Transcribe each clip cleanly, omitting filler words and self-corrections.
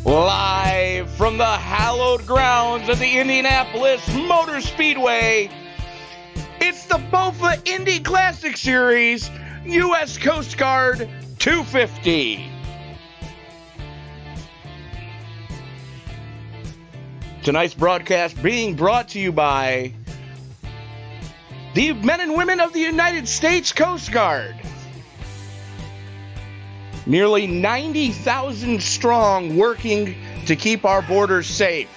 Live from the hallowed grounds of the Indianapolis Motor Speedway, it's the BOFA Indy Classic Series, U.S. Coast Guard 250. Tonight's broadcast being brought to you by the men and women of the United States Coast Guard. Nearly 90,000 strong, working to keep our borders safe.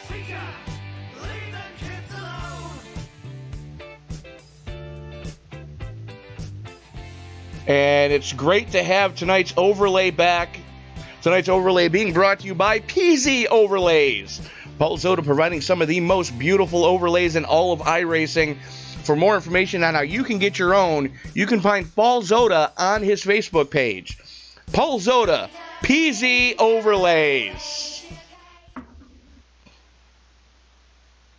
And it's great to have tonight's overlay back. Tonight's overlay being brought to you by PZ Overlays. Paul Zota providing some of the most beautiful overlays in all of iRacing. For more information on how you can get your own, you can find Paul Zota on his Facebook page. Paul Zota, PZ Overlays.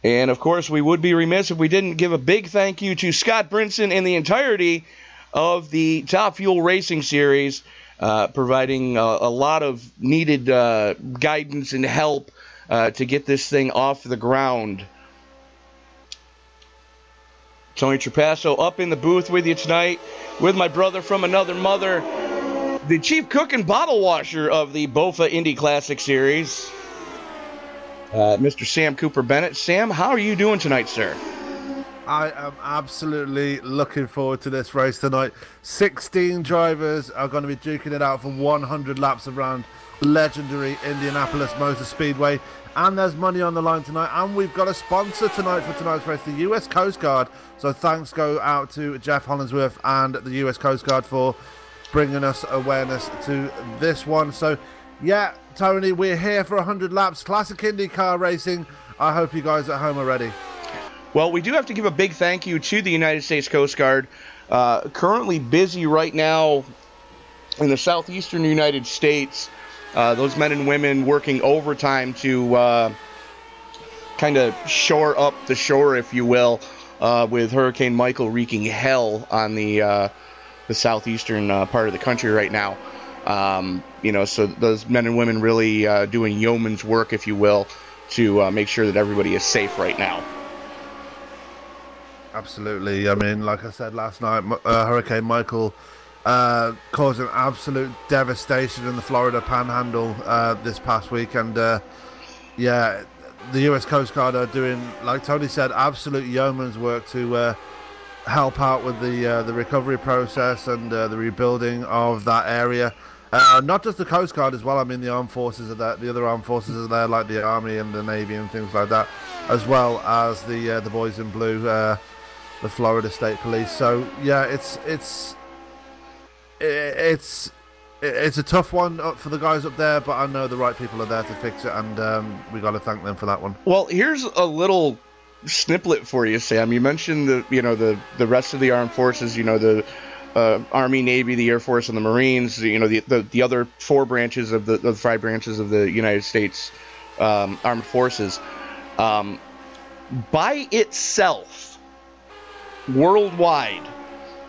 And, of course, we would be remiss if we didn't give a big thank you to Scott Brinson and the entirety of the Top Fuel Racing Series, providing a lot of needed guidance and help to get this thing off the ground. Tony Trapasso up in the booth with you tonight, with my brother from another mother, the chief cook and bottle washer of the BOFA Indy Classic Series, Mr. Sam Cooper Bennett. Sam, how are you doing tonight, sir? I am absolutely looking forward to this race tonight. 16 drivers are going to be duking it out for 100 laps around legendary Indianapolis Motor Speedway. And there's money on the line tonight. And we've got a sponsor tonight for tonight's race, the U.S. Coast Guard. So thanks go out to Jeff Hollingsworth and the U.S. Coast Guard for bringing us awareness to this one. So, yeah, Tony, we're here for 100 laps. Classic IndyCar racing. I hope you guys at home are ready. Well, we do have to give a big thank you to the United States Coast Guard. Currently busy right now in the southeastern United States. Those men and women working overtime to kind of shore up the shore, if you will, with Hurricane Michael wreaking hell on the southeastern part of the country right now. So those men and women really doing yeoman's work, if you will, to make sure that everybody is safe right now. Absolutely. I mean, like I said last night, Hurricane Michael caused an absolute devastation in the Florida Panhandle this past week. And, yeah, the U.S. Coast Guard are doing, like Tony said, absolute yeoman's work to help out with the recovery process and the rebuilding of that area. Not just the Coast Guard as well. I mean, the armed forces are there. The other armed forces are there, like the Army and the Navy and things like that, as well as the boys in blue, the Florida State Police. So yeah, it's a tough one for the guys up there, but I know the right people are there to fix it, and we got to thank them for that one. Well, here's a little snippet for you, Sam. You mentioned the rest of the armed forces, the Army, Navy, the Air Force, and the Marines, the other four branches of the 5 branches of the United States Armed Forces. By itself, worldwide,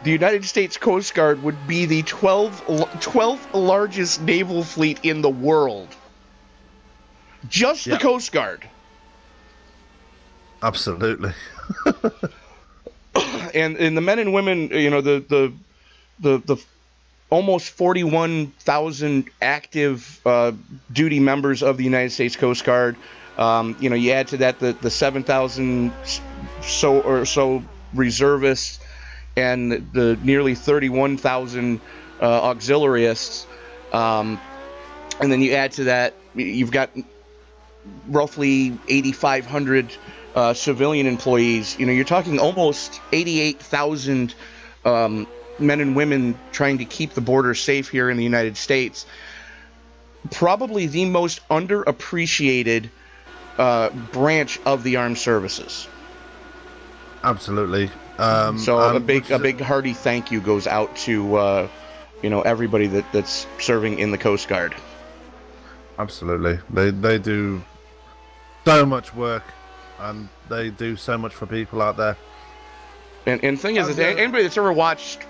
the United States Coast Guard would be the 12th largest naval fleet in the world. Just the Coast Guard. Absolutely. and the men and women, the almost 41,000 active duty members of the United States Coast Guard. You add to that the 7,000 or so reservists and the nearly 31,000 auxiliaryists, and then you add to that, you've got roughly 8,500 civilian employees. You're talking almost 88,000 men and women trying to keep the border safe here in the United States. Probably the most underappreciated branch of the armed services. Absolutely. So a big hearty thank you goes out to everybody that's serving in the Coast Guard. Absolutely. They do so much work, and they do so much for people out there. And the thing is, anybody that's ever watched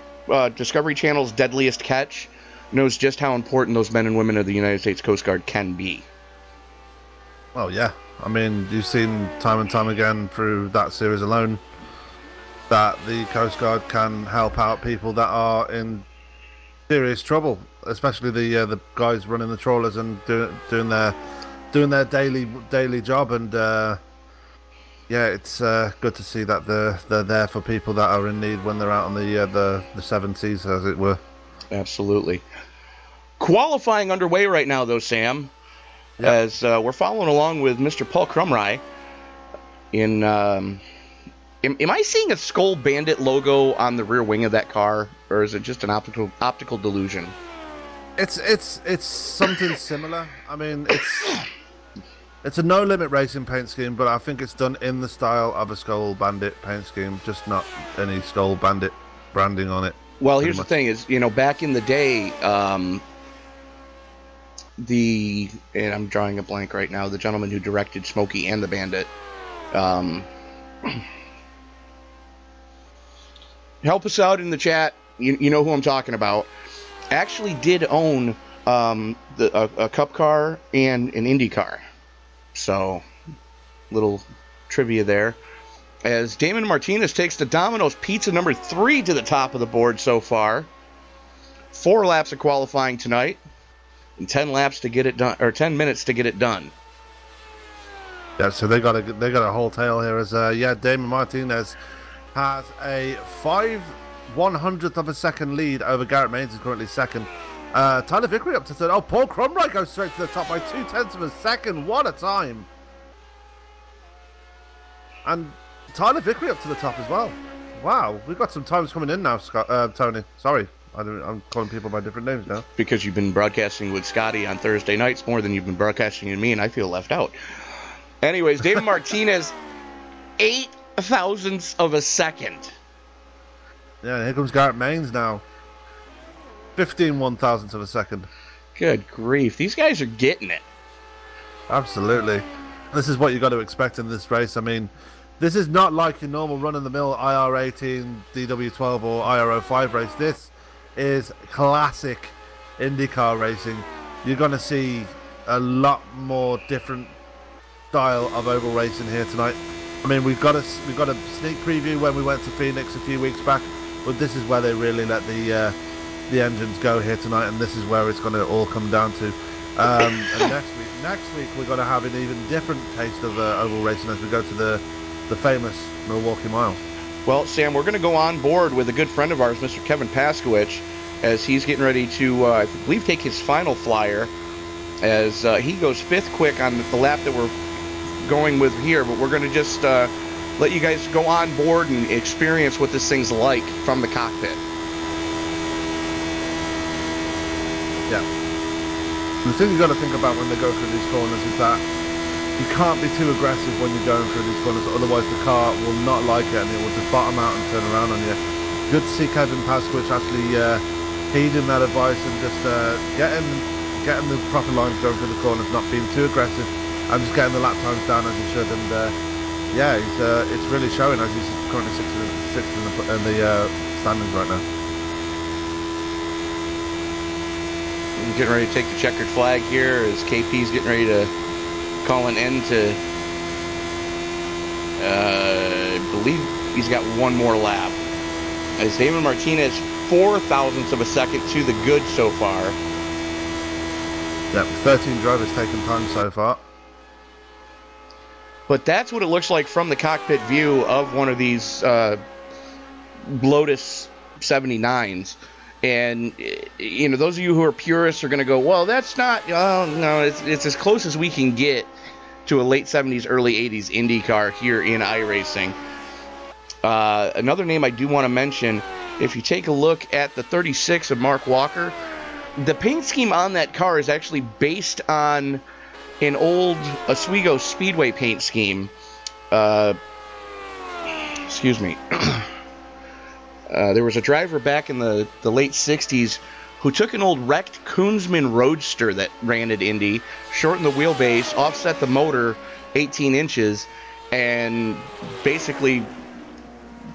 Discovery Channel's Deadliest Catch knows just how important those men and women of the United States Coast Guard can be. Oh yeah, I mean, you've seen time and time again through that series alone that the Coast Guard can help out people that are in serious trouble, especially the guys running the trawlers and doing their daily job. And yeah, it's good to see that they're there for people that are in need when they're out on the seven seas, as it were. Absolutely. Qualifying underway right now, though, Sam. Yep. As we're following along with Mr. Paul Crumry in. Am I seeing a Skull Bandit logo on the rear wing of that car, or is it just an optical delusion? It's something similar. I mean, it's a No Limit Racing paint scheme, but I think it's done in the style of a Skull Bandit paint scheme, just not any Skull Bandit branding on it. Well, here's the thing: is back in the day, and I'm drawing a blank right now. The gentleman who directed Smokey and the Bandit. Help us out in the chat. You know who I'm talking about. Actually did own a Cup car and an Indy car. So, little trivia there. As Damon Martinez takes the Domino's Pizza number 3 to the top of the board so far. 4 laps of qualifying tonight. And 10 laps to get it done, or 10 minutes to get it done. Yeah, so they got a whole tail here as Damon Martinez has a 5/100th of a second lead over Garrett Maines, who's currently second. Tyler Vickery up to third. Oh, Paul Crumry goes straight to the top by 0.2 of a second. What a time! And Tyler Vickery up to the top as well. Wow, we've got some times coming in now, Tony. Sorry, I'm calling people by different names now. Because you've been broadcasting with Scotty on Thursday nights more than you've been broadcasting with me, and I feel left out. Anyways, David Martinez, 8 thousandths of a second. Yeah, here comes Garrett Maines now. 15 1,000ths of a second. Good grief. These guys are getting it. Absolutely. This is what you got to expect in this race. I mean, this is not like your normal run-of-the-mill IR18, DW12 or IR05 race. This is classic IndyCar racing. You're going to see a lot more different style of oval racing here tonight. I mean, we've got a sneak preview when we went to Phoenix a few weeks back, but this is where they really let the engines go here tonight, and this is where it's going to all come down to. And next week we're going to have an even different taste of oval racing as we go to the famous Milwaukee Mile. Well, Sam, we're going to go on board with a good friend of ours, Mr. Kevin Paskowicz, as he's getting ready to, I believe, take his final flyer, as he goes 5th quick on the lap that we're going with here, but we're going to just let you guys go on board and experience what this thing's like from the cockpit. Yeah. The thing you got to think about when they go through these corners is that you can't be too aggressive when you're going through these corners, otherwise the car will not like it and it will just bottom out and turn around on you. Good to see Kevin Paskowicz actually heeding that advice and just getting the proper lines going through the corners, not being too aggressive, and just getting the lap times down as he should. And yeah, it's really showing as he's currently sixth in the standings right now. I'm getting ready to take the checkered flag here as KP's getting ready to call an end to, I believe he's got one more lap. As Damon Martinez, 0.4 of a second to the good so far. Yep, 13 drivers taking time so far. But that's what it looks like from the cockpit view of one of these Lotus 79s. And, you know, those of you who are purists are going to go, well, that's not, no, it's as close as we can get to a late 70s, early 80s Indy car here in iRacing. Another name I do want to mention, if you take a look at the 36 of Mark Walker, the paint scheme on that car is actually based on an old Oswego Speedway paint scheme. Excuse me. There was a driver back in the late 60s who took an old wrecked Koonsman Roadster that ran at Indy, shortened the wheelbase, offset the motor 18 inches, and basically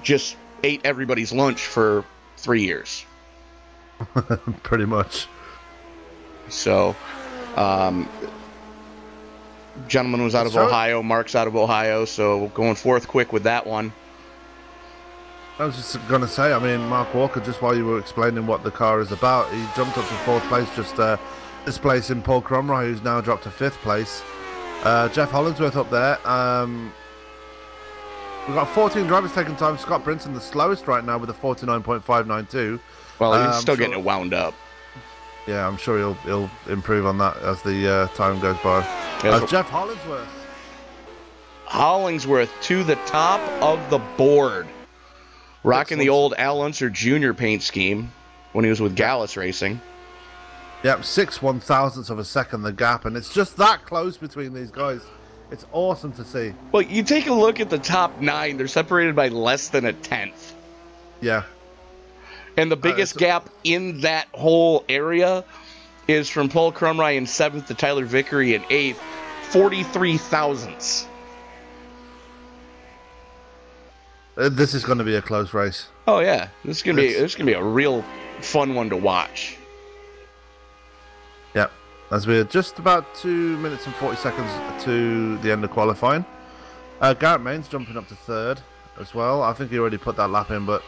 just ate everybody's lunch for 3 years. Pretty much. So, Gentleman was out of Ohio. Mark's out of Ohio, so going forth quick with that one. I was just going to say, I mean, Mark Walker, just while you were explaining what the car is about, he jumped up to 4th place, just displacing Paul Cromroy, who's now dropped to 5th place. Jeff Hollingsworth up there. We've got 14 drivers taking time. Scott Brinson, the slowest right now, with a 49.592. Well, he's still getting it wound up. Yeah, I'm sure he'll improve on that as the time goes by. Jeff Hollingsworth. Hollingsworth to the top of the board. Rocking the old Al Unser Jr. paint scheme when he was with Gallus Racing. Yep, 6/1000ths of a second the gap, and it's just that close between these guys. It's awesome to see. Well, you take a look at the top 9, they're separated by less than a tenth. Yeah. And the biggest gap in that whole area is from Paul Crumry in 7th to Tyler Vickery in 8th, 43 thousandths. This is going to be a close race. Oh yeah, this is gonna be a real fun one to watch. Yep, as we're just about 2 minutes and 40 seconds to the end of qualifying. Garrett Main's jumping up to 3rd as well. I think he already put that lap in, but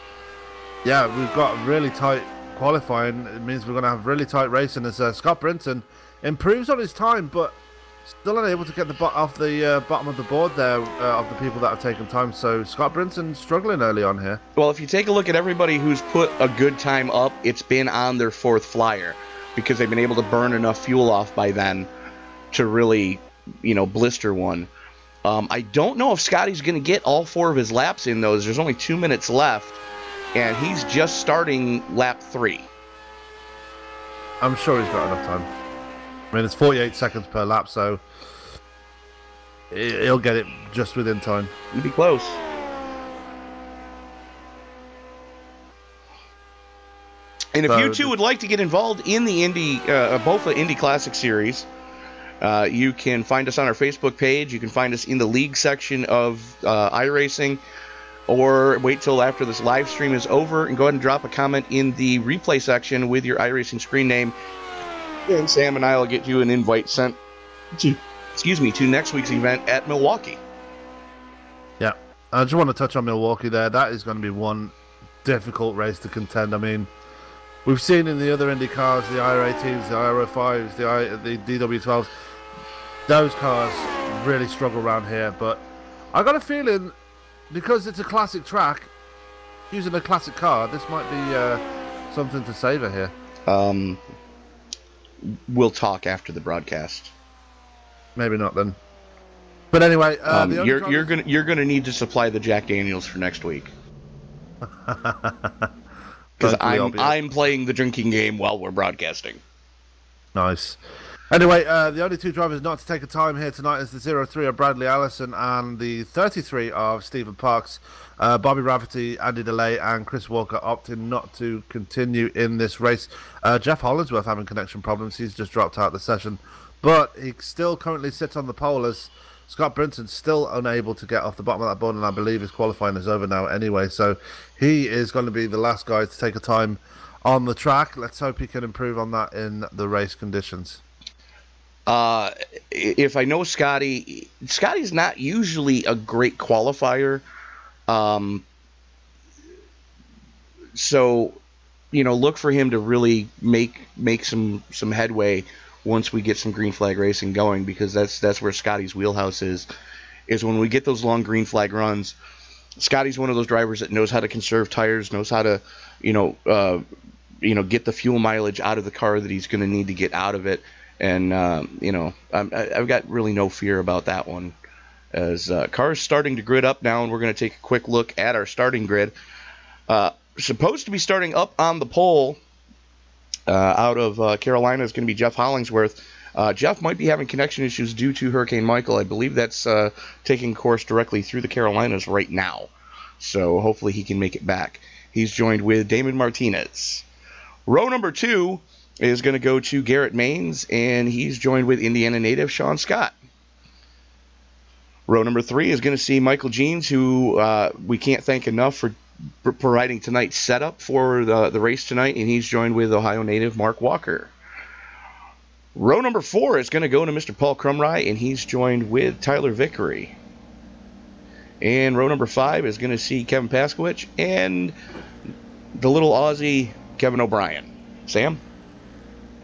yeah, we've got really tight qualifying. It means we're going to have really tight racing as Scott Brinton improves on his time, but still unable to get the off the bottom of the board there of the people that have taken time. So Scott Brinton struggling early on here. Well, if you take a look at everybody who's put a good time up, it's been on their 4th flyer because they've been able to burn enough fuel off by then to really, blister one. I don't know if Scotty's going to get all 4 of his laps in those. There's only 2 minutes left, and he's just starting lap 3. I'm sure he's got enough time. I mean, it's 48 seconds per lap, so he'll get it just within time. He'll be close. And if you two would like to get involved in the BOFA Indy Classic Series, you can find us on our Facebook page. You can find us in the league section of iRacing, or wait till after this live stream is over and go ahead and drop a comment in the replay section with your iRacing screen name. And Sam and I will get you an invite sent to next week's event at Milwaukee. Yeah, I just want to touch on Milwaukee there. That is going to be one difficult race to contend. I mean, we've seen in the other Indy cars, the IR18s, the IR05s, the DW12s, those cars really struggle around here. But I got a feeling, because it's a classic track, using a classic car, this might be something to savor here. We'll talk after the broadcast. Maybe not then. But anyway, you're gonna need to supply the Jack Daniels for next week. Because I'm playing the drinking game while we're broadcasting. Nice. Anyway, the only 2 drivers not to take a time here tonight is the 03 of Bradley Allison and the 33 of Stephen Parks. Bobby Rafferty, Andy DeLay, and Chris Walker opting not to continue in this race. Jeff Hollingsworth having connection problems. He's just dropped out of the session. But he still currently sits on the pole as Scott Brinton's still unable to get off the bottom of that board, and I believe his qualifying is over now anyway. So he is going to be the last guy to take a time on the track. Let's hope he can improve on that in the race conditions. If I know Scotty's not usually a great qualifier. So, look for him to really make some headway once we get some green flag racing going, because that's where Scotty's wheelhouse is when we get those long green flag runs. Scotty's one of those drivers that knows how to conserve tires, knows how to, get the fuel mileage out of the car that he's going to need to get out of it. And, I've got really no fear about that one, as cars starting to grid up now, and we're going to take a quick look at our starting grid. Supposed to be starting up on the pole out of Carolina is going to be Jeff Hollingsworth. Jeff might be having connection issues due to Hurricane Michael. I believe that's taking course directly through the Carolinas right now, so hopefully he can make it back. He's joined with Damon Martinez. Row number 2 is going to go to Garrett Maines, and he's joined with Indiana native Sean Scott. Row number 3 is going to see Michael Jeans, who we can't thank enough for providing tonight's setup for the race tonight, and he's joined with Ohio native Mark Walker. Row number 4 is going to go to Mr. Paul Crumry, and he's joined with Tyler Vickery. And row number 5 is going to see Kevin Paskowicz and the little Aussie Kevin O'Brien. Sam?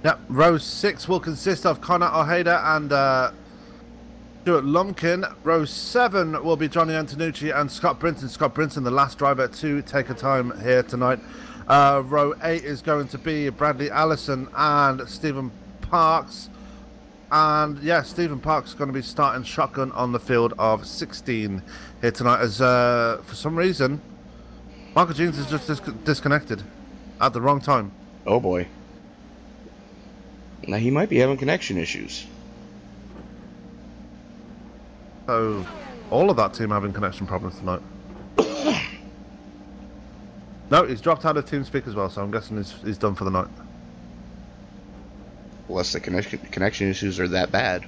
Yep, row 6 will consist of Connor Ojeda and Stuart Lumpkin. Row 7 will be Johnny Antonucci and Scott Brinton. Scott Brinton, the last driver to take a time here tonight. Row 8 is going to be Bradley Allison and Stephen Parks. And yeah, Stephen Parks is going to be starting shotgun on the field of 16 here tonight, as for some reason Michael Jeans is just disconnected at the wrong time. Oh boy. Now he might be having connection issues. So all of that team having connection problems tonight. No, he's dropped out of TeamSpeak as well, so I'm guessing he's done for the night. Unless the connection issues are that bad.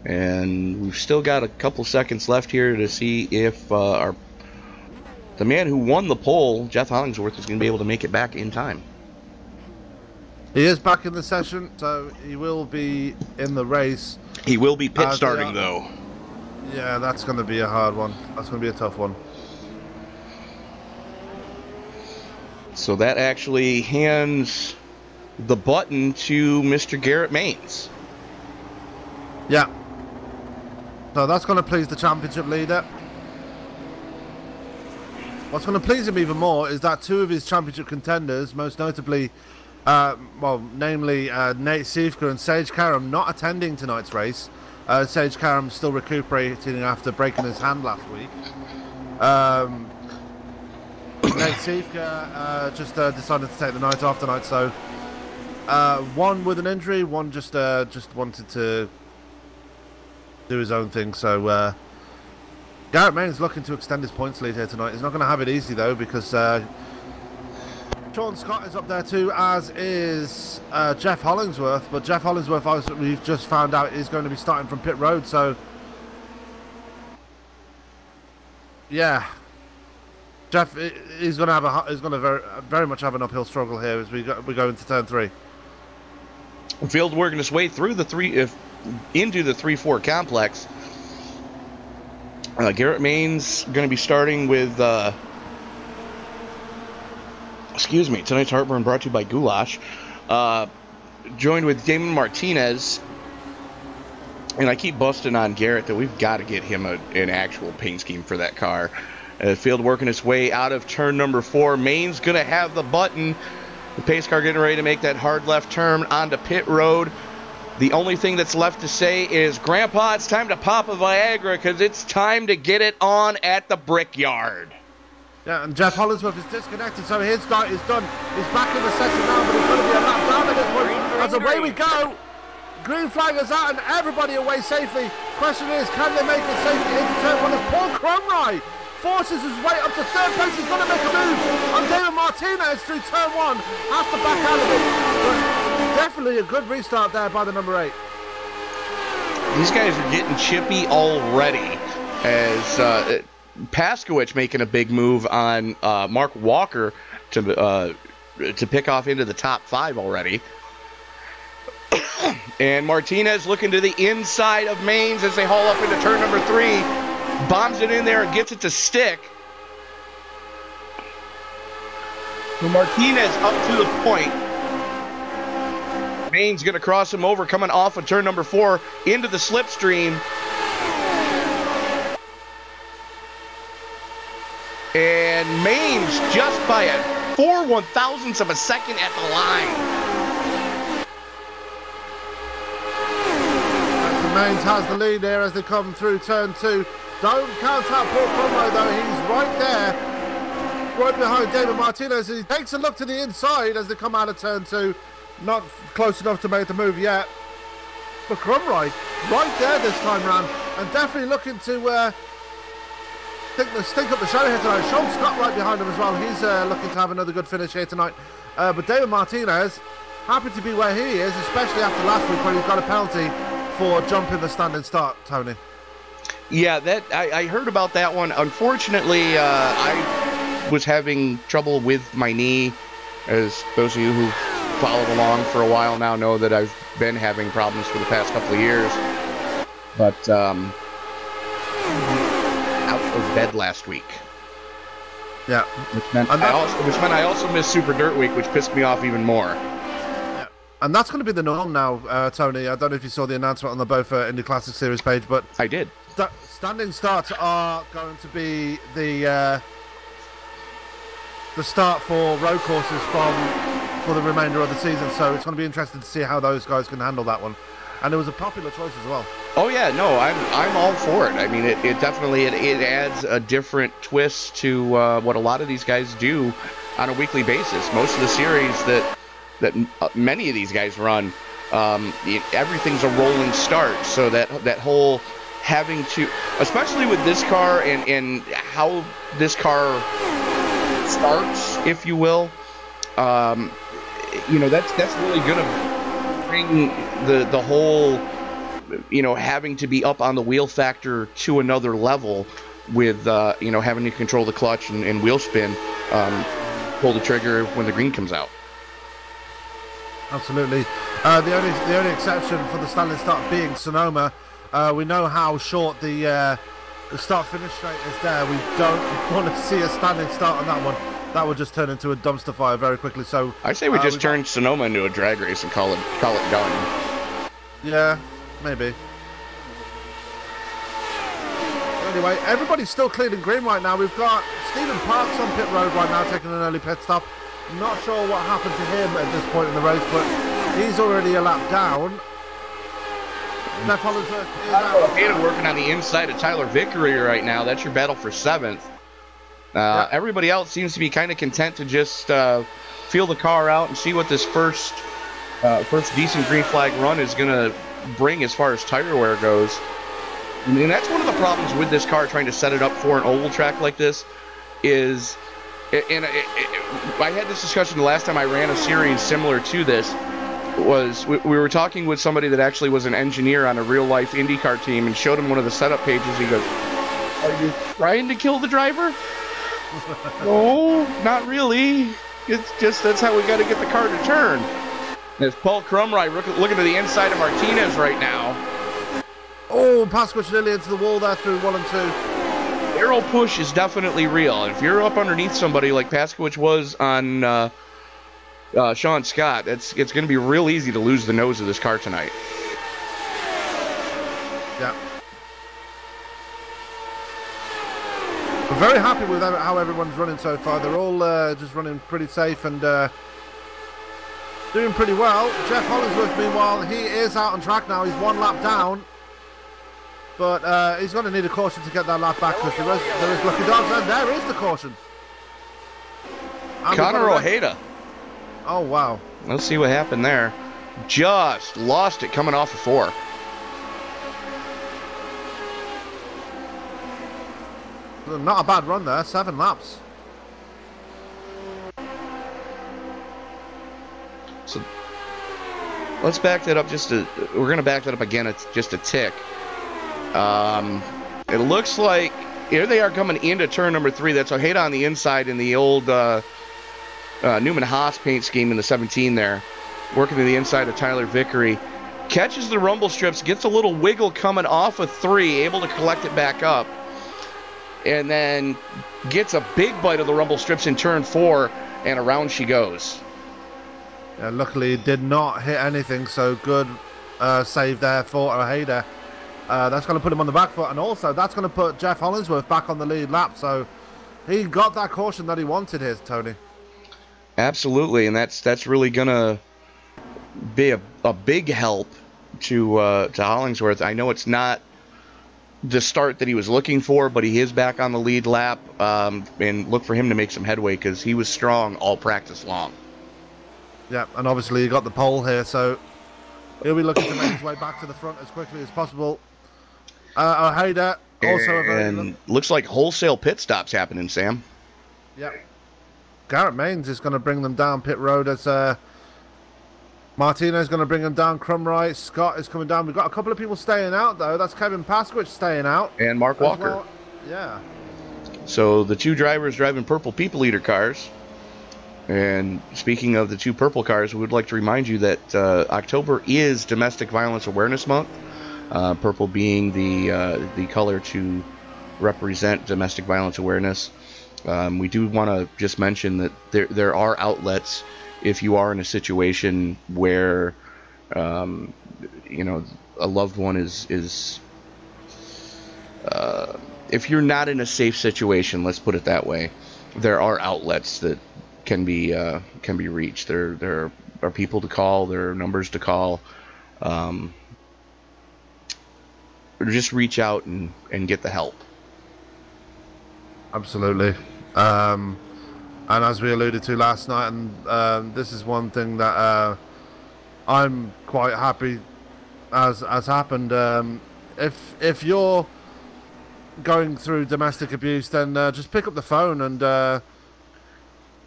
And we've still got a couple seconds left here to see if the man who won the pole, Jeff Hollingsworth, is going to be able to make it back in time. He is back in the session, so he will be in the race. He will be pit starting, though. Yeah, that's going to be a hard one. That's going to be a tough one. So that actually hands the button to Mr. Garrett Maines. Yeah. So that's going to please the championship leader. What's going to please him even more is that 2 of his championship contenders, most notably, namely Nate Siefka and Sage Karam, not attending tonight's race. Sage Karam still recuperating after breaking his hand last week. Nate Siefka just decided to take the night off tonight, so one with an injury, one just wanted to do his own thing. So Garrett Maines looking to extend his points lead here tonight. He's not going to have it easy though, because Sean Scott is up there too, as is Jeff Hollingsworth. But Jeff Hollingsworth, we've just found out, is going to be starting from pit road. So yeah, Jeff is going to very much have an uphill struggle here as we go into turn 3. Field working its way through the into the 3-4 complex. Garrett Maines going to be starting with. Excuse me. Tonight's heartburn brought to you by Goulash. Joined with Damon Martinez. And I keep busting on Garrett that we've got to get him an actual paint scheme for that car. Field working its way out of turn number 4. Maines going to have the button. The pace car getting ready to make that hard left turn onto pit road. The only thing that's left to say is, Grandpa, it's time to pop a Viagra, because it's time to get it on at the Brickyard. Yeah, and Jeff Hollingsworth is disconnected, so his start is done. He's back in the session now, but he's going to be a lap down at this one. As away we go. Green flag is out and everybody away safely. Question is, can they make it safely into turn 1 as Paul Crumry forces his way up to 3rd place? He's going to make a move on David Martinez through turn 1. Has to back out of it. But definitely a good restart there by the number 8. These guys are getting chippy already, as Paskowicz making a big move on Mark Walker to pick off into the top 5 already. And Martinez looking to the inside of Maines as they haul up into turn number 3. Bombs it in there and gets it to stick. So Martinez up to the point. Maines going to cross him over, coming off of turn number 4 into the slipstream. And Maines just by a 4/1000th of a second at the line. Maines has the lead there as they come through turn 2. Don't count out Paul Crumry though, he's right there, right behind David Martinez. He takes a look to the inside as they come out of turn 2. Not close enough to make the move yet. But Crumry right there this time round, and definitely looking to stink up the show here tonight. Sean Scott right behind him as well. He's looking to have another good finish here tonight. But David Martinez, happy to be where he is, especially after last week when he got a penalty for jumping the standing start, Tony. Yeah, that I heard about that one. Unfortunately, I was having trouble with my knee, as those of you who followed along for a while now know that I've been having problems for the past couple of years. But out of bed last week. Yeah. Which meant I also missed Super Dirt Week, which pissed me off even more. Yeah. And that's going to be the norm now, Tony. I don't know if you saw the announcement on the BOFA Indy Classic Series page, but I did. Standing starts are going to be the start for road courses for the remainder of the season. So it's going to be interesting to see how those guys can handle that one. And it was a popular choice as well. Oh yeah, no, I'm all for it. I mean, it definitely it adds a different twist to what a lot of these guys do on a weekly basis. Most of the series that many of these guys run, everything's a rolling start. So that whole having to, especially with this car and how this car starts, if you will, that's really gonna bring the whole, having to be up on the wheel factor to another level with, having to control the clutch and wheel spin, pull the trigger when the green comes out. Absolutely. The only exception for the standing start being Sonoma. We know how short the start-finish straight is there. We don't want to see a standing start on that one. That would just turn into a dumpster fire very quickly. So I say we just turn Sonoma into a drag race and call it done. Yeah, maybe. Anyway, everybody's still clean and green right now. We've got Stephen Parks on pit road right now, taking an early pit stop. Not sure what happened to him at this point in the race, but he's already a lap down. Jeff Hollingsworth is out. Hayden working on the inside of Tyler Vickery right now. That's your battle for 7th. Everybody else seems to be kind of content to just feel the car out and see what this first decent green flag run is going to bring as far as tire wear goes. And that's one of the problems with this car, trying to set it up for an oval track like this, is, I had this discussion the last time I ran a series similar to this, was we were talking with somebody that actually was an engineer on a real-life IndyCar team and showed him one of the setup pages. He goes, "Are you trying to kill the driver?" No, not really. It's just that's how we got to get the car to turn. There's Paul Crumry looking to the inside of Martinez right now. Oh, Pasquich nearly into the wall there through 1 and 2. Arrow push is definitely real. If you're up underneath somebody like Pasquich was on Sean Scott, it's going to be real easy to lose the nose of this car tonight. Yeah. I'm very happy with how everyone's running so far. They're all just running pretty safe and doing pretty well. Jeff Hollingsworth, meanwhile, he is out on track now. He's 1 lap down. But he's going to need a caution to get that lap back, because there is lucky dogs, and there is the caution. And Connor Ojeda. Oh, wow. Let's see what happened there. Just lost it coming off of 4. Not a bad run there, 7 laps. So let's back that up we're going to back that up again just a tick. It looks like here they are coming into turn number 3. That's Ojeda on the inside in the old Newman Haas paint scheme in the 17 there. Working to the inside of Tyler Vickery. Catches the rumble strips, gets a little wiggle coming off of 3, able to collect it back up. And then gets a big bite of the rumble strips in turn 4, and around she goes. Yeah, luckily did not hit anything, so good save there for Ojeda. That's going to put him on the back foot, and also that's going to put Jeff Hollingsworth back on the lead lap, so he got that caution that he wanted here, Tony. Absolutely, and that's really going to be a big help to Hollingsworth. I know it's not the start that he was looking for, but he is back on the lead lap, and look for him to make some headway, because he was strong all practice long. Yeah, and obviously he got the pole here, so he'll be looking to make his way back to the front as quickly as possible. Ojeda also and looks like wholesale pit stops happening, Sam. Yeah. Garrett Maines is going to bring them down pit road as Martinez is going to bring them down. Crumry, Scott is coming down. We've got a couple of people staying out, though. That's Kevin Pasquich staying out. And Mark Walker. Well. Yeah. So the 2 drivers driving purple People Eater cars. And speaking of the 2 purple cars, we would like to remind you that October is Domestic Violence Awareness Month. Purple being the color to represent domestic violence awareness. We do want to just mention that there are outlets if you are in a situation where you know, a loved one is if you're not in a safe situation, let's put it that way, there are outlets that can be reached. There are people to call, there are numbers to call. Or just reach out and get the help. Absolutely. And as we alluded to last night, and this is one thing that I'm quite happy has happened. If you're going through domestic abuse, then just pick up the phone and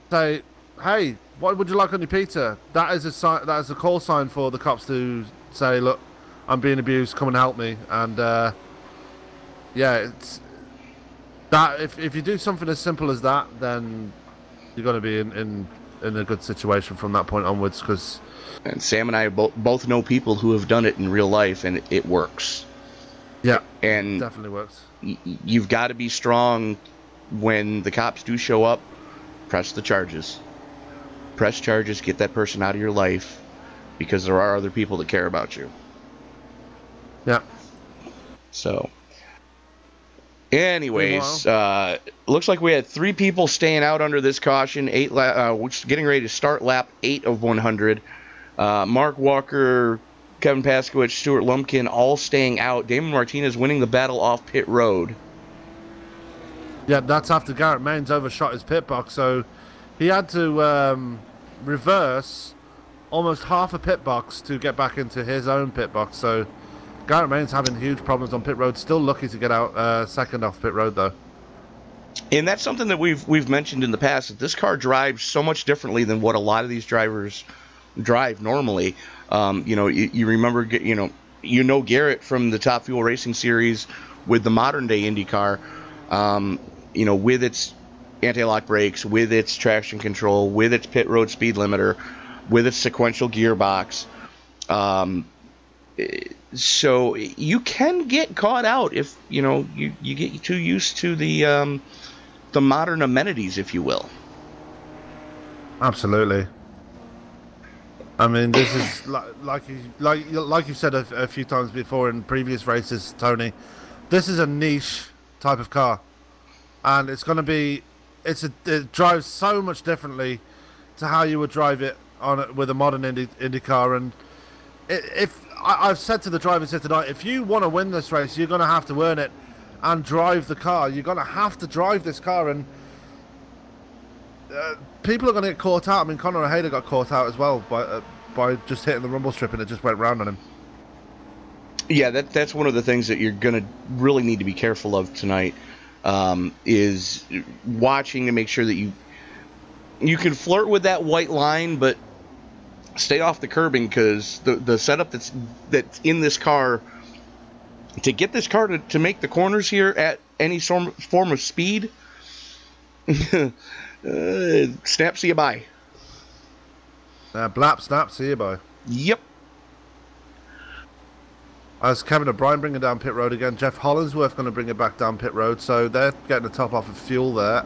say, "Hey, what would you like on your pizza?" That is a sign. That is a call sign for the cops to say, "Look, I'm being abused. Come and help me." And yeah, it's that. If you do something as simple as that, then you're going to be in a good situation from that point onwards. Because and Sam and I both know people who have done it in real life, and it works. Yeah, and definitely works. You've got to be strong when the cops do show up. Press the charges. Press charges. Get that person out of your life, because there are other people that care about you. Yeah. So, anyways, looks like we had 3 people staying out under this caution. 8 getting ready to start lap 8 of 100. Mark Walker, Kevin Paskowitz, Stuart Lumpkin all staying out. Damon Martinez winning the battle off pit road. Yeah, that's after Garrett Maines overshot his pit box, so he had to reverse almost half a pit box to get back into his own pit box. So Garrett Maines having huge problems on pit road. Still lucky to get out second off pit road, though. And that's something that we've mentioned in the past, that this car drives so much differently than what a lot of these drivers drive normally. You know, you remember, you know Garrett from the Top Fuel Racing Series with the modern day Indy car, you know, with its anti-lock brakes, with its traction control, with its pit road speed limiter, with its sequential gearbox. So you can get caught out if, you know, you get too used to the modern amenities, if you will. Absolutely. I mean, this is like you've said a few times before in previous races, Tony. This is a niche type of car, and it's going to be. It drives so much differently to how you would drive it with a modern Indy car. And I've said to the drivers here tonight, if you want to win this race, you're going to have to earn it and drive the car. You're going to have to drive this car, and people are going to get caught out. I mean, Conor O'Hader got caught out as well by just hitting the rumble strip, and it just went round on him. Yeah, that's one of the things that you're going to really need to be careful of tonight, is watching to make sure that you can flirt with that white line, but stay off the curbing, because the setup that's in this car, to get this car to make the corners here at any form of speed, snap, see you bye. Blap, snap, see you bye. Yep. As Kevin O'Brien bringing down pit road again, Jeff Hollinsworth going to bring it back down pit road, so they're getting the top off of fuel there.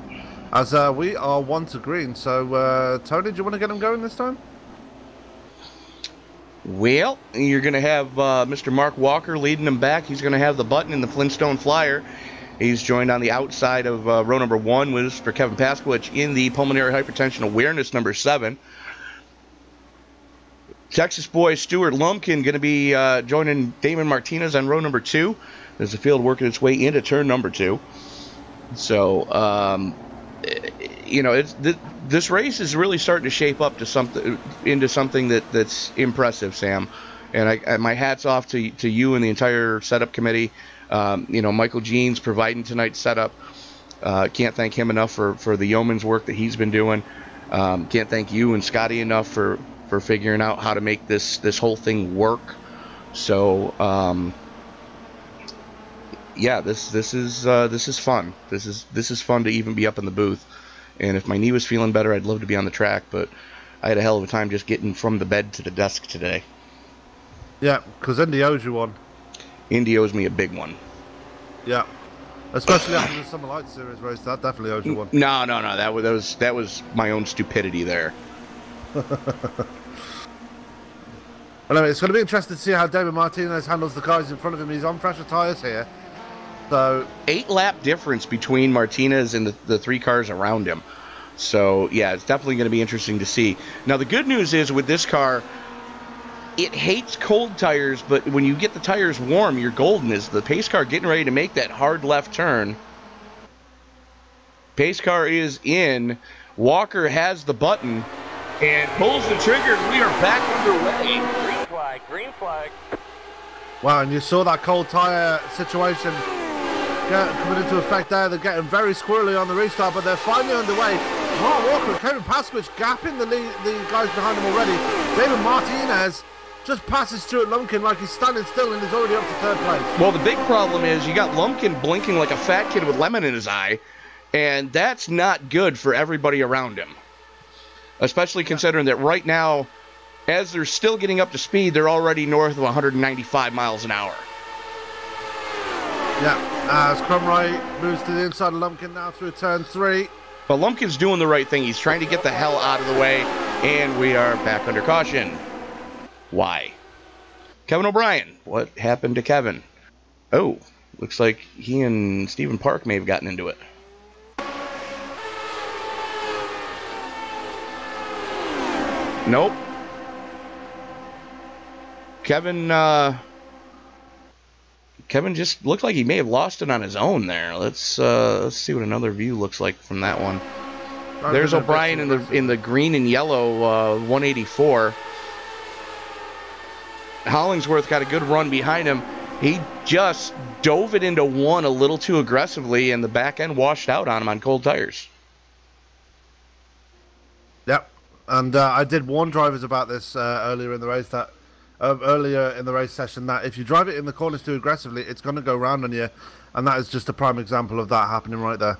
As we are 1 to green, so Tony, do you want to get them going this time? Well, you're going to have Mr. Mark Walker leading them back. He's going to have the button in the Flintstone Flyer. He's joined on the outside of row number 1 with for Kevin Paskowitz in the Pulmonary Hypertension Awareness number 7. Texas boy Stuart Lumpkin going to be joining Damon Martinez on row number 2 as the field working its way into turn number 2. So, you know, this race is really starting to shape up to something that's impressive, Sam. And my hat's off to you and the entire setup committee. You know, Michael Jeans providing tonight's setup. Can't thank him enough for the yeoman's work that he's been doing. Can't thank you and Scotty enough for figuring out how to make this whole thing work. So yeah, this is fun. This is fun to even be up in the booth And if my knee was feeling better, I'd love to be on the track, but I had a hell of a time just getting from the bed to the desk today. Yeah, because Indy owes you one. Indy owes me a big one. Yeah. Especially after the Summer Lights Series race, that definitely owes you one. No. That was my own stupidity there. Anyway, it's going to be interesting to see how David Martinez handles the cars in front of him. He's on fresher tyres here. So 8-lap difference between Martinez and the 3 cars around him. So, yeah, it's definitely going to be interesting to see. Now, the good news is with this car, it hates cold tires, but when you get the tires warm, you're golden. Is the pace car getting ready to make that hard left turn? Pace car is in. Walker has the button and pulls the trigger. We are back underway. Green flag, green flag. wow, and you saw that cold tyre situation coming into effect there. They're getting very squirrely on the restart, but they're finally underway. Mark Walker and Kevin Pasquich gapping the guys behind him already. David Martinez just passes Stuart Lumpkin like he's standing still and is already up to 3rd place. Well, the big problem is you got Lumpkin blinking like a fat kid with lemon in his eye, and that's not good for everybody around him. Especially considering that right now, as they're still getting up to speed, they're already north of 195 miles an hour. Yeah, as Crumroy moves to the inside of Lumpkin now through turn 3. But Lumpkin's doing the right thing. He's trying to get the hell out of the way, and we are back under caution. Why? Kevin O'Brien. What happened to Kevin? Oh, looks like he and Stephen Park may have gotten into it. Nope. Kevin just looked like he may have lost it on his own there. Let's see what another view looks like from that one. There's O'Brien in the green and yellow 184. Hollingsworth got a good run behind him. He just dove it into one a little too aggressively, and the back end washed out on him on cold tires. Yep, and I did warn drivers about this earlier in the race session, that if you drive it in the corners too aggressively, it's going to go round on you, and that is just a prime example of that happening right there.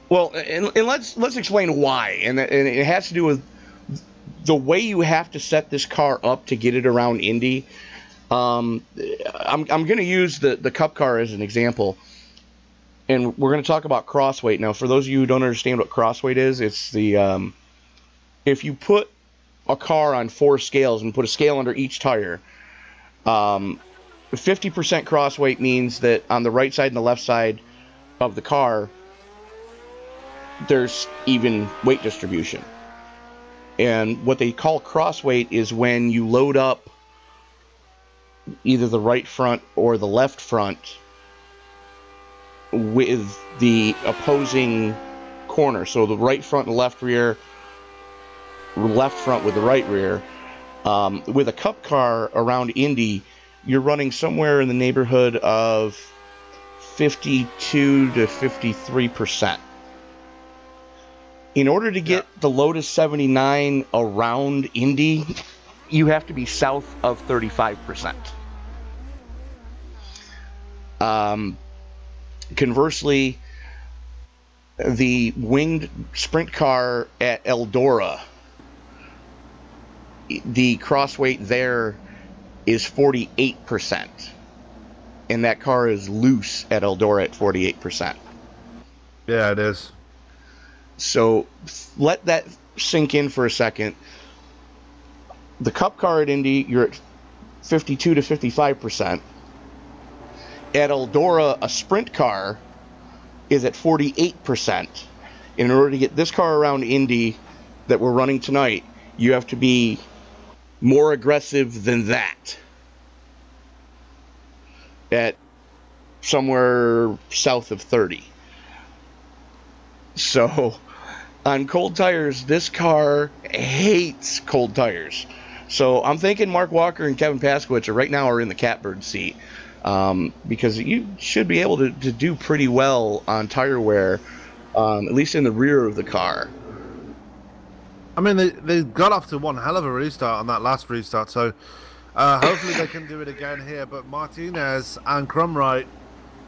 Well, and let's explain why, and it has to do with the way you have to set this car up to get it around Indy. I'm going to use the Cup car as an example, and we're going to talk about crossweight. Now, for those of you who don't understand what crossweight is, it's the if you put a car on 4 scales and put a scale under each tire, 50% crossweight means that on the right side and the left side of the car, there's even weight distribution. And what they call crossweight is when you load up either the right front or the left front with the opposing corner. So the right front and left rear, left front with the right rear. With a Cup car around Indy, you're running somewhere in the neighborhood of 52 to 53%. In order to get the Lotus 79 around Indy, you have to be south of 35%. Conversely, the winged sprint car at Eldora, the crossweight there is 48%. And that car is loose at Eldora at 48%. Yeah, it is. So let that sink in for a second. The Cup car at Indy, you're at 52 to 55%. At Eldora, a sprint car is at 48%. In order to get this car around Indy that we're running tonight, you have to be more aggressive than that. At somewhere south of 30. So on cold tires, this car hates cold tires. So I'm thinking Mark Walker and Kevin Pasquich right now are in the catbird seat, because you should be able to do pretty well on tire wear, at least in the rear of the car. I mean, they got off to one hell of a restart on that last restart, so hopefully they can do it again here. But Martinez and Crumright,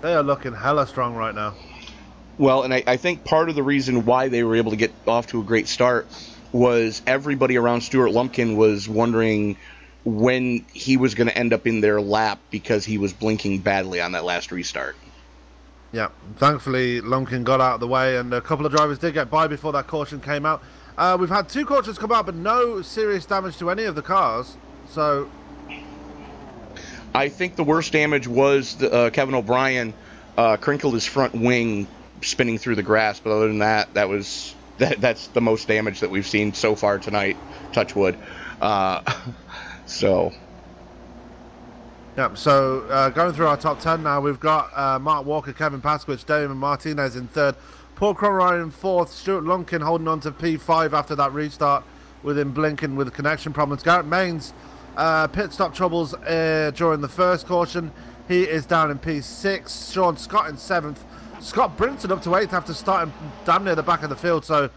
they are looking hella strong right now. Well, and I think part of the reason why they were able to get off to a great start was everybody around Stuart Lumpkin was wondering when he was going to end up in their lap because he was blinking badly on that last restart. Yeah, thankfully Lumpkin got out of the way, and a couple of drivers did get by before that caution came out. We've had 2 cautions come out, but no serious damage to any of the cars. So I think the worst damage was Kevin O'Brien crinkled his front wing spinning through the grass, but other than that, that's the most damage that we've seen so far tonight. Touch wood. So going through our top 10 now, we've got Mark Walker, Kevin Pasquich, Damon Martinez in 3rd, Paul Cromroy in 4th, Stuart Lumpkin holding on to P5 after that restart with him blinking with connection problems. Garrett Maines, pit stop troubles during the first caution. He is down in P6. Sean Scott in 7th. Scott Brinton up to 8th after starting damn near the back of the field. So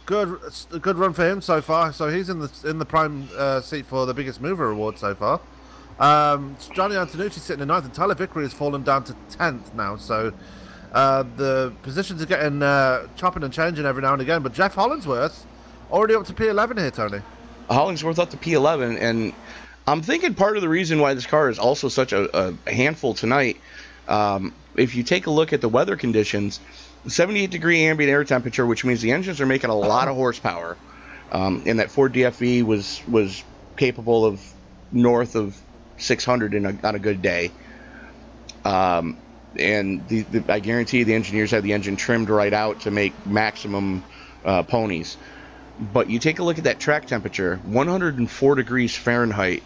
good run for him so far. So he's in the prime seat for the biggest mover award so far. Johnny Antonucci sitting in 9th, and Tyler Vickery has fallen down to 10th now. So the positions are getting chopping and changing every now and again. But Jeff Hollingsworth already up to P11 here, Tony. Hollingsworth up to P11, and I'm thinking part of the reason why this car is also such a handful tonight, if you take a look at the weather conditions, 78-degree ambient air temperature, which means the engines are making a lot of horsepower, and that Ford DFV was capable of north of 600 on a good day. And I guarantee the engineers had the engine trimmed right out to make maximum ponies. But you take a look at that track temperature, 104 degrees Fahrenheit.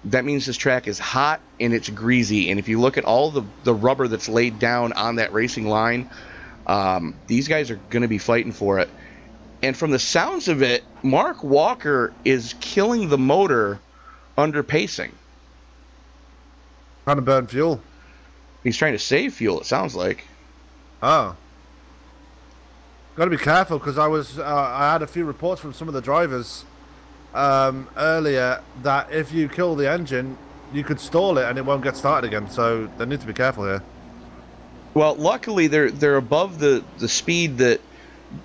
That means this track is hot and it's greasy. And if you look at all the rubber that's laid down on that racing line, these guys are going to be fighting for it. And from the sounds of it, Mark Walker is killing the motor under pacing. Trying to burn fuel. He's trying to save fuel, it sounds like. Oh. Got to be careful, because I had a few reports from some of the drivers earlier that if you kill the engine, you could stall it and it won't get started again. So they need to be careful here. Well, luckily they're above the speed that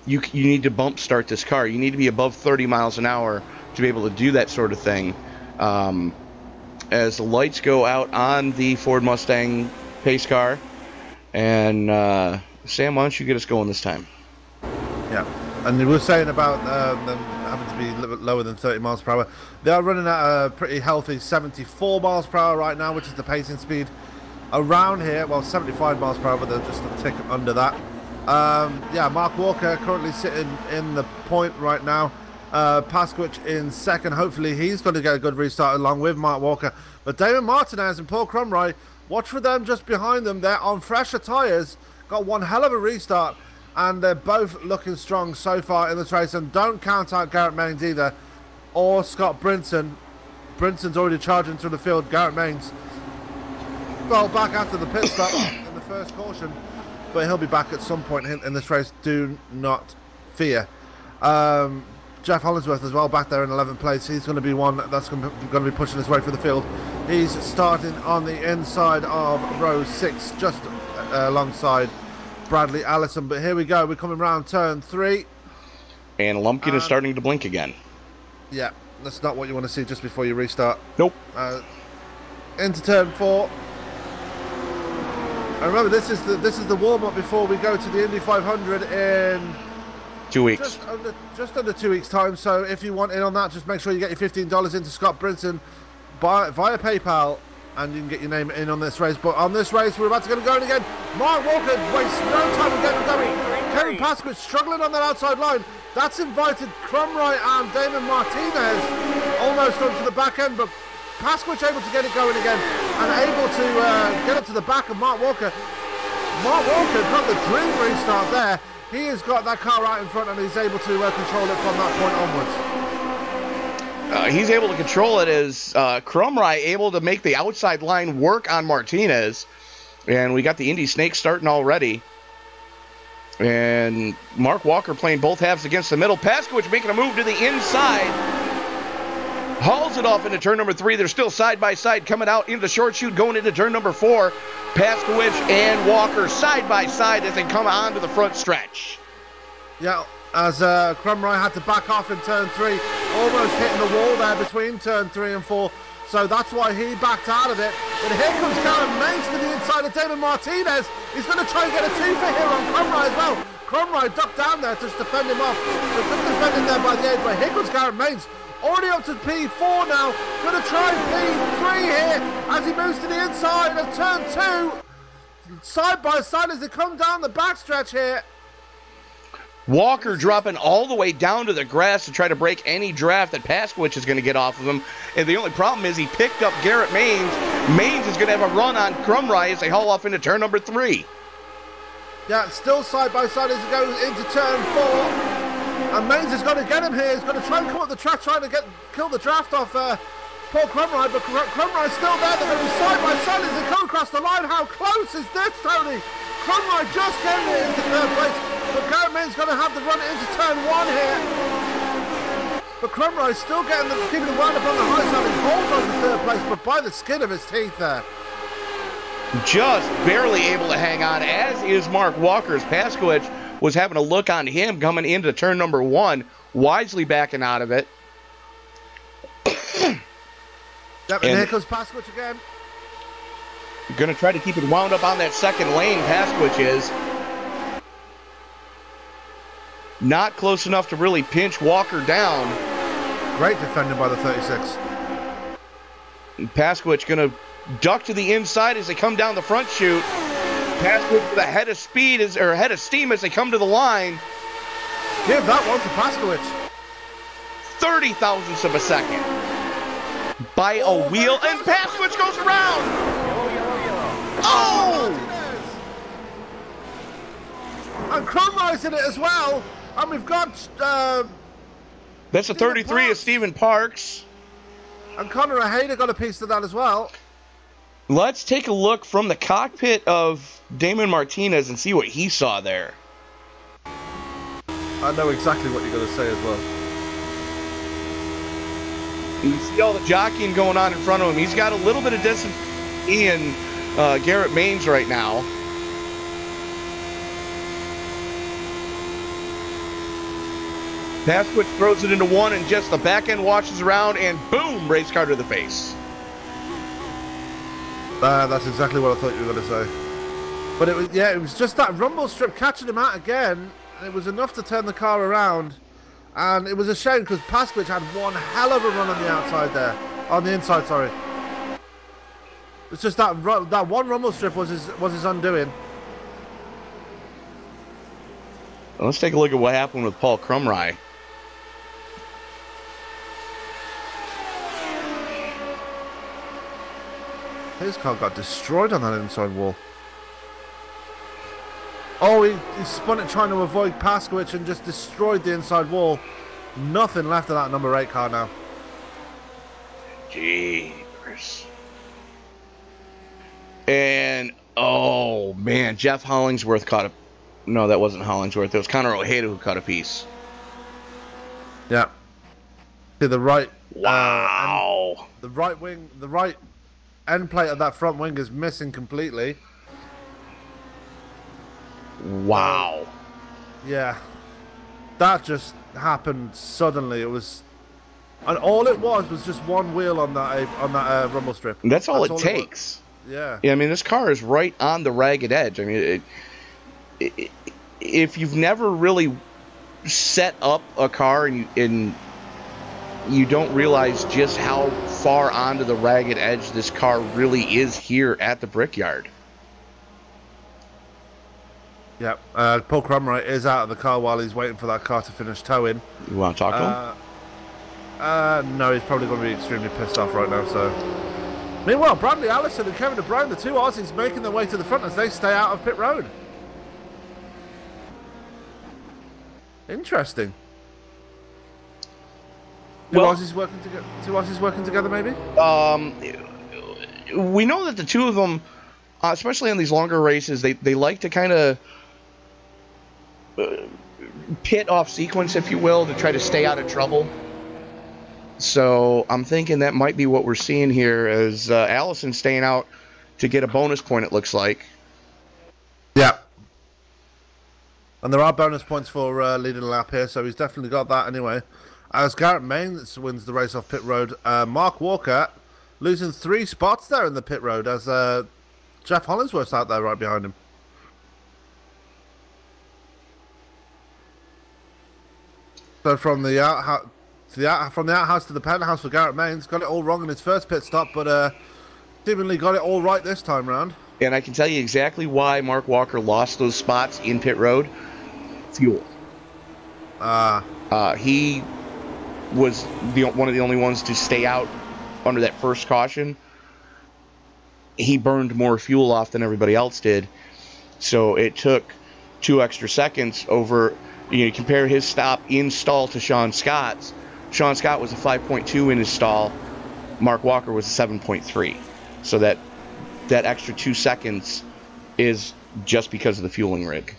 you need to bump start this car. You need to be above 30 miles an hour to be able to do that sort of thing. As the lights go out on the Ford Mustang pace car, and Sam, why don't you get us going this time? Yeah, and we were saying about them having to be a little bit lower than 30 miles per hour. They are running at a pretty healthy 74 miles per hour right now, which is the pacing speed around here. Well, 75 miles per hour, but they're just a tick under that. Yeah, Mark Walker currently sitting in the point right now. Pasquich in 2nd. Hopefully he's going to get a good restart along with Mark Walker. But Damon Martinez and Paul Cromroy, watch for them just behind them. They're on fresher tyres. Got one hell of a restart. And they're both looking strong so far in this race. And don't count out Garrett Maines either, or Scott Brinton. Brinton's already charging through the field. Garrett Maines, well, back after the pit stop in the first caution, but he'll be back at some point in this race. Do not fear. Jeff Hollingsworth as well, back there in 11th place. He's going to be one that's going to be pushing his way through the field. He's starting on the inside of row 6, just alongside Bradley Allison. But here we go, we're coming round turn 3, and Lumpkin is starting to blink again. Yeah, that's not what you want to see just before you restart. Nope. Into turn 4, and remember, this is the warm-up before we go to the Indy 500 in 2 weeks. Just under 2 weeks time. So if you want in on that, just make sure you get your $15 into Scott Brinton via PayPal, and you can get your name in on this race. But on this race, we're about to get going again. Mark Walker wastes no time in getting going. Kevin Pasquich struggling on that outside line. That's invited Cromroy and Damon Martinez almost onto the back end, but Pasquich able to get it going again and able to get up to the back of Mark Walker. Mark Walker got the dream restart there. He has got that car right in front, and he's able to control it from that point onwards. He's able to control it as Cromroy able to make the outside line work on Martinez. And we got the Indy Snake starting already. And Mark Walker playing both halves against the middle. Pasquich making a move to the inside. hauls it off into turn number 3. They're still side by side coming out into the short chute, going into turn number 4. Paskowicz and Walker side by side as they come onto the front stretch. Yeah, as Crumroy had to back off in turn 3, almost hitting the wall there between turn 3 and 4. So that's why he backed out of it. But here comes Karen Mains to the inside of Damon Martinez. He's going to try and get a twofer here on Crumroy as well. Crumroy ducked down there to just defend him off. So good defending there by the 8, but here comes Karen Mains. Already up to P4 now. Going to try P3 here as he moves to the inside of turn 2. Side by side as they come down the backstretch here. Walker dropping all the way down to the grass to try to break any draft that Paskowicz is going to get off of him. And the only problem is he picked up Garrett Mains. Mains is going to have a run on Crumroy as they haul off into turn number 3. Yeah, still side by side as he goes into turn 4. And Mains is going to get him here. He's going to try and come up the track, trying to kill the draft off Paul Crumroy. But Crumroy's still there. They're going to be side by side as they come across the line. How close is this, Tony? Crumroy just getting it into third place. But Garrett Mains going to have the run into turn 1 here. But Crumroy's still keeping the wound up on the high side. He holds on to third place, but by the skin of his teeth there. Just barely able to hang on, as is Mark Walker's. Paskowicz was having a look on him coming into turn number 1, wisely backing out of it. Yep, and here comes Paskowicz again. Going to try to keep it wound up on that second lane, Paskowicz is. Not close enough to really pinch Walker down. Great defending by the 36. Paskowicz going to duck to the inside as they come down the front chute. Paskowicz with a head of steam as they come to the line. Give that one to Paskowicz. 30 thousandths of a second. By a wheel, and Paskowicz goes around. Oh! And Crumroy's in it as well. And we've got... That's a 33 of Stephen Parks. And Connor Hayder got a piece of that as well. Let's take a look from the cockpit of Damon Martinez and see what he saw there. I know exactly what you're going to say as well. You see all the jockeying going on in front of him. He's got a little bit of distance in Garrett Mains right now. Paskowicz throws it into 1 and just the back end washes around and boom, race car to the face. That's exactly what I thought you were going to say. But it was just that rumble strip catching him out again. And it was enough to turn the car around. And it was a shame because Paskowicz had one hell of a run on the outside there. On the inside, sorry. It's just that one rumble strip was his undoing. Well, let's take a look at what happened with Paul Crumroy. His car got destroyed on that inside wall. Oh, he spun it trying to avoid Paskowicz and just destroyed the inside wall. Nothing left of that number 8 car now. Jeepers. And, oh, man, Jeff Hollingsworth caught a... No, that wasn't Hollingsworth. It was Connor Ojeda who caught a piece. Yeah. To the right. Wow. The right end plate of that front wing is missing completely. Wow. Yeah. That just happened suddenly. It was, and all it was just one wheel on that rumble strip. And that's all it takes. Yeah. I mean, this car is right on the ragged edge. I mean, if you've never really set up a car and you don't realize just how far onto the ragged edge this car really is here at the Brickyard. Yeah, Paul Crumroy is out of the car while he's waiting for that car to finish towing. You want to talk to him? No, he's probably going to be extremely pissed off right now. So, meanwhile, Bradley Allison and Kevin O'Brien, the two Aussies, making their way to the front as they stay out of pit road. Interesting. Two Aussies working together, maybe? We know that the two of them, especially on these longer races, they like to kind of pit off sequence, if you will, to try to stay out of trouble. So I'm thinking that might be what we're seeing here, as Allison staying out to get a bonus point, it looks like. Yeah. And there are bonus points for leading a lap here, so he's definitely got that anyway. As Garrett Maines wins the race off pit road, Mark Walker losing 3 spots there in the pit road, as Jeff Hollingsworth's out there right behind him. So from the outhouse to the penthouse for Garrett Maines, got it all wrong in his first pit stop, but seemingly got it all right this time round. And I can tell you exactly why Mark Walker lost those spots in pit road. Fuel. He was one of the only ones to stay out under that first caution. He burned more fuel off than everybody else did, so it took 2 extra seconds over. You compare his stop in stall to Sean Scott's. Sean Scott was a 5.2 in his stall. Mark Walker was a 7.3. So that extra 2 seconds is just because of the fueling rig.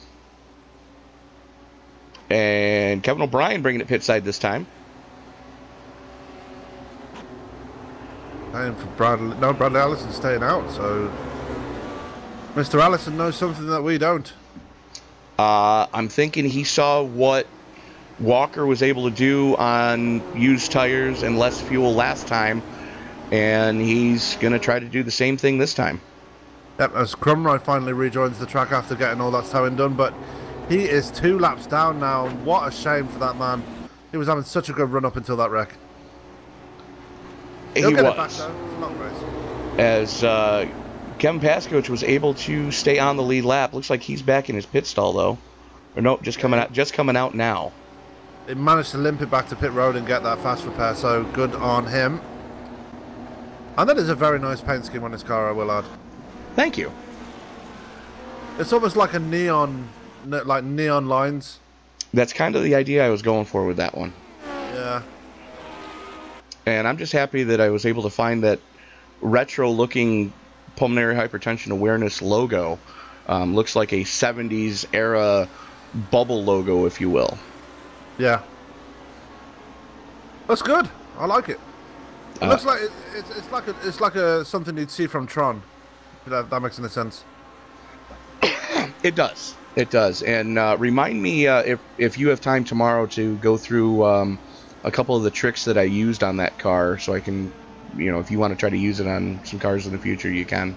And Kevin O'Brien bringing it pit side this time. And for Bradley Allison staying out, so Mr. Allison knows something that we don't. I'm thinking he saw what Walker was able to do on used tires and less fuel last time, and he's going to try to do the same thing this time. Yep, as Crumride finally rejoins the track after getting all that towing done, but he is 2 laps down now. What a shame for that man. He was having such a good run up until that wreck. He'll get it back though. It's a long race. As Kevin Pascoe was able to stay on the lead lap. Looks like he's back in his pit stall though. Or nope, just coming out now. He managed to limp it back to pit road and get that fast repair, so good on him. And that is a very nice paint scheme on his car, I will add. Thank you. It's almost like a neon lines. That's kind of the idea I was going for with that one. Yeah. And I'm just happy that I was able to find that retro-looking pulmonary hypertension awareness logo. Looks like a 70s era bubble logo, if you will. Yeah. That's good. I like it. It looks like it's like a something you'd see from Tron. If that makes any sense. It does. It does. And remind me if you have time tomorrow to go through a couple of the tricks that I used on that car, so I can, if you want to try to use it on some cars in the future, you can.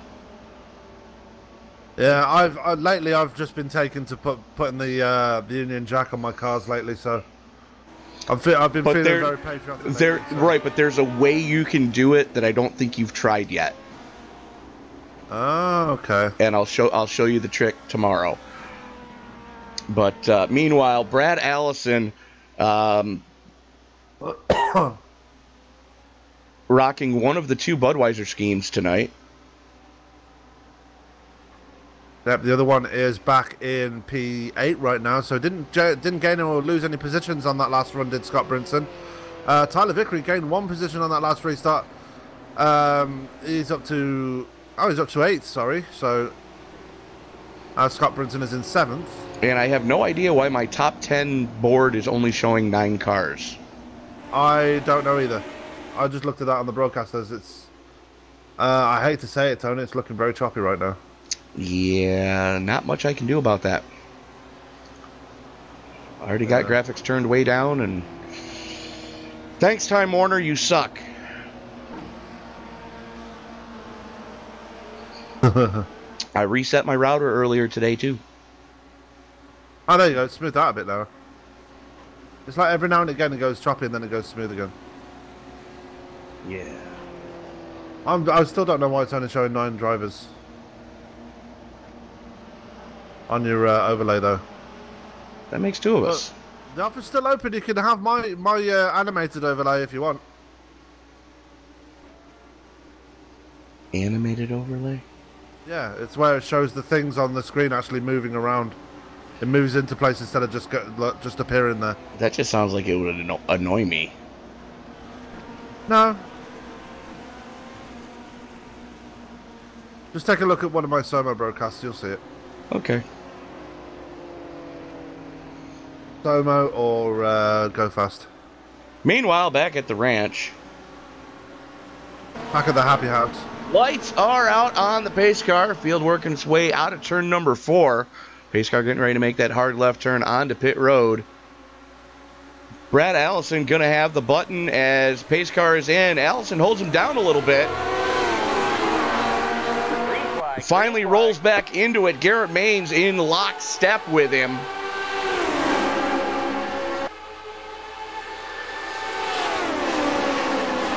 Yeah, lately I've just been taken to putting the Union Jack on my cars lately, so I've been feeling very patriotic. Lately, so. Right, but there's a way you can do it that I don't think you've tried yet. Oh, okay. And I'll show you the trick tomorrow. But meanwhile, Brad Allison rocking one of the 2 Budweiser schemes tonight. Yep, the other one is back in P8 right now, so didn't gain or lose any positions on that last run, did Scott Brinson. Tyler Vickery gained 1 position on that last restart. He's up to 8th, sorry. So Scott Brinson is in 7th. And I have no idea why my top 10 board is only showing 9 cars. I don't know either. I just looked at that on the broadcasters. It's I hate to say it, Tony, it's looking very choppy right now. Yeah, not much I can do about that. I already got graphics turned way down, and thanks, Time Warner, you suck. I reset my router earlier today, too. Oh, there you go. It's smoothed out a bit now. It's like every now and again it goes choppy and then it goes smooth again. Yeah. I still don't know why it's only showing 9 drivers on your overlay, though. That makes 2 of us. The offer's still open. You can have my animated overlay if you want. Animated overlay? Yeah, it's where it shows the things on the screen actually moving around. It moves into place instead of just appearing there. That just sounds like it would annoy me. No. Just take a look at one of my Somo broadcasts, you'll see it. Okay. Somo or Go Fast. Meanwhile, back at the ranch, Back at the happy house. lights are out on the pace car. Field working its way out of turn number 4. Pace car getting ready to make that hard left turn onto pit road. Brad Allison going to have the button as pace car is in. Allison holds him down a little bit. Finally rolls back into it. Garrett Maines in lockstep with him.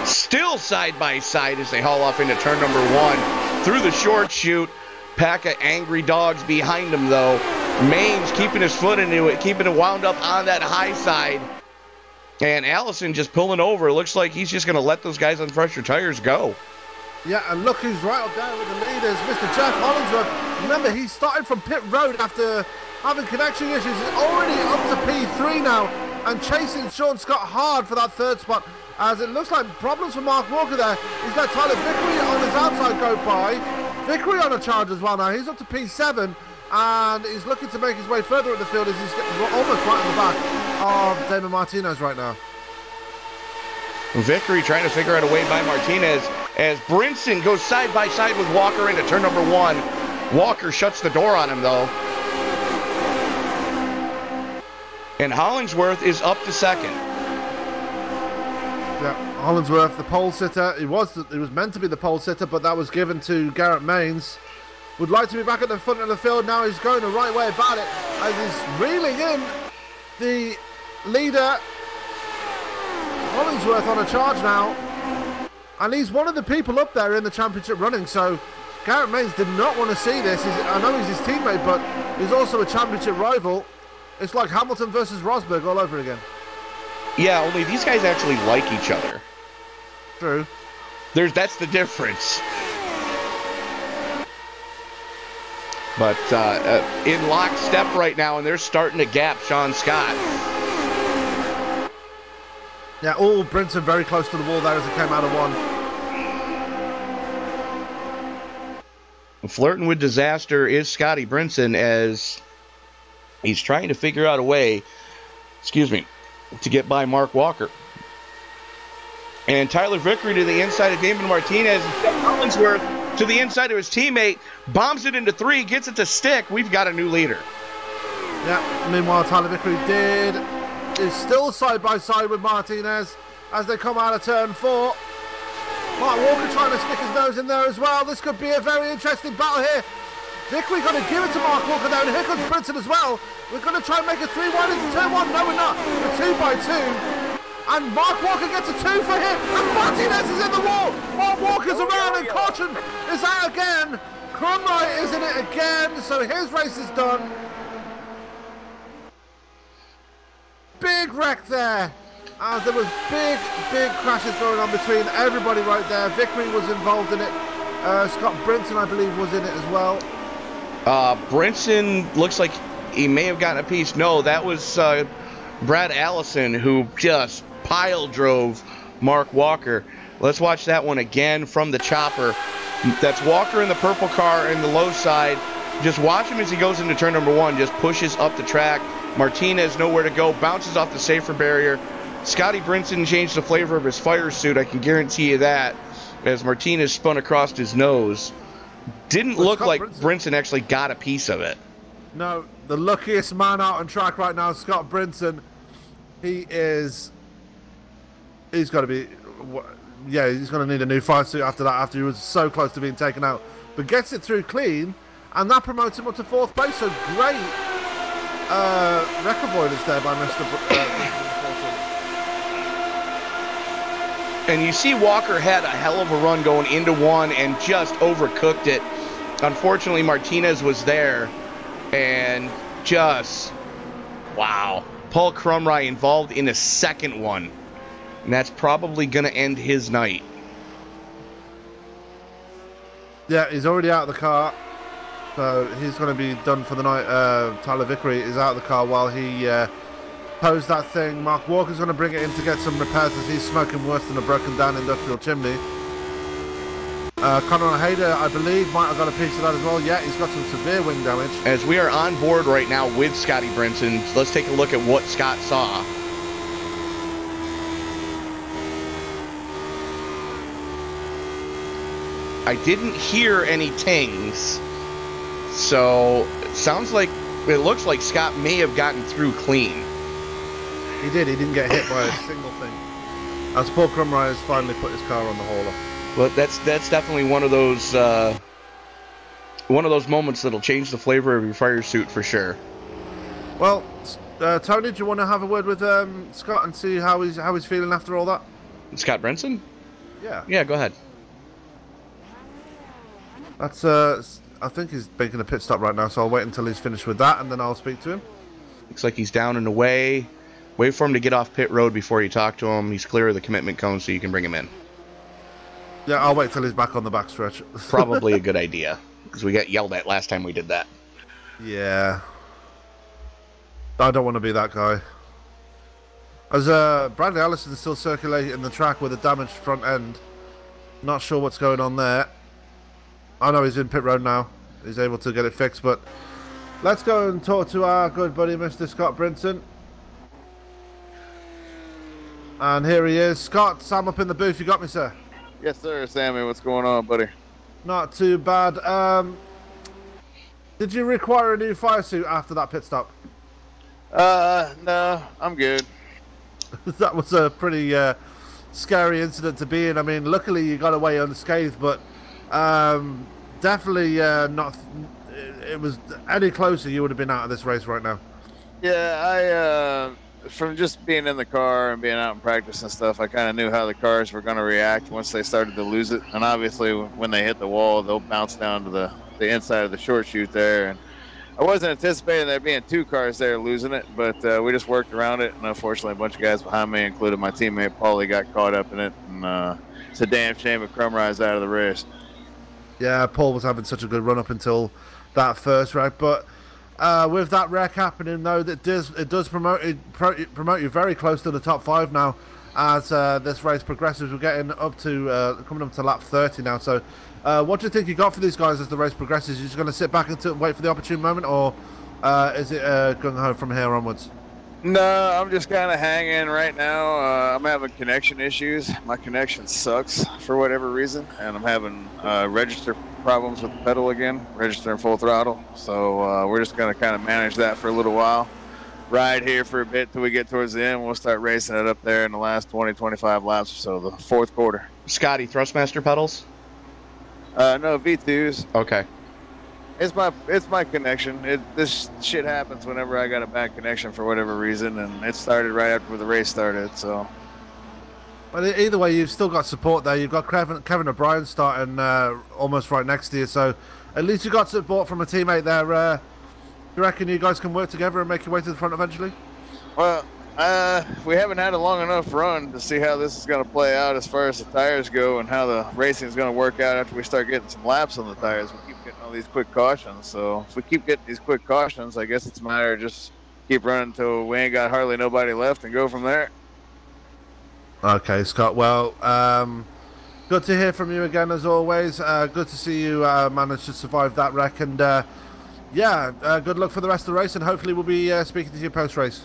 Still side by side as they haul off into turn number 1 through the short chute. Pack of angry dogs behind him though. Maines keeping his foot into it, keeping it wound up on that high side. And Allison just pulling over. Looks like he's just going to let those guys on fresher tires go. Yeah, and look who's right up there with the leaders, Mr. Jeff Hollingsworth. Remember, he started from pit road after having connection issues. He's already up to P3 now and chasing Sean Scott hard for that 3rd spot. As it looks like problems for Mark Walker there. He's got Tyler Vickery on his outside go by. Vickery on a charge as well now. He's up to P7 and he's looking to make his way further in the field as he's almost right in the back of Damon Martinez right now. Vickery trying to figure out a way by Martinez as Brinson goes side by side with Walker into turn number 1. Walker shuts the door on him though. And Hollingsworth is up to 2nd. Yeah, Hollingsworth, the pole sitter. He was meant to be the pole sitter, but that was given to Garrett Maines. Would like to be back at the front of the field now. He's going the right way about it as he's reeling in the leader. Hollingsworth on a charge now. And he's one of the people up there in the championship running. So Garrett Maines did not want to see this. I know he's his teammate, but he's also a championship rival. It's like Hamilton versus Rosberg all over again. Yeah, only these guys actually like each other. True. That's the difference. But in lockstep right now, and they're starting to gap Sean Scott. Yeah, all Brinson very close to the wall there as it came out of 1. Flirting with disaster is Scotty Brinson as he's trying to figure out a way, to get by Mark Walker. And Tyler Vickery to the inside of Damon Martinez and Jeff Hollingsworth to the inside of his teammate, bombs it into 3, gets it to stick. We've got a new leader. Yeah, meanwhile Tyler Vickery is still side by side with Martinez as they come out of turn 4. Mark Walker trying to stick his nose in there as well. This could be a very interesting battle here. Vickery going to give it to Mark Walker there, and here comes Brinson as well. We're going to try and make a 3 wide into turn 1. No, we're not. A 2 by 2. And Mark Walker gets a 2 for him. And Martinez is in the wall. Mark Walker's around, and Caution is out again. Crumright is in it again, so his race is done. Big wreck there. As there was big crashes going on between everybody right there. Vickery was involved in it. Scott Brinson, I believe, was in it as well. Brinson looks like he may have gotten a piece. No, that was Brad Allison who just pile drove Mark Walker. Let's watch that one again from the chopper. That's Walker in the purple car in the low side. Just watch him as he goes into turn number 1. Just pushes up the track. Martinez nowhere to go. Bounces off the safer barrier. Scotty Brinson changed the flavor of his fire suit. I can guarantee you that. As Martinez spun across his nose. Didn't look like Brinson actually got a piece of it. No, the luckiest man out on track right now, Scott Brinson. He's got to be, yeah, he's going to need a new fire suit after that, after he was so close to being taken out. But gets it through clean, and that promotes him up to 4th place. So great record avoidance there by Mr. And you see Walker had a hell of a run going into 1 and just overcooked it. Unfortunately, Martinez was there and just, wow. Paul Crumright involved in a 2nd one. And that's probably going to end his night. Yeah, he's already out of the car. So he's going to be done for the night. Tyler Vickery is out of the car while he posed that thing. Mark Walker's going to bring it in to get some repairs as he's smoking worse than a broken down industrial chimney. Conor Hayder, I believe, might have got a piece of that as well. Yeah, he's got some severe wing damage. As we are on board right now with Scotty Brinson, let's take a look at what Scott saw. I didn't hear any tings. So it looks like Scott may have gotten through clean. He did. He didn't get hit by a single thing. As Paul Crumrye has finally put his car on the hauler. Well, that's definitely one of those moments that'll change the flavor of your fire suit for sure. Well, Tony, do you want to have a word with Scott and see how he's feeling after all that? Scott Brinson? Yeah. Yeah, go ahead. That's I think he's making a pit stop right now, so I'll wait until he's finished with that, and then I'll speak to him. Looks like he's down and away. Wait for him to get off pit road before you talk to him. He's clear of the commitment cone, so you can bring him in. Yeah, I'll wait till he's back on the backstretch. Probably a good idea, because we got yelled at last time we did that. Yeah. I don't want to be that guy. As Bradley Allison's still circulating the track with a damaged front end. Not sure what's going on there. I know he's in pit road now. He's able to get it fixed, but let's go and talk to our good buddy, Mr. Scott Brinson. And here he is. Scott, Sam up in the booth. You got me, sir? Yes, sir, Sammy. What's going on, buddy? Not too bad. Did you require a new fire suit after that pit stop? No, I'm good. That was a pretty scary incident to be in. I mean, luckily you got away unscathed, but definitely not. It was any closer, you would have been out of this race right now. Yeah, from just being in the car and being out in practice and stuff, I kind of knew how the cars were going to react once they started to lose it. And obviously, when they hit the wall, they'll bounce down to the inside of the short chute there. And I wasn't anticipating there being two cars there losing it, but we just worked around it. And unfortunately, a bunch of guys behind me, including my teammate Paulie, got caught up in it. And it's a damn shame that Crumrye's out of the race. Yeah, Paul was having such a good run up until that first wreck, but with that wreck happening, though, it does promote you very close to the top 5 now as this race progresses. We're getting up to coming up to lap 30 now. So, what do you think you got for these guys as the race progresses? You just going to sit back and wait for the opportune moment, or is it going home from here onwards? No, I'm just kind of hanging right now. I'm having connection issues. My connection sucks for whatever reason, and I'm having register problems with the pedal again, registering full throttle. So we're just going to kind of manage that for a little while. Ride here for a bit till we get towards the end. We'll start racing it up there in the last 20-25 laps, so the fourth quarter. Scotty, Thrustmaster pedals? No, V2s. Okay. It's my connection. This shit happens whenever I got a bad connection for whatever reason, and it started right after the race started. So, but either way, you've still got support there. You've got Kevin O'Brien starting almost right next to you, so at least you got support from a teammate there. Do you reckon you guys can work together and make your way to the front eventually? Well, we haven't had a long enough run to see how this is going to play out as far as the tires go and how the racing is going to work out after we start getting some laps on the tires. We keep getting all these quick cautions, so if we keep getting these quick cautions, I guess it's a matter of just keep running until we ain't got hardly nobody left and go from there. Okay, Scott. Well, good to hear from you again as always. Good to see you manage to survive that wreck, and yeah, good luck for the rest of the race, and hopefully we'll be speaking to you post-race.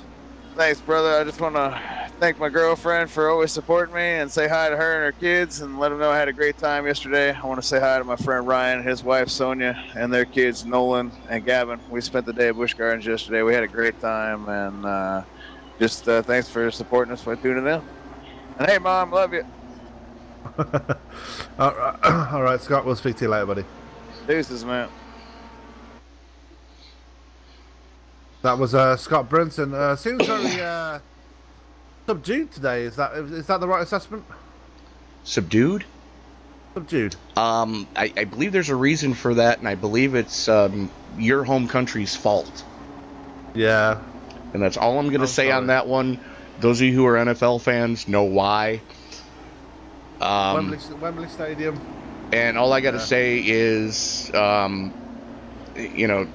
Thanks, brother. I just want to thank my girlfriend for always supporting me and say hi to her and her kids and let them know I had a great time yesterday. I want to say hi to my friend Ryan, his wife Sonia, and their kids Nolan and Gavin. We spent the day at Busch Gardens yesterday. We had a great time, and just thanks for supporting us by tuning in. And hey, Mom, love you. All right, Scott. We'll speak to you later, buddy. Deuces, man. That was Scott Brinson. Seems very subdued today. Is that the right assessment? Subdued? Subdued. I believe there's a reason for that, and I believe it's your home country's fault. Yeah. And that's all I'm going to say on that one. Those of you who are NFL fans know why. Wembley Stadium. And all I got to say is, you know,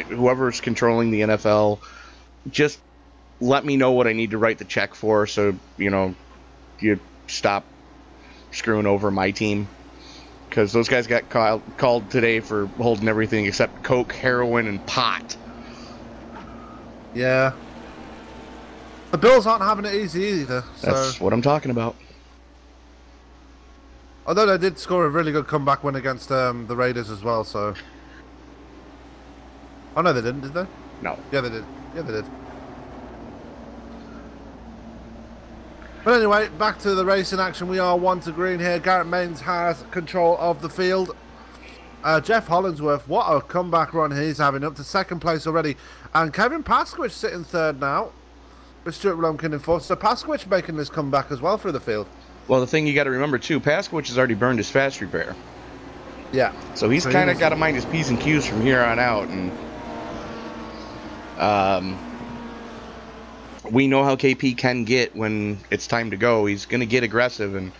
whoever's controlling the NFL, just let me know what I need to write the check for, so you know you stop screwing over my team, because those guys got called today for holding everything except coke, heroin, and pot. Yeah, the Bills aren't having it easy either. So. That's what I'm talking about. Although they did score a really good comeback win against the Raiders as well, so... Oh, no, they didn't, did they? No. Yeah, they did. Yeah, they did. But anyway, back to the racing action. We are 1 to green here. Garrett Maines has control of the field. Jeff Hollingsworth, what a comeback run he's having, up to 2nd place already. And Kevin Paskowicz sitting 3rd now, with Stuart Blomkin in 4th. So Paskowicz making this comeback as well through the field. Well, the thing you got to remember, too, Paskowicz has already burned his fast repair. Yeah. So he's kind of got to mind his P's and Q's from here on out. And we know how KP can get when it's time to go. He's going to get aggressive. And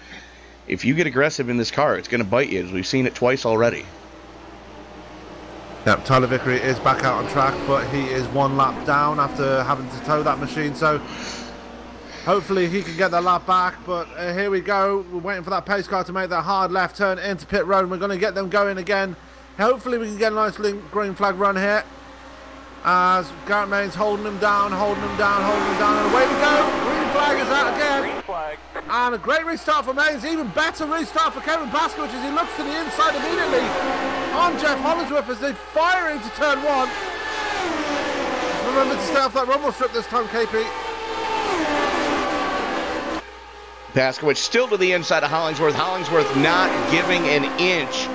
if you get aggressive in this car, it's going to bite you, as we've seen it twice already. Yep, Tyler Vickery is back out on track, but he is 1 lap down after having to tow that machine. So hopefully he can get the lap back. But here we go. We're waiting for that pace car to make that hard left turn into pit road. We're going to get them going again. Hopefully we can get a nice green flag run here. As Garrett Maines holding him down, holding him down, holding him down. And away we go. Green flag is out again. Green flag. And a great restart for Maines. Even better restart for Kevin Paskowicz as he looks to the inside immediately on Jeff Hollingsworth as they fire into turn 1. Remember to stay off that rumble strip this time, KP. Paskowicz still to the inside of Hollingsworth. Hollingsworth not giving an inch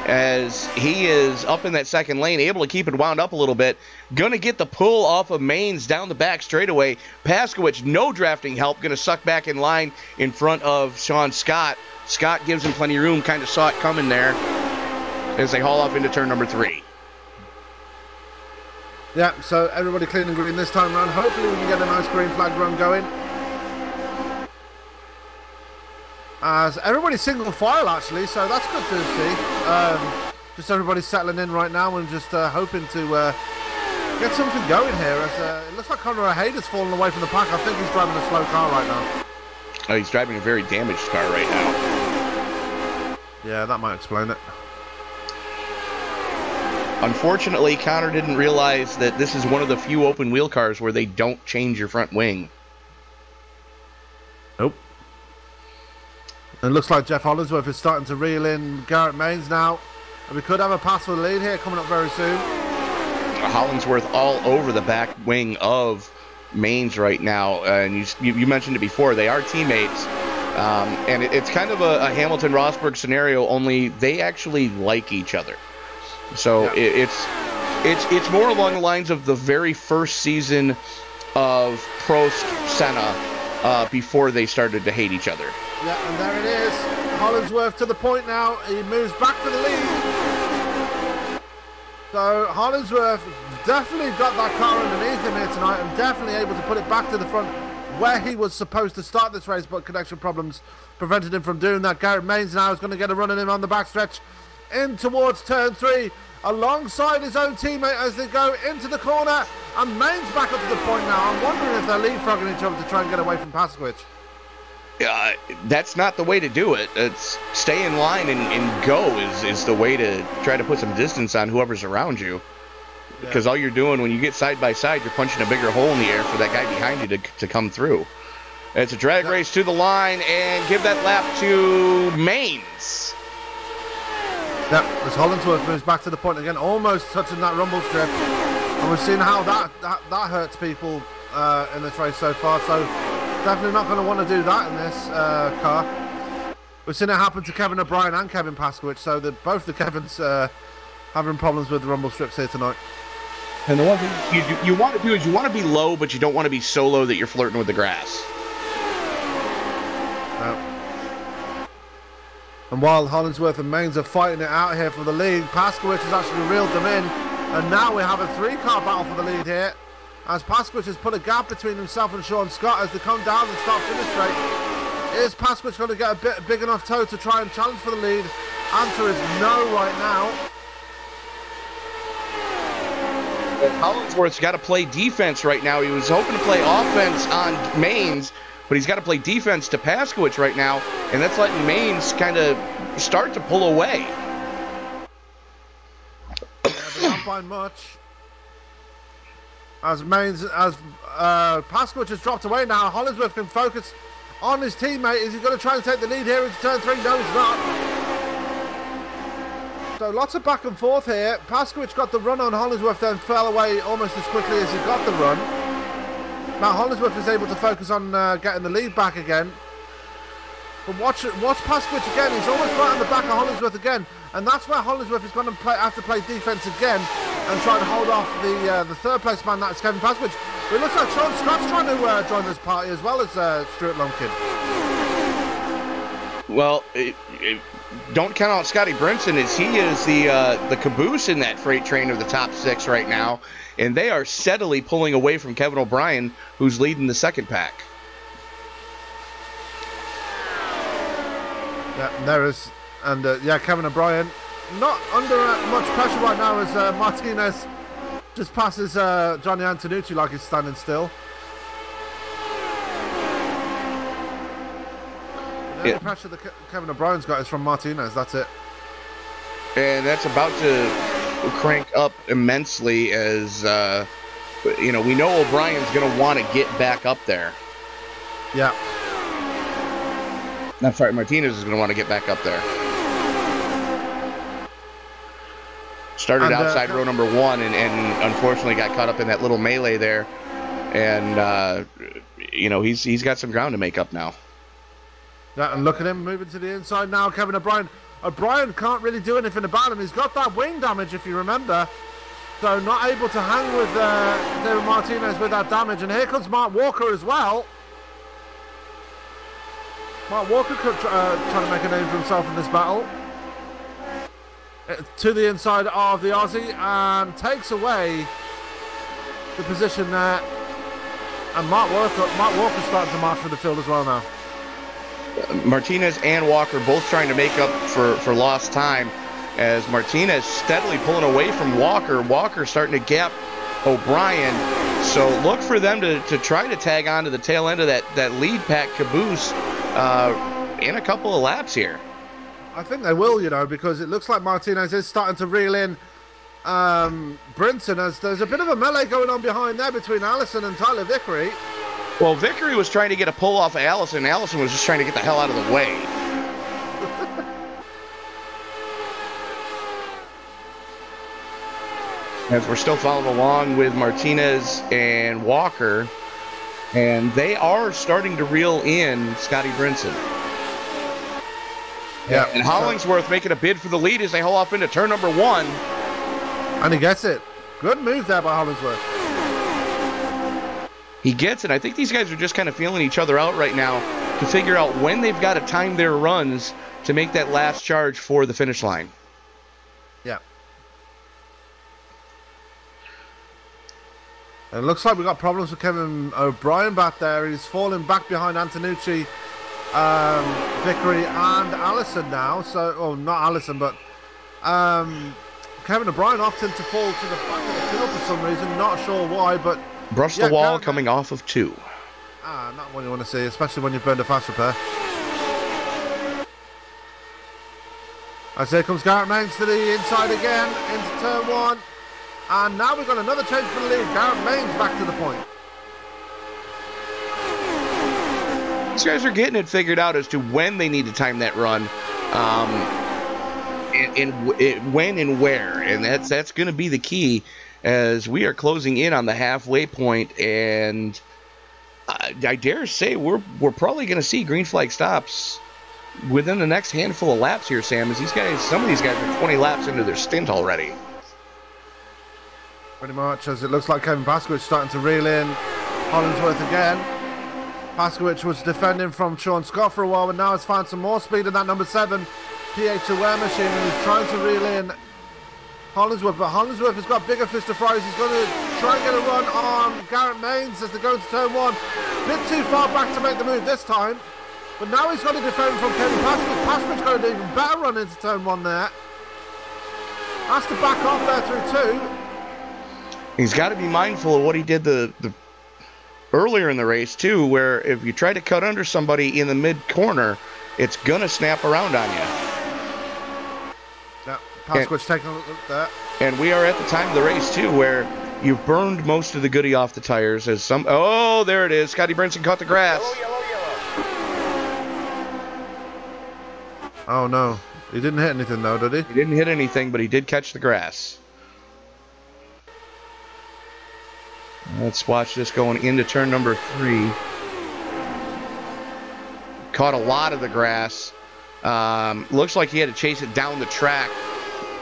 as he is up in that 2nd lane, able to keep it wound up a little bit. Going to get the pull off of Maines down the back straightaway. Paskowicz, no drafting help, going to suck back in line in front of Sean Scott. Scott gives him plenty of room, kind of saw it coming there as they haul off into turn number 3. Yeah, so everybody clean and green this time around. Hopefully we can get a nice green flag run going. As everybody's single file actually, so that's good to see. Just everybody settling in right now and just hoping to get something going here. As it looks like Conor Hayden's fallen away from the pack. I think he's driving a slow car right now. Oh, he's driving a very damaged car right now. Yeah, that might explain it. Unfortunately, Connor didn't realize that this is one of the few open wheel cars where they don't change your front wing. Nope. And it looks like Jeff Hollingsworth is starting to reel in Garrett Maines now. And we could have a pass for the lead here coming up very soon. Hollingsworth all over the back wing of Maines right now. And you mentioned it before, they are teammates. And it's kind of a Hamilton-Rosberg scenario, only they actually like each other. So yeah. It's more along the lines of the very first season of Prost-Senna before they started to hate each other. Yeah, and there it is. Hollingsworth to the point now. He moves back to the lead. So Hollingsworth definitely got that car underneath him here tonight and definitely able to put it back to the front where he was supposed to start this race, but connection problems prevented him from doing that. Garrett Maines now is going to get a run on him on the backstretch in towards turn 3 alongside his own teammate as they go into the corner, and Maines back up to the point now. I'm wondering if they're leapfrogging each other to try and get away from Paskowicz. That's not the way to do it. It's stay in line and go is the way to try to put some distance on whoever's around you. Because all you're doing when you get side by side, you're punching a bigger hole in the air for that guy behind you to come through. It's a drag race to the line, and give that lap to Maines. Yep, as Hollingsworth moves back to the point again, almost touching that rumble strip. And we've seen how that hurts people in this race so far, so definitely not going to want to do that in this car. We've seen it happen to Kevin O'Brien and Kevin Paskowicz, so both the Kevins having problems with the rumble strips here tonight. And the one thing you want to do is you want to be low, but you don't want to be so low that you're flirting with the grass. And while Hollingsworth and Maines are fighting it out here for the lead, Paskowicz has actually reeled them in. And now we have a 3-car battle for the lead here, as Paskowicz has put a gap between himself and Sean Scott as they come down the start-finish straight. Is Paskowicz going to get a big enough toe to try and challenge for the lead? Answer is no right now. Hollingsworth's got to play defense right now. He was hoping to play offense on Maines, but he's got to play defense to Paskowicz right now, and that's letting Maines kind of start to pull away. Yeah, but not by much. As Paskowicz has dropped away now, Hollingsworth can focus on his teammate. Is he going to try and take the lead here into turn 3? No, he's not. So lots of back and forth here. Paskowicz got the run on Hollingsworth, then fell away almost as quickly as he got the run. Now Hollingsworth is able to focus on getting the lead back again. But watch Paskowicz again. He's almost right on the back of Hollingsworth again. And that's where Hollingsworth is going to have to play defence again and try to hold off the third place man, that's Kevin Paskowicz. But it looks like Sean Scott's trying to join this party as well as Stuart Lumpkin. Well, don't count out Scotty Brinson, as he is the caboose in that freight train of the top 6 right now. And they are steadily pulling away from Kevin O'Brien, who's leading the second pack. Yeah, there is. And yeah, Kevin O'Brien not under much pressure right now as Martinez just passes Johnny Antonucci like he's standing still. The only pressure that Kevin O'Brien's got is from Martinez, that's it. And that's about to crank up immensely as, you know, we know O'Brien's going to want to get back up there. Yeah. I'm sorry, Martinez is going to want to get back up there. Started outside row number 1 and unfortunately got caught up in that little melee there. And, you know, he's got some ground to make up now. Yeah, and look at him moving to the inside now, Kevin O'Brien. O'Brien can't really do anything about him. He's got that wing damage, if you remember. So not able to hang with David Martinez with that damage. And here comes Mark Walker as well. Mark Walker trying to make a name for himself in this battle. To the inside of the Aussie and takes away the position there. And Mark Walker's starting to march for the field as well now. Martinez and Walker both trying to make up for lost time, as Martinez steadily pulling away from Walker. Walker starting to gap O'Brien. So look for them to try to tag on to the tail end of that lead pack caboose in a couple of laps here. I think they will, you know, because it looks like Martinez is starting to reel in Brinson, as there's a bit of a melee going on behind there between Allison and Tyler Vickery. Well, Vickery was trying to get a pull off of Allison. Allison was just trying to get the hell out of the way. As we're still following along with Martinez and Walker, and they are starting to reel in Scotty Brinson. Yeah, and Hollingsworth making a bid for the lead as they haul off into turn number 1. And he gets it. Good move there by Hollingsworth. He gets it. I think these guys are just kind of feeling each other out right now to figure out when they've got to time their runs to make that last charge for the finish line. Yeah. And it looks like we've got problems with Kevin O'Brien back there. He's falling back behind Antonucci, Vickery and Allison now. So, oh, not Allison, but Kevin O'Brien opting to fall to the back of the field for some reason. Not sure why, but brush the wall coming off of 2. Not what you want to see, especially when you've burned a fast repair. As here comes Garrett Maines to the inside again into turn 1. And now we've got another change for the lead. Garrett Maines back to the point. These guys are getting it figured out as to when they need to time that run, when and where, and that's going to be the key as we are closing in on the halfway point. And I dare say we're probably going to see green flag stops within the next handful of laps here, Sam. As some of these guys are 20 laps into their stint already. Pretty much, as it looks like Kevin Paskowicz starting to reel in Hollingsworth again. Paskowicz was defending from Sean Scott for a while, but now has found some more speed in that number 7 PH aware machine, and he's trying to reel in Hollingsworth, but Hollingsworth has got bigger fish to fry. He's going to try and get a run on Garrett Maines as they go into turn 1. Bit too far back to make the move this time, but now he's got to defend from Kevin Paskowicz. Paskowicz got an even better run into turn 1 there. Has to back off there through 2. He's got to be mindful of what he did the earlier in the race too, where if you try to cut under somebody in the mid corner, it's gonna snap around on you. Yeah, Paskowicz taking a look at that. And we are at the time of the race too, where you've burned most of the goodie off the tires. As there it is. Scotty Brinson caught the grass. Yellow. Oh no, he didn't hit anything though, did he? He didn't hit anything, but he did catch the grass. Let's watch this going into turn number 3. Caught a lot of the grass. Looks like he had to chase it down the track.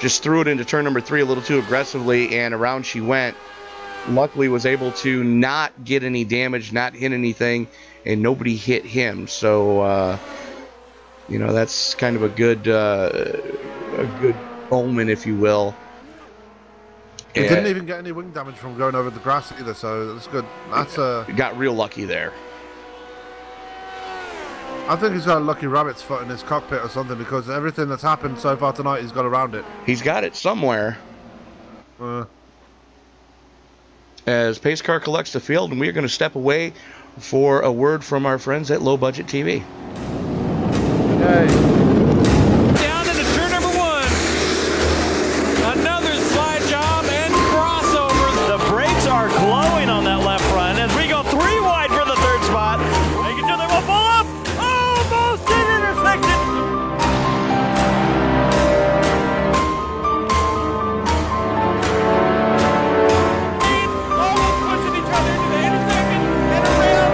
Just threw it into turn number 3 a little too aggressively, and around she went. Luckily was able to not get any damage, not hit anything, and nobody hit him. So, you know, that's kind of a good omen, if you will. He didn't even get any wing damage from going over the grass either, so that's good. That's got real lucky there. I think he's got a lucky rabbit's foot in his cockpit or something, because everything that's happened so far tonight, he's got around it. He's got it somewhere. As pace car collects the field, and we are going to step away for a word from our friends at Low Budget TV. Okay. Down into turn number 1. Another slide job and crossover. The brakes are glowing on that left front as we go 3 wide for the 3rd spot. Making sure they won't pull up. Almost in intersection. Almost pushing each other into the intersection and around.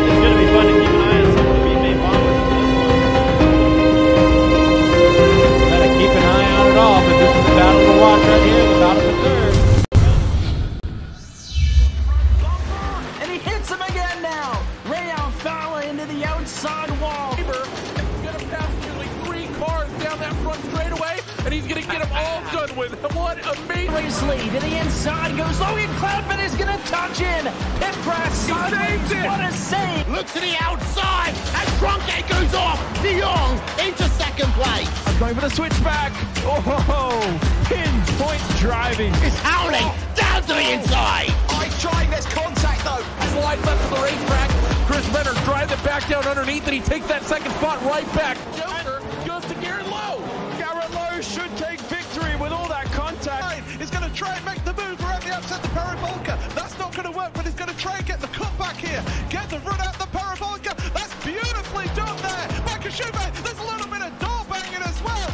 It's going to be fun to keep an eye on some of the main bombers in this one. Gotta keep an eye on it all, but this is the battle to watch right here, the battle for 3rd. And he hits him again now. Ray Alfala into the outside wall. He's going to pass nearly 3 cars down that front straightaway, and he's going to get them all done with. What amazing. Lee to the inside goes Logan Cloudman is going to touch in. Pit press sideways. What a save. Look to the outside as Cronkite goes off. De Jong into 2nd place. Going for the switchback. Oh, pinpoint driving. It's Howling down to the inside. I trying, there's contact though. Slide left to the racetrack. Chris Renner drives it back down underneath, and he takes that 2nd spot right back. Joker goes to Garrett Lowe. Garrett Lowe should take victory with all that contact. He's going to try and make the move around the upset the parabolica. That's not going to work, but he's going to try and get the cut back here. Get the run out the parabolica. That's beautifully done there. Makashube, there's a little bit of door banging as well.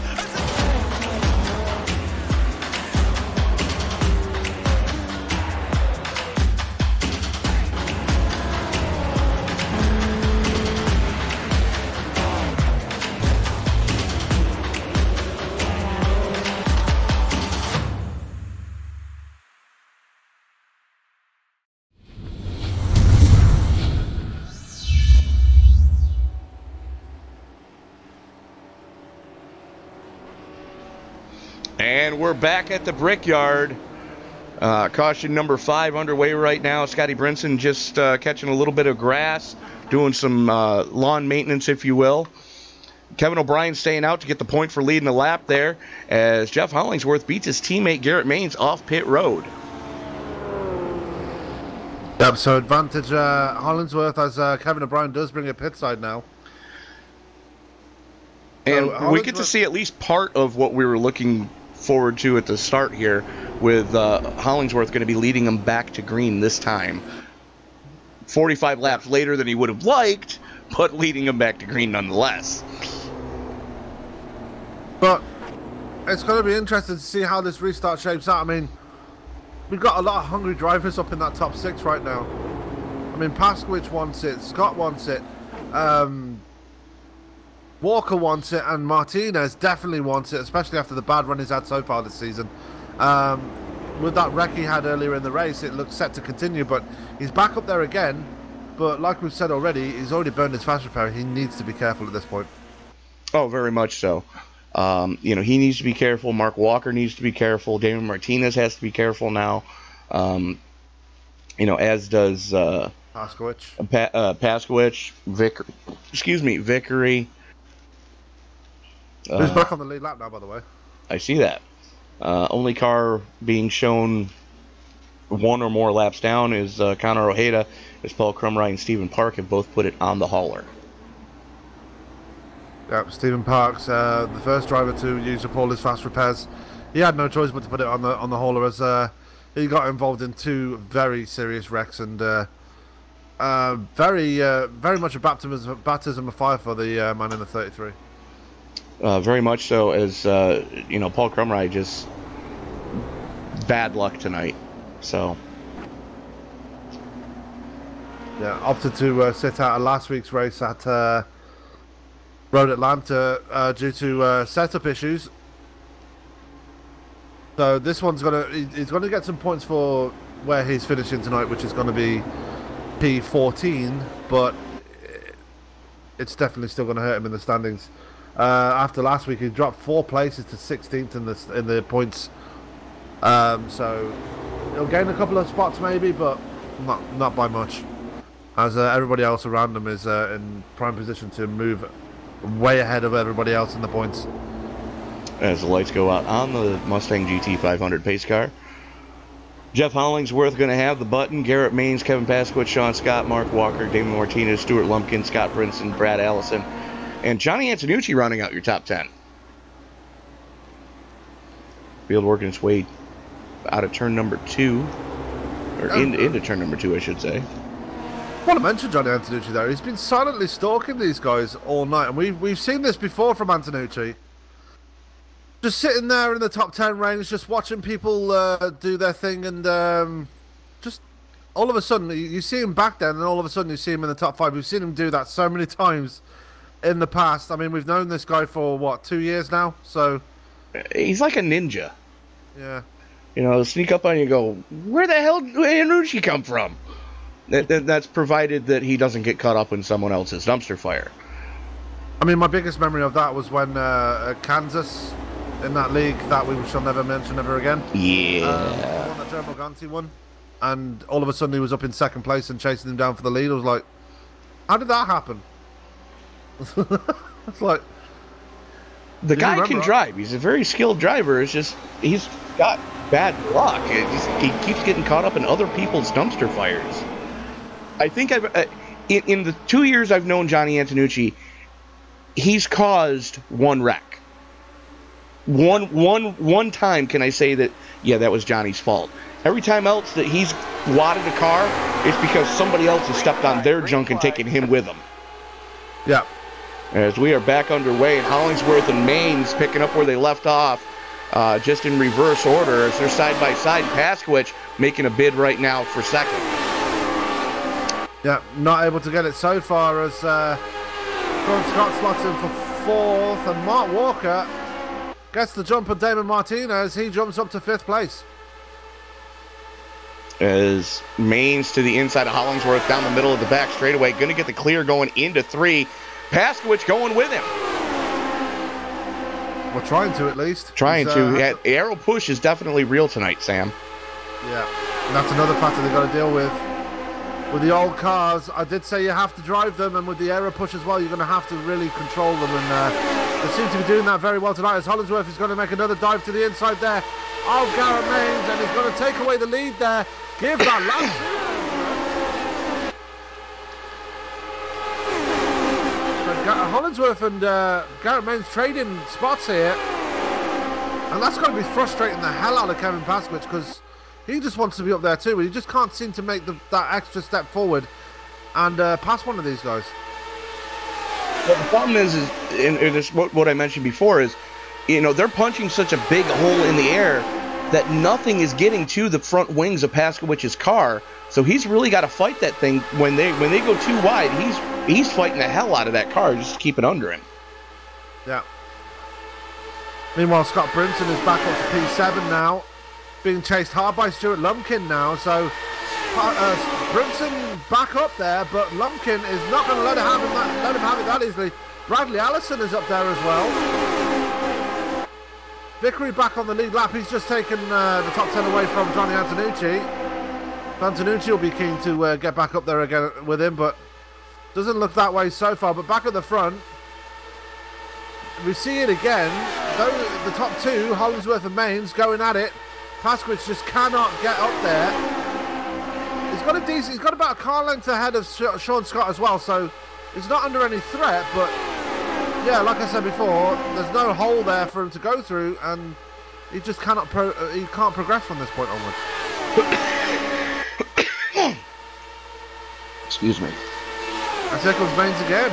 And we're back at the Brickyard. Caution number 5 underway right now. Scotty Brinson just catching a little bit of grass, doing some lawn maintenance, if you will. Kevin O'Brien staying out to get the point for leading the lap there, as Jeff Hollingsworth beats his teammate Garrett Maines off pit road. Yep, so advantage Hollingsworth as Kevin O'Brien does bring a pit side now. And So we get to see at least part of what we were looking forward to at the start here, with Hollingsworth going to be leading him back to green this time. 45 laps later than he would have liked, but leading him back to green nonetheless. But it's going to be interesting to see how this restart shapes out. I mean, we've got a lot of hungry drivers up in that top 6 right now. I mean, Paskowicz wants it, Scott wants it, Walker wants it, and Martinez definitely wants it, especially after the bad run he's had so far this season. With that wreck he had earlier in the race, it looks set to continue, but he's back up there again. But like we've said already, he's already burned his fast repair. He needs to be careful at this point. Oh, very much so. You know, he needs to be careful. Mark Walker needs to be careful. Damon Martinez has to be careful now. You know, as does Paskowicz, Paskowicz, Vickery. Who's back on the lead lap now, by the way? I see that. Only car being shown 1 or more laps down is Connor Ojeda, as Paul Crumry and Stephen Park have both put it on the hauler. Yeah, Stephen Parks, the first driver to use up all his fast repairs. He had no choice but to put it on the hauler as he got involved in 2 very serious wrecks and very much a baptism of fire for the man in the 33. Very much so, as you know, Paul Crumrye just bad luck tonight. So yeah, opted to sit out of last week's race at Road Atlanta due to setup issues. So this one's he's gonna get some points for where he's finishing tonight, which is going to be P14, but it's definitely still going to hurt him in the standings. After last week, he dropped 4 places to 16th in the points. So he'll gain a couple of spots maybe, but not by much, as everybody else around him is in prime position to move way ahead of everybody else in the points. As the lights go out on the Mustang GT 500 pace car, Jeff Hollingsworth going to have the button. Garrett Maines, Kevin Pasquich, Sean Scott, Mark Walker, Damon Martinez, Stuart Lumpkin, Scott Brinson, Brad Allison, and Johnny Antonucci rounding out your top 10. Field working its way out of turn number 2, or into turn number 2, I should say. I want to mention Johnny Antonucci there. He's been silently stalking these guys all night, and we've seen this before from Antonucci. Just sitting there in the top 10 range, just watching people do their thing, and just all of a sudden, you see him back then, and all of a sudden you see him in the top 5. We've seen him do that so many times in the past. I mean, we've known this guy for, what, 2 years now? So he's like a ninja. Yeah. You know, sneak up on you and go, where the hell did Antonucci come from? That's provided that he doesn't get caught up in someone else's dumpster fire. I mean, my biggest memory of that was when Kansas, in that league that we shall never mention ever again. Yeah. Won that Joe Morganti won, and all of a sudden he was up in 2nd place and chasing him down for the lead. I was like, how did that happen? It's like, the guy can drive. He's a very skilled driver. It's just he's got bad luck. He keeps getting caught up in other people's dumpster fires. I think in the 2 years I've known Johnny Antonucci, he's caused 1 wreck. One time can I say that, yeah, that was Johnny's fault. Every time else that he's wadded a car, it's because somebody else has stepped on their junk and taken him with them. Yeah. As we are back underway, and Hollingsworth and Maines picking up where they left off, just in reverse order as they're side by side. Pasquich making a bid right now for 2nd. Yeah, not able to get it so far as Sean Scott slots in for 4th, and Mark Walker gets the jump on Damon Martinez. He jumps up to 5th place. As Maines to the inside of Hollingsworth down the middle of the back straightaway. Going to get the clear going into 3. Pasquich going with him. We're trying to, at least. Trying to. Yeah, aero push is definitely real tonight, Sam. Yeah, and that's another factor they've got to deal with. With the old cars, I did say you have to drive them, and with the aero push as well, you're going to have to really control them, and they seem to be doing that very well tonight, as Hollingsworth is going to make another dive to the inside there of Garrett Maines, and he's going to take away the lead there. Give that lap. Hollingsworth and Garrett Maines trading spots here, and that's going to be frustrating the hell out of Kevin Pasquich, because he just wants to be up there too, but he just can't seem to make that extra step forward and pass one of these guys. Well, the problem is what I mentioned before is, you know, they're punching such a big hole in the air that nothing is getting to the front wings of Pasquich's car. So he's really got to fight that thing when they go too wide. He's fighting the hell out of that car just to keep it under him. Yeah. Meanwhile, Scott Brinson is back up to P7 now, being chased hard by Stuart Lumpkin now. So Brinson back up there, but Lumpkin is not going to let him have it that easily. Bradley Allison is up there as well. Vickery back on the lead lap. He's just taken the top 10 away from Johnny Antonucci. Antonucci will be keen to get back up there again with him, but doesn't look that way so far. But back at the front, we see it again. The top 2, Hollingsworth and Maines, going at it. Pasquich just cannot get up there. He's got about a car length ahead of Sean Scott as well, so he's not under any threat, but yeah, like I said before, there's no hole there for him to go through, and he just cannot he can't progress from this point onwards. Excuse me. And here comes Maines again.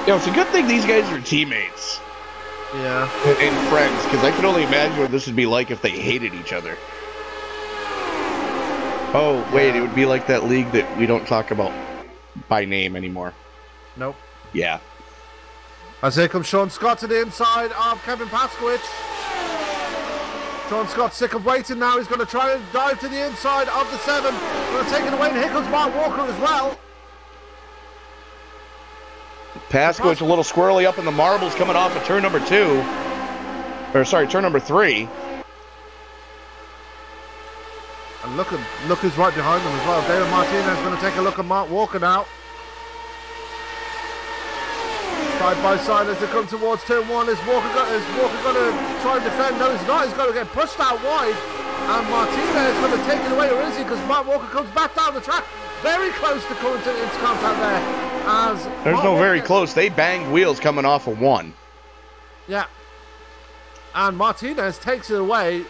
You know, it's a good thing these guys are teammates. Yeah. And friends, because I can only imagine what this would be like if they hated each other. Oh, wait, it would be like that league that we don't talk about by name anymore. Nope. Yeah. As here comes Sean Scott to the inside of Kevin Paskowicz. Sean Scott's sick of waiting now. He's going to try and dive to the inside of the 7. Going to take it away, and here comes Mark Walker as well. Paskowicz a little squirrely up in the marbles coming off of turn number 2. Or, sorry, turn number 3. And look who's right behind them as well. David Martinez going to take a look at Mark Walker now. Side by side as they come towards turn 1. Is Walker going to try and defend? No, he's not. He's going to get pushed out wide. And Martinez is going to take it away, or is he? Because Mark Walker comes back down the track. Very close to coming into contact there. As There's Mark no Walker, very close. They banged wheels coming off of 1. Yeah. And Martinez takes it away.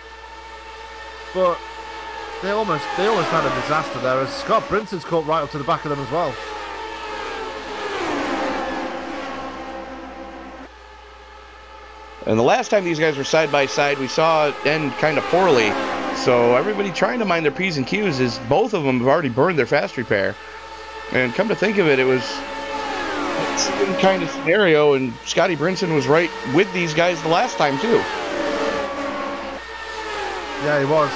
But they almost had a disaster there, as Scott Brinson's caught right up to the back of them as well. And the last time these guys were side by side, we saw it end kind of poorly. So everybody trying to mind their P's and Q's, is both of them have already burned their fast repair. And come to think of it, it was the same kind of scenario, and Scotty Brinson was right with these guys the last time too. Yeah, he was.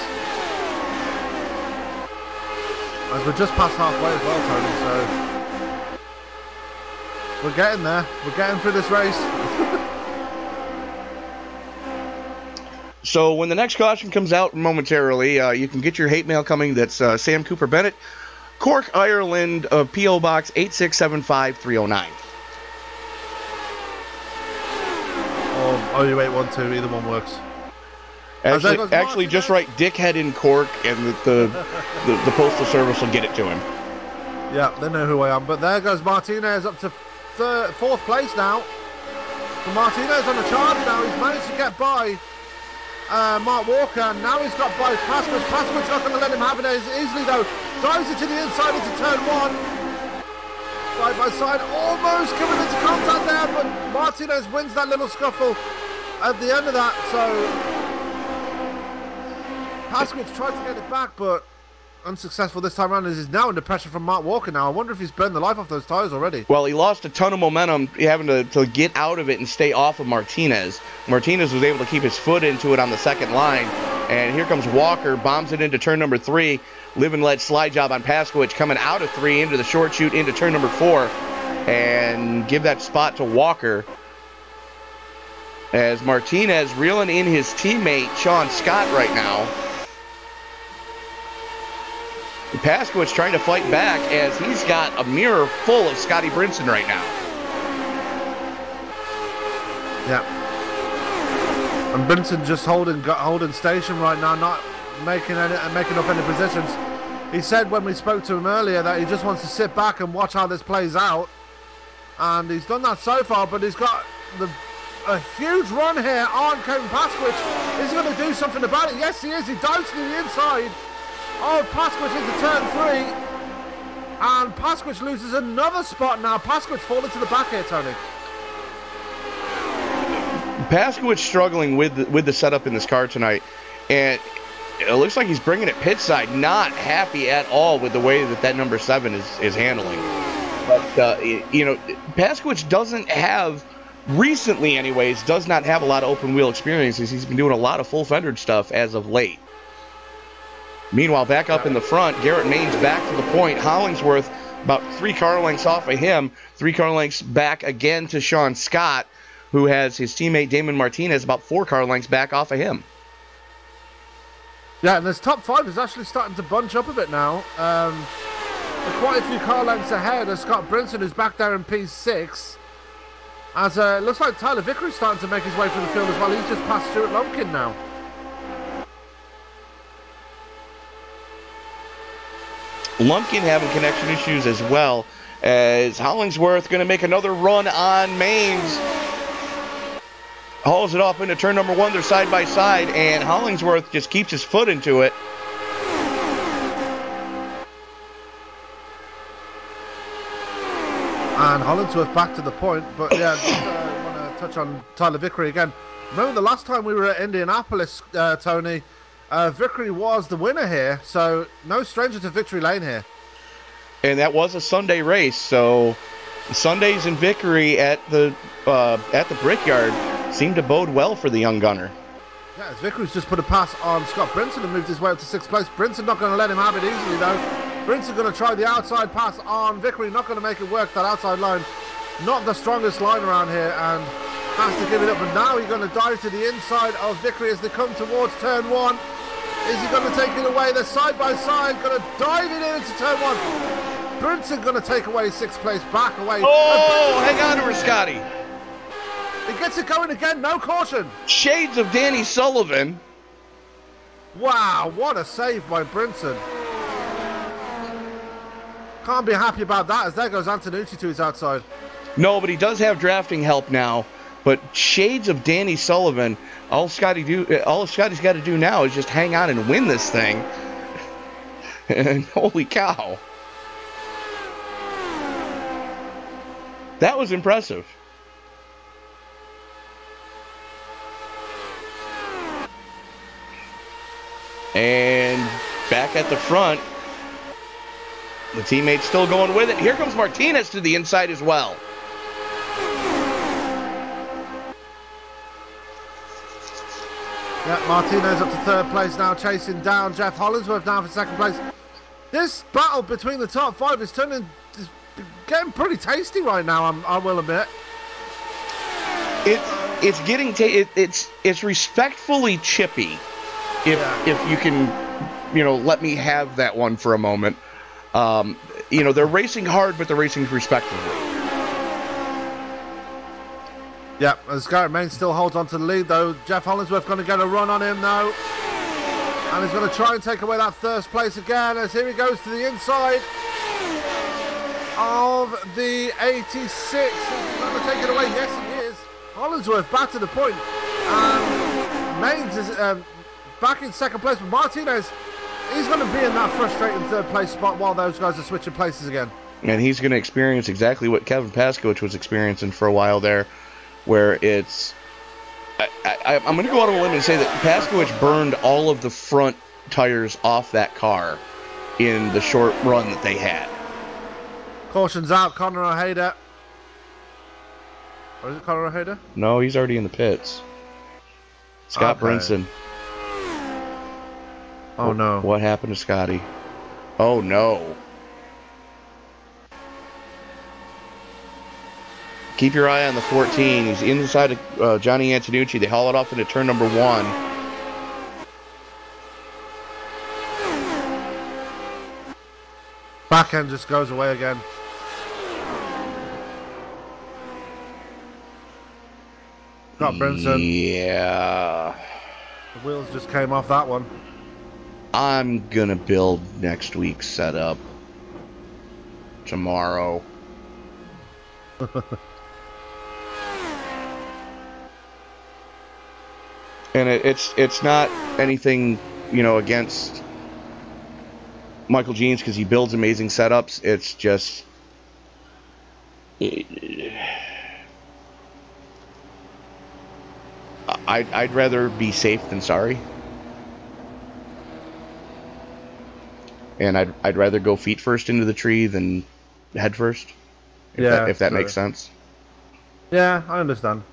As we're just past halfway as well, Tony, so we're getting there. We're getting through this race. So when the next caution comes out momentarily, you can get your hate mail coming. That's Sam Cooper Bennett, Cork, Ireland, P.O. Box 8675309. Oh, you 812, either one works. Actually, just write Dickhead in Cork, and the Postal Service will get it to him. Yeah, they know who I am. But there goes Martinez up to 4th place now. So Martinez on the charge now. He's managed to get by Mark Walker. Now he's got by Paskowicz. Paskowicz not going to let him have it as easily though. Dives it to the inside into turn 1. Side by side, almost coming into contact there, but Martinez wins that little scuffle at the end of that. So Paskowicz tried to get it back, but unsuccessful this time around, as he's now under pressure from Mark Walker now. I wonder if he's burned the life off those tires already. Well, he lost a ton of momentum having to get out of it and stay off of Martinez. Martinez was able to keep his foot into it on the second line, and here comes Walker, bombs it into turn number 3. Live and let slide job on Paskowicz coming out of 3 into the short chute into turn number 4, and give that spot to Walker. As Martinez reeling in his teammate Sean Scott right now. Paskowicz trying to fight back as he's got a mirror full of Scotty Brinson right now. Yeah. And Brinson just holding station right now, not making up any positions. He said when we spoke to him earlier that he just wants to sit back and watch how this plays out. And he's done that so far, but he's got a huge run here on Kevin Paskowicz. Is he going to do something about it? Yes, he is. He dives to the inside of Paskowicz into turn 3, and Paskowicz loses another spot now. Paskowicz falling to the back here, Tony. Paskowicz struggling with the setup in this car tonight, and it looks like he's bringing it pit side, not happy at all with the way that number 7 is handling. But you know, Paskowicz doesn't have, recently anyways, does not have a lot of open wheel experiences. He's been doing a lot of full fendered stuff as of late. Meanwhile, back up in the front, Garrett Maines back to the point. Hollingsworth about 3 car lengths off of him. 3 car lengths back again to Sean Scott, who has his teammate Damon Martinez about 4 car lengths back off of him. Yeah, and this top 5 is actually starting to bunch up a bit now. They're quite a few car lengths ahead of Scott Brinson, who's back there in P6. As it looks like Tyler Vickery's starting to make his way through the field as well. He's just past Stuart Lumpkin now. Lumpkin having connection issues as well, as Hollingsworth going to make another run on Maines. Hauls it off into turn number 1. They're side by side, and Hollingsworth just keeps his foot into it. And Hollingsworth back to the point, but yeah, I want to touch on Tyler Vickery again. Remember the last time we were at Indianapolis, Tony, Vickery was the winner here, so no stranger to victory lane here. And that was a Sunday race, so Sundays in Vickery at the Brickyard seemed to bode well for the young gunner. Yeah, as Vickery's just put a pass on Scott Brinson and moved his way up to 6th place. Brinson not going to let him have it easily though. Brinson going to try the outside pass on Vickery, not going to make it work, that outside line. Not the strongest line around here, and has to give it up. And now he's going to dive to the inside of Vickery as they come towards turn 1. Is he going to take it away? They're side by side, going to dive it into turn 1. Brinson going to take away 6th place, back away. Oh, hang on to her, Scotty. He gets it going again, no caution. Shades of Danny Sullivan. Wow, what a save by Brinson. Can't be happy about that, as there goes Antonucci to his outside. No, but he does have drafting help now. But shades of Danny Sullivan. All Scotty's got to do now is just hang on and win this thing. And holy cow. That was impressive. And back at the front, the teammate's still going with it. Here comes Martinez to the inside as well. Yeah, Martinez up to 3rd place now, chasing down Jeff Hollingsworth now for 2nd place. This battle between the top 5 is getting pretty tasty right now, I will admit. It's getting it's respectfully chippy, if you can, let me have that one for a moment. They're racing hard, but they're racing respectively. Yeah, as Garrett Main still holds on to the lead, though. Jeff Hollingsworth going to get a run on him now. And he's going to try and take away that 1st place again, as here he goes to the inside of the 86. He's going to take it away. Yes, he is. Hollingsworth back to the point. And Mains is back in 2nd place. But Martinez, he's going to be in that frustrating 3rd place spot while those guys are switching places again. And he's going to experience exactly what Kevin Paskowicz was experiencing for a while there, where it's... I'm going to go out on a limb and say that Paskowicz burned all of the front tires off that car in the short run that they had. Caution's out, Connor Ojeda. Or is it Connor Ojeda? No, he's already in the pits. Scott Brinson. Oh no. What happened to Scotty? Oh no. Keep your eye on the 14. He's inside of Johnny Antonucci. They haul it off into turn number 1. Back end just goes away again. Got Brinson. Yeah. The wheels just came off that one. I'm going to build next week's setup tomorrow. And it's not anything, against Michael Jeans, because he builds amazing setups. It's just... I'd rather be safe than sorry. And I'd rather go feet first into the tree than head first. If that makes sense. Yeah, I understand.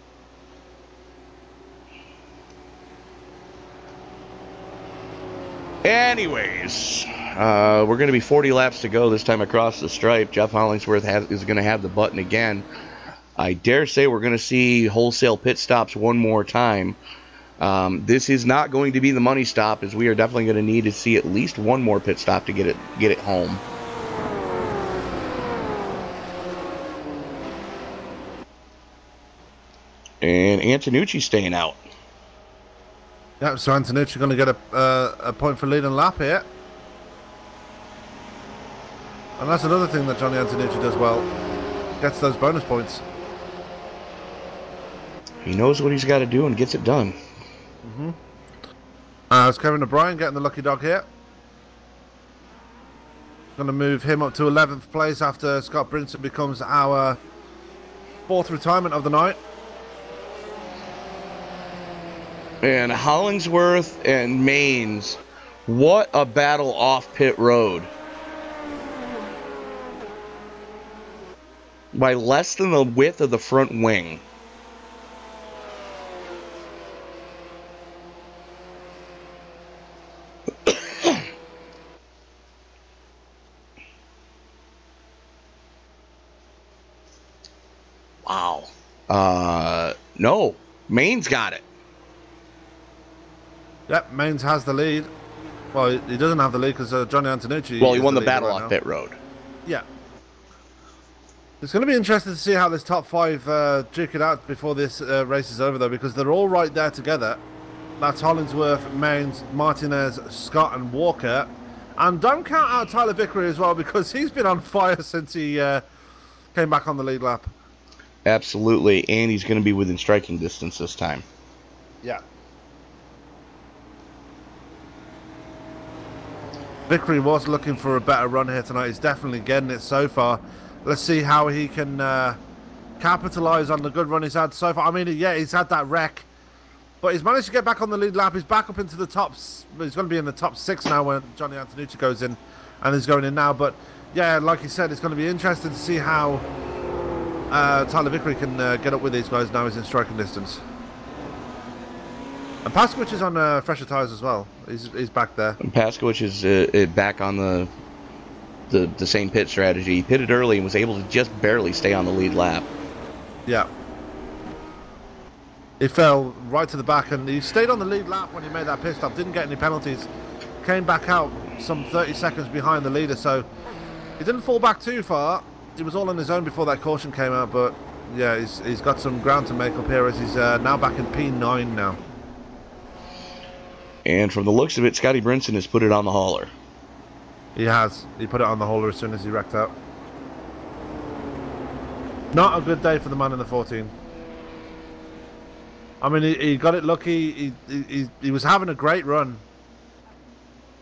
Anyways, we're going to be 40 laps to go this time across the stripe. Jeff Hollingsworth is going to have the button again. I dare say we're going to see wholesale pit stops one more time. This is not going to be the money stop, as we are definitely going to need to see at least one more pit stop to get it home. And Antonucci staying out. Yeah, so Antonucci going to get a point for leading lap here. And that's another thing that Johnny Antonucci does well. Gets those bonus points. He knows what he's got to do and gets it done. It's Kevin O'Brien getting the lucky dog here. Going to move him up to 11th place after Scott Brinson becomes our 4th retirement of the night. And Hollingsworth and Maines, what a battle off pit road. By less than the width of the front wing. Wow. No. Maines got it. Yep, Maines has the lead. Well, he doesn't have the lead because Johnny Antonucci... Well, he won the battle off pit road. Yeah. It's going to be interesting to see how this top 5 duke it out before this race is over, though, because they're all right there together. That's Hollingsworth, Maines, Martinez, Scott and Walker. And don't count out Tyler Vickery as well, because he's been on fire since he came back on the lead lap. Absolutely, and he's going to be within striking distance this time. Yeah. Vickery was looking for a better run here tonight. He's definitely getting it so far. Let's see how he can capitalize on the good run he's had so far. I mean, yeah, he's had that wreck, but he's managed to get back on the lead lap. He's back up into the tops. He's going to be in the top 6 now when Johnny Antonucci goes in, and he's going in now. But yeah, like you said, it's going to be interesting to see how Tyler Vickery can get up with these guys now he's in striking distance. And Paskowicz is on fresher tyres as well. He's back there. And Paskowicz is back on the same pit strategy. He pitted early and was able to just barely stay on the lead lap. Yeah. He fell right to the back, and he stayed on the lead lap when he made that pit stop. Didn't get any penalties. Came back out some 30 seconds behind the leader, so he didn't fall back too far. He was all on his own before that caution came out, but yeah, he's got some ground to make up here as he's now back in P9 now. And from the looks of it, Scotty Brinson has put it on the hauler. He has. He put it on the hauler as soon as he wrecked out. Not a good day for the man in the 14. I mean, he got it lucky. He was having a great run,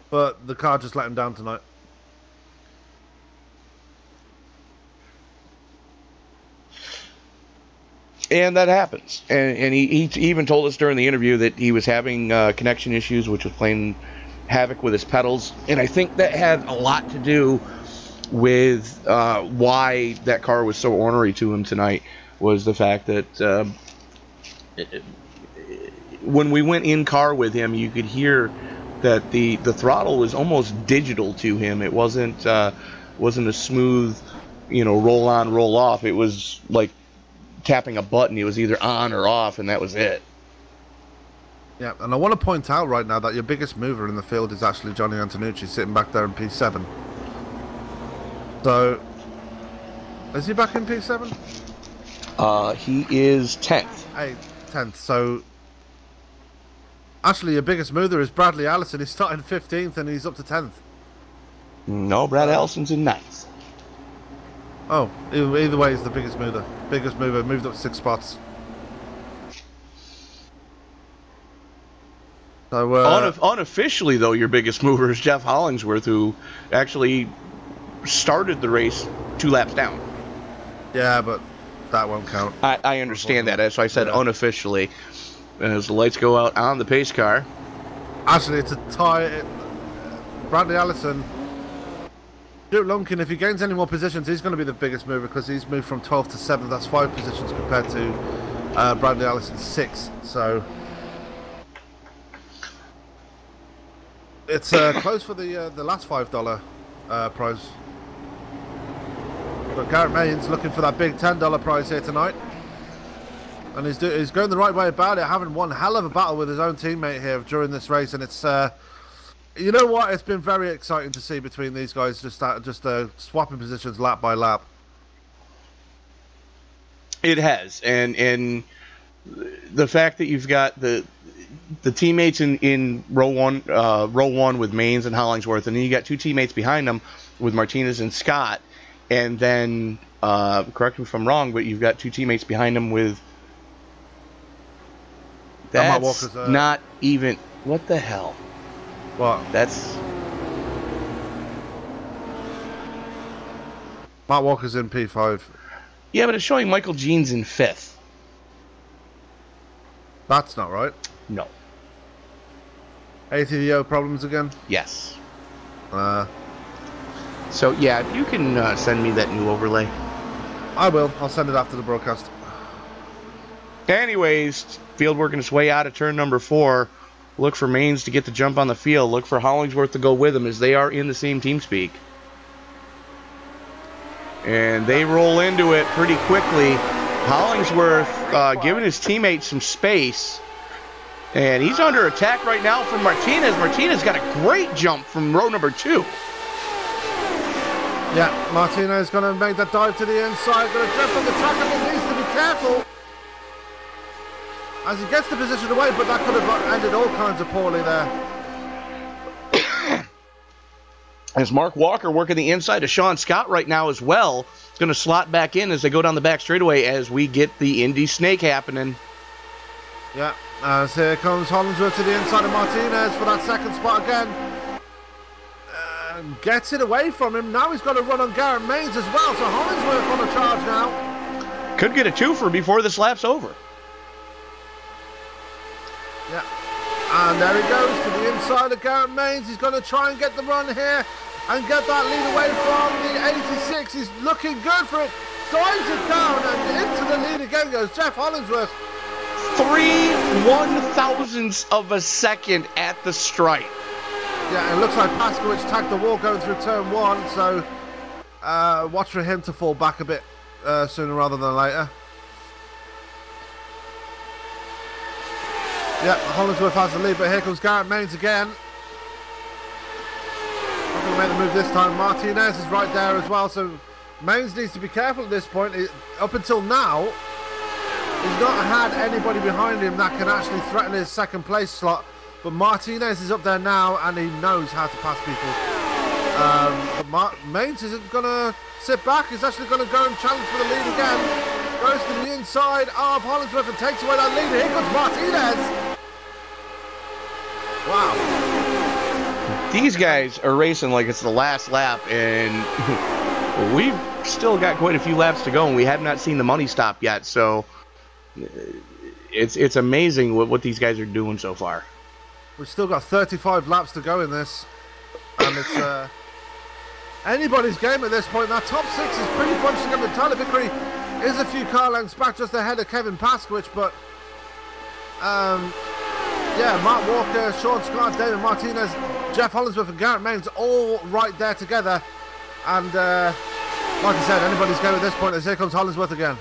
but the car just let him down tonight. And that happens. And he even told us during the interview that he was having connection issues, which was playing havoc with his pedals. And I think that had a lot to do with why that car was so ornery to him tonight, was the fact that when we went in car with him, you could hear that the throttle was almost digital to him. It wasn't a smooth, roll on, roll off. It was like tapping a button. It was either on or off, and that was it. Yeah, and I want to point out right now that your biggest mover in the field is actually Johnny Antonucci, sitting back there in P7. So, is he back in P7? He is 10th. 10th. So, actually, your biggest mover is Bradley Allison. He's starting 15th, and he's up to 10th. No, Brad Allison's in 9th. Oh, either way, he's the biggest mover. Biggest mover, moved up 6 spots. So, unofficially, though, your biggest mover is Jeff Hollingsworth, who actually started the race 2 laps down. Yeah, but that won't count. I understand that. So I said unofficially. As the lights go out on the pace car. Actually, it's a tie. Bradley Allison. Duke Lunkin, if he gains any more positions, he's going to be the biggest mover because he's moved from 12th to 7th. That's 5 positions compared to Bradley Allison's 6. So it's close for the last $5 prize. But Garrett Maines looking for that big $10 prize here tonight. And he's going the right way about it, having one hell of a battle with his own teammate here during this race. And it's... you know what? It's been very exciting to see between these guys, just swapping positions lap by lap. It has, and the fact that you've got the teammates in row one with Maines and Hollingsworth, and then you got 2 teammates behind them with Martinez and Scott, and then correct me if I'm wrong, but you've got 2 teammates behind him with. That's not even. What the hell? What? That's. Matt Walker's in P5. Yeah, but it's showing Michael Jeans in 5th. That's not right. No. ATVO problems again? Yes. So, yeah, if you can send me that new overlay. I will. I'll send it after the broadcast. Anyways, field working its way out of turn number 4. Look for Maines to get the jump on the field. Look for Hollingsworth to go with him as they are in the same team speak. And they roll into it pretty quickly. Hollingsworth giving his teammates some space. And he's under attack right now from Martinez. Martinez got a great jump from row number 2. Yeah, Martinez going to make that dive to the inside. Going to drift on the track and he needs to be careful. As he gets the position away, but that could have ended all kinds of poorly there. As Mark Walker working the inside of Sean Scott right now as well. It's going to slot back in as they go down the back straightaway as we get the Indy Snake happening. Yeah, as here comes Hollingsworth to the inside of Martinez for that second spot again. Gets it away from him. Now he's got to run on Garrett Maines as well. So Hollingsworth on a charge now. Could get a twofer before this lap's over. Yeah. And there he goes to the inside of Garrett Maines. He's going to try and get the run here and get that lead away from the 86. He's looking good for it. Dives it down and into the lead again goes Jeff Hollingsworth. 3/1000ths of a second at the stripe. Yeah, it looks like Paskowicz tagged the wall going through turn 1, so watch for him to fall back a bit sooner rather than later. Yeah, Hollingsworth has the lead, but here comes Garrett Maines again. Not going to make the move this time. Martinez is right there as well, so Maines needs to be careful at this point. Up until now, he's not had anybody behind him that can actually threaten his second place slot. But Martinez is up there now, and he knows how to pass people. But Maines isn't going to sit back. He's actually going to go and challenge for the lead again. Goes to the inside of Hollingsworth and takes away that lead. Here comes Martinez. Wow. These guys are racing like it's the last lap, and we've still got quite a few laps to go, and we have not seen the money stop yet. So it's amazing what these guys are doing so far. We've still got 35 laps to go in this, and it's anybody's game at this point. That top 6 is pretty bunching up. Tyler Vickery is a few car lengths back just ahead of Kevin Paskowicz, but yeah, Mark Walker, Sean Scott, David Martinez, Jeff Hollingsworth and Garrett Maines all right there together. And like I said, anybody's game at this point as here comes Hollingsworth again.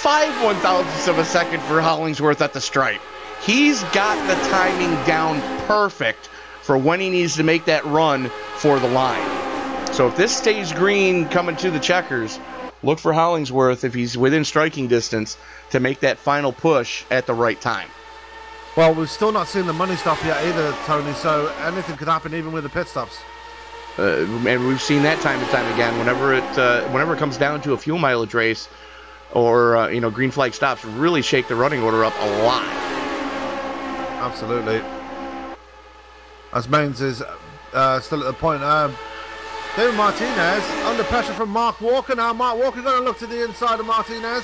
5/1000ths of a second for Hollingsworth at the stripe. He's got the timing down perfect for when he needs to make that run for the line. So if this stays green coming to the checkers, look for Hollingsworth, if he's within striking distance, to make that final push at the right time. Well, we've still not seen the money stop yet either, Tony, so anything could happen even with the pit stops. And we've seen that time and time again. Whenever it comes down to a fuel mileage race or green flag stops, really shake the running order up a lot. Absolutely. As Maines is still at the point. David Martinez under pressure from Mark Walker now. Mark Walker going to look to the inside of Martinez.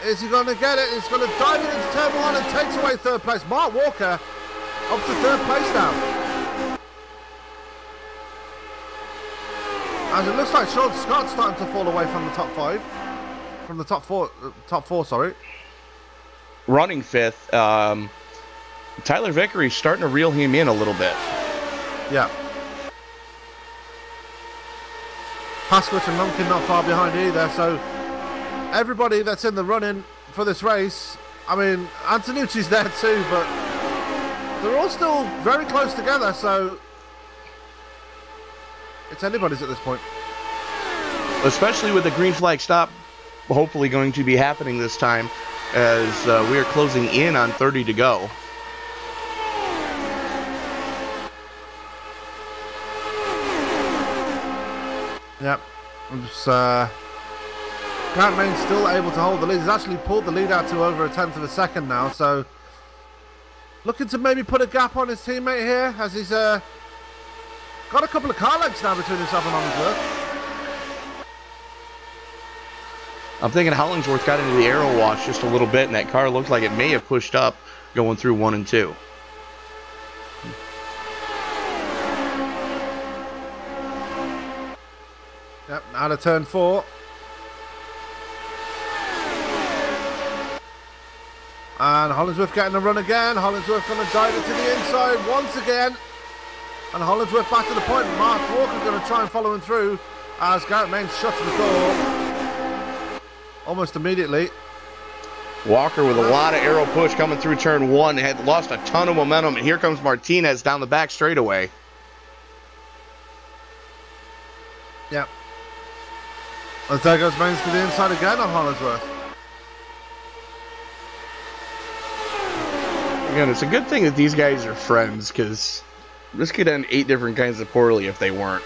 Is he going to get it? He's going to dive it into turn 1 and takes away third place. Mark Walker up to third place now. As it looks like Sean Scott's starting to fall away from the top 5. From the top four, sorry. Running 5th. Tyler Vickery's starting to reel him in a little bit. Yeah. Paskowicz and Lumpkin not far behind either, so everybody that's in the running for this race, I mean, Antonucci's there too, but they're all still very close together, so it's anybody's at this point. Especially with the green flag stop hopefully going to be happening this time. as we are closing in on 30 to go. Yep. Grant Main's still able to hold the lead. He's actually pulled the lead out to over a tenth of a second now, so looking to maybe put a gap on his teammate here, as he's got a couple of car lengths now between himself and Hollingsworth. I'm thinking Hollingsworth got into the aero wash just a little bit, and that car looked like it may have pushed up going through 1 and 2. Yep, out of turn 4. And Hollingsworth getting a run again. Hollingsworth going to dive it to the inside once again. And Hollingsworth back to the point. Mark Walker going to try and follow him through as Garrett Main shuts the door almost immediately. Walker with a lot of aero push coming through turn 1. Had lost a ton of momentum, and here comes Martinez down the back straightaway. Yep. As there goes Mains to the inside again on Hollingsworth. Again, it's a good thing that these guys are friends, because this could end 8 different kinds of poorly if they weren't.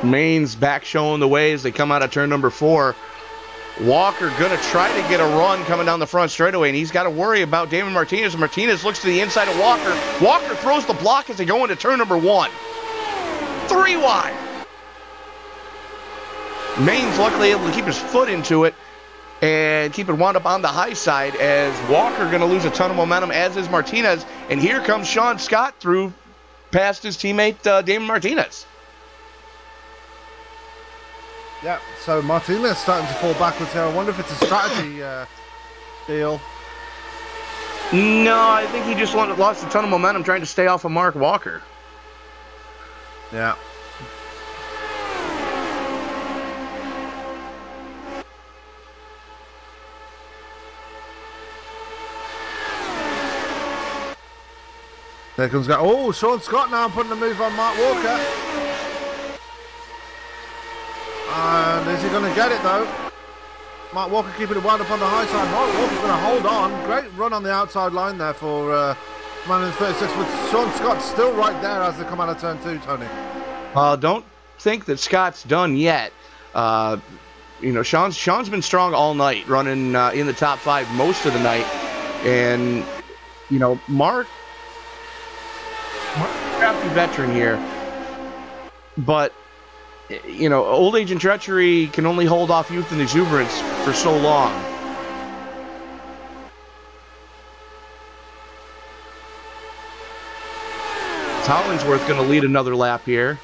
Main's back showing the way as they come out of turn number 4. Walker gonna try to get a run coming down the front straightaway, and he's got to worry about Damon Martinez. Martinez looks to the inside of Walker. Walker throws the block as they go into turn number 1. 3 wide. Main's luckily able to keep his foot into it and keep it wound up on the high side, as Walker going to lose a ton of momentum, as is Martinez. And here comes Sean Scott through past his teammate Damon Martinez. Yeah, so Martinez starting to fall backwards here. I wonder if it's a strategy deal. No, I think he just lost a ton of momentum trying to stay off of Mark Walker. Yeah. There comes guy. Oh, Sean Scott now putting a move on Mark Walker. And is he going to get it though? Mark Walker keeping it wound up on the high side. Mark Walker's going to hold on. Great run on the outside line there for man in 36, with Sean Scott still right there as they come out of turn 2, Tony. Don't think that Scott's done yet. You know, Sean's been strong all night, running in the top 5 most of the night. And, you know, Mark's a crafty veteran here. But, you know, old age and treachery can only hold off youth and exuberance for so long. Hollingsworth going to lead another lap here.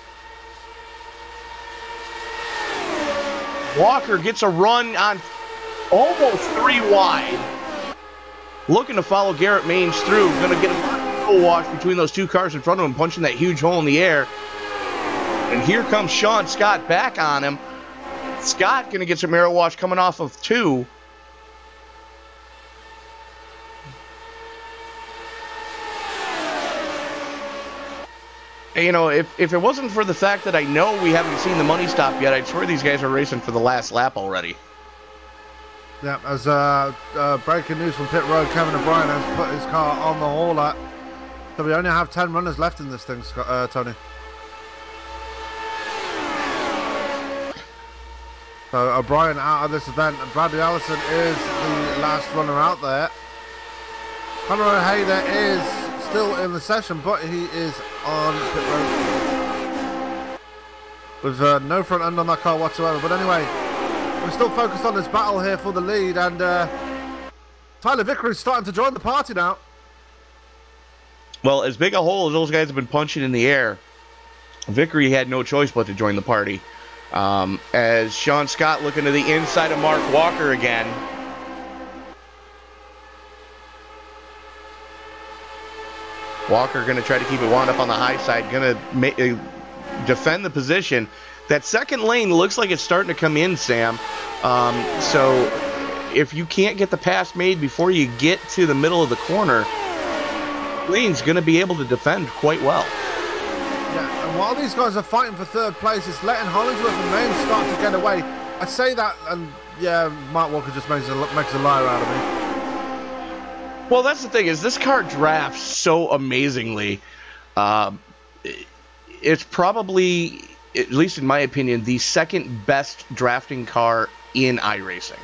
Walker gets a run on almost 3 wide. Looking to follow Garrett Mains through. Going to get a wash between those 2 cars in front of him, punching that huge hole in the air. And here comes Sean Scott back on him. Scott going to get some aero wash coming off of 2. You know, if it wasn't for the fact that I know we haven't seen the money stop yet, I'd swear these guys are racing for the last lap already. Yeah, as breaking news from pit road, Kevin O'Brien has put his car on the hauler. So we only have 10 runners left in this thing, Tony. So O'Brien out of this event, and Bradley Allison is the last runner out there. Conor O'Hara is still in the session, but he is on pit road with no front end on that car whatsoever. But anyway, we're still focused on this battle here for the lead, and Tyler Vickery is starting to join the party now. Well, as big a hole as those guys have been punching in the air, Vickery had no choice but to join the party. As Sean Scott looking to the inside of Mark Walker again. Walker going to try to keep it wound up on the high side, going to defend the position. That second lane looks like it's starting to come in, Sam. So if you can't get the pass made before you get to the middle of the corner, lane's going to be able to defend quite well. Yeah, and while these guys are fighting for third place, it's letting Hollingsworth and Mains start to get away. I say that, and yeah, Mark Walker just makes a liar out of me. Well, that's the thing, is this car drafts so amazingly. It's probably, at least in my opinion, the second best drafting car in iRacing.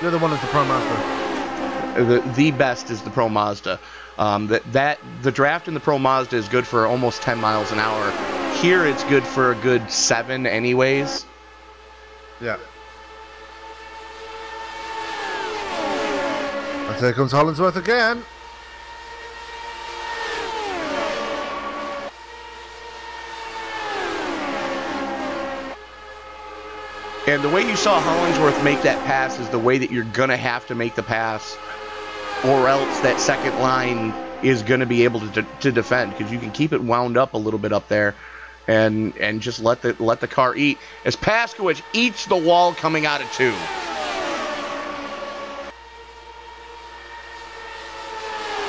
The other one is the Pro Mazda. The best is the Pro Mazda. The draft in the Pro Mazda is good for almost 10 miles an hour. Here it's good for a good 7 anyways. Yeah. And here comes Hollingsworth again. And the way you saw Hollingsworth make that pass is the way that you're going to have to make the pass, or else that second line is going to be able to defend, because you can keep it wound up a little bit up there and just let the car eat, as Paskowicz eats the wall coming out of 2.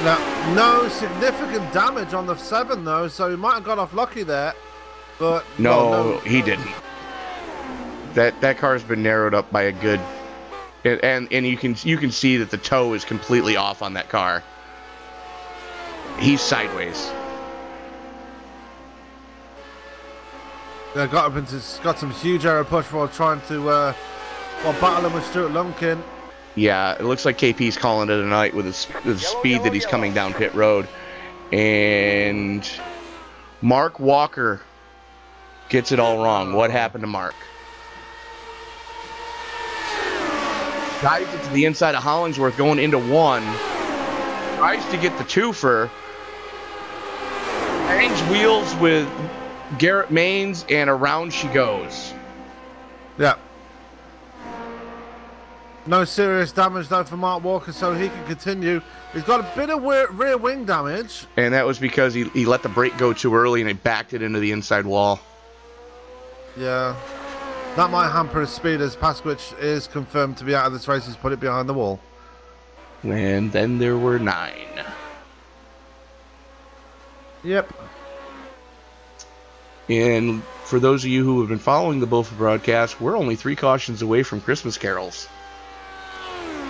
Now, no significant damage on the 7 though, so he might have got off lucky there, but no, he didn't. That car's been narrowed up by a good, and you can see that the toe is completely off on that car. He's sideways. Yeah, got some huge error push while trying to battling with Stuart Lumpkin. Yeah, it looks like KP's calling it a night with the speed that he's coming down pit road, and Mark Walker gets it all wrong. What happened to Mark? Dives it to the inside of Hollingsworth going into 1. Tries to get the twofer. Hangs wheels with Garrett Maines, and around she goes. Yeah. No serious damage though for Mark Walker, so he can continue. He's got a bit of rear wing damage. And that was because he let the brake go too early and he backed it into the inside wall. Yeah. That might hamper his speed, as Paskowicz is confirmed to be out of this race. He's put it behind the wall. And then there were 9. Yep. And for those of you who have been following the BOFA broadcast, we're only 3 cautions away from Christmas carols.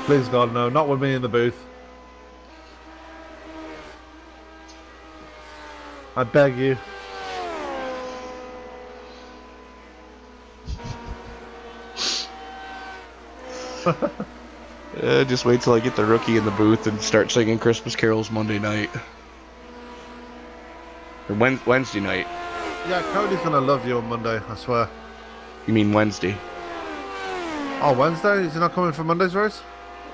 Please God, no. Not with me in the booth. I beg you. Just wait till I get the rookie in the booth and start singing Christmas carols Monday night. Or Wednesday night. Yeah, Cody's gonna love you on Monday, I swear. You mean Wednesday? Oh, Wednesday? Is he not coming for Monday's race?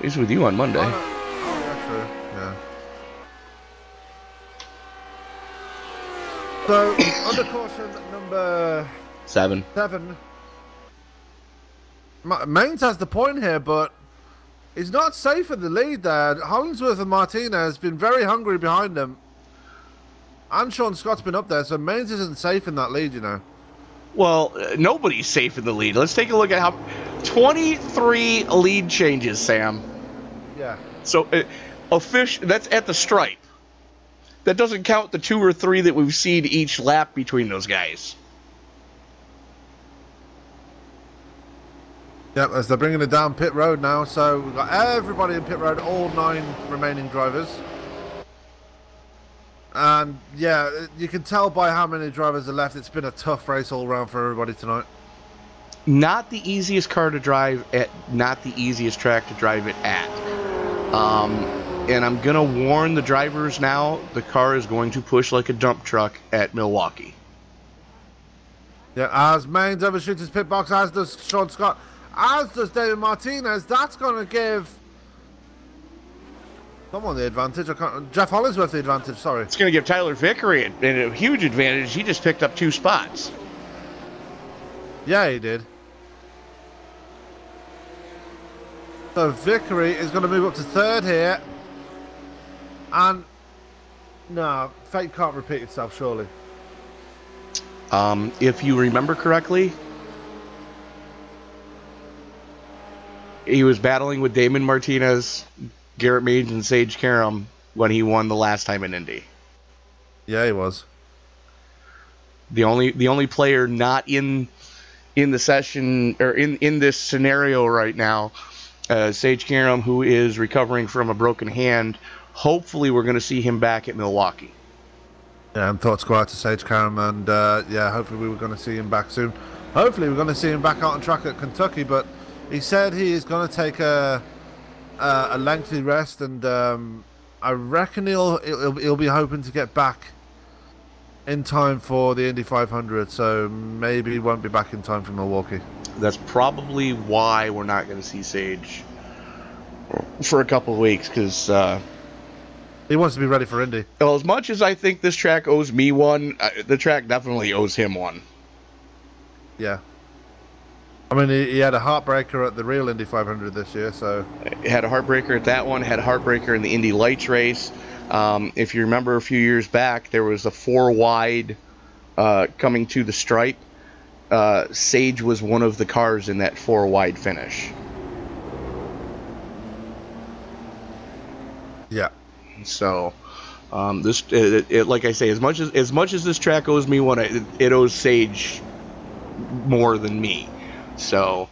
He's with you on Monday. Oh, no. Oh yeah, true. Yeah. So, under caution number 7. Maines has the point here, but he's not safe in the lead there. Hollingsworth and Martinez has been very hungry behind him. And Sean Scott's been up there, so Maines isn't safe in that lead, you know. Well, nobody's safe in the lead. Let's take a look at how 23 lead changes, Sam. Yeah. So, that's at the stripe. That doesn't count the 2 or 3 that we've seen each lap between those guys. Yep, as they're bringing it down pit road now, so we've got everybody in pit road, all 9 remaining drivers. And yeah, you can tell by how many drivers are left, it's been a tough race all around for everybody tonight. Not the easiest car to drive at, not the easiest track to drive it at. And I'm going to warn the drivers now, the car is going to push like a dump truck at Milwaukee. Yeah, as Maines overshoots his pit box, as does Sean Scott, as does David Martinez. That's going to give someone the advantage. Jeff Hollingsworth the advantage, sorry. It's going to give Tyler Vickery a huge advantage. He just picked up 2 spots. Yeah, he did. So Vickery is going to move up to 3rd here. And no, fate can't repeat itself, surely. If you remember correctly, he was battling with Damon Martinez, Garrett Maines, and Sage Karam when he won the last time in Indy. Yeah, he was. The only player not in in the session, or in this scenario right now. Sage Karam, who is recovering from a broken hand, hopefully we're going to see him back at Milwaukee. Yeah, and thoughts go out to Sage Karam, and yeah, hopefully we were going to see him back soon. Hopefully we're going to see him back out on track at Kentucky, but he said he is going to take a lengthy rest, and I reckon he'll be hoping to get back in time for the Indy 500, so maybe he won't be back in time for Milwaukee. That's probably why we're not going to see Sage for a couple of weeks, because he wants to be ready for Indy. Well, as much as I think this track owes me one, the track definitely owes him one. Yeah. I mean, he had a heartbreaker at the real Indy 500 this year, so... He had a heartbreaker at that one, had a heartbreaker in the Indy Lights race. If you remember a few years back, there was a 4-wide coming to the stripe. Sage was one of the cars in that 4-wide finish. Yeah. So, like I say, as much as this track owes me one, it owes Sage more than me. So,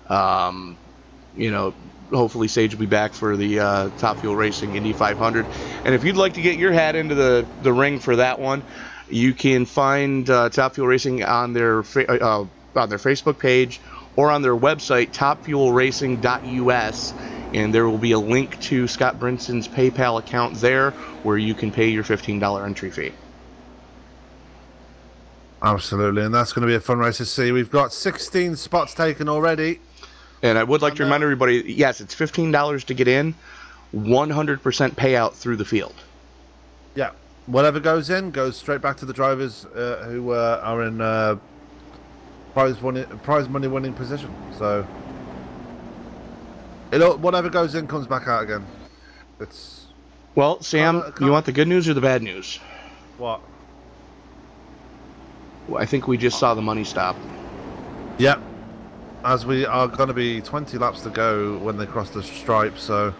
you know, hopefully Sage will be back for the Top Fuel Racing Indy 500. And if you'd like to get your hat into the ring for that one, you can find Top Fuel Racing on their Facebook page or on their website, topfuelracing.us. And there will be a link to Scott Brinson's PayPal account there where you can pay your $15 entry fee. Absolutely, and that's going to be a fun race to see. We've got 16 spots taken already. And I would like to remind everybody, yes, it's $15 to get in, 100% payout through the field. Yeah, whatever goes in goes straight back to the drivers who are in prize money winning position. So, whatever goes in comes back out again. It's well, Sam, you want the good news or the bad news? What? I think we just saw the money stop. Yep. As we are going to be 20 laps to go when they cross the stripe, so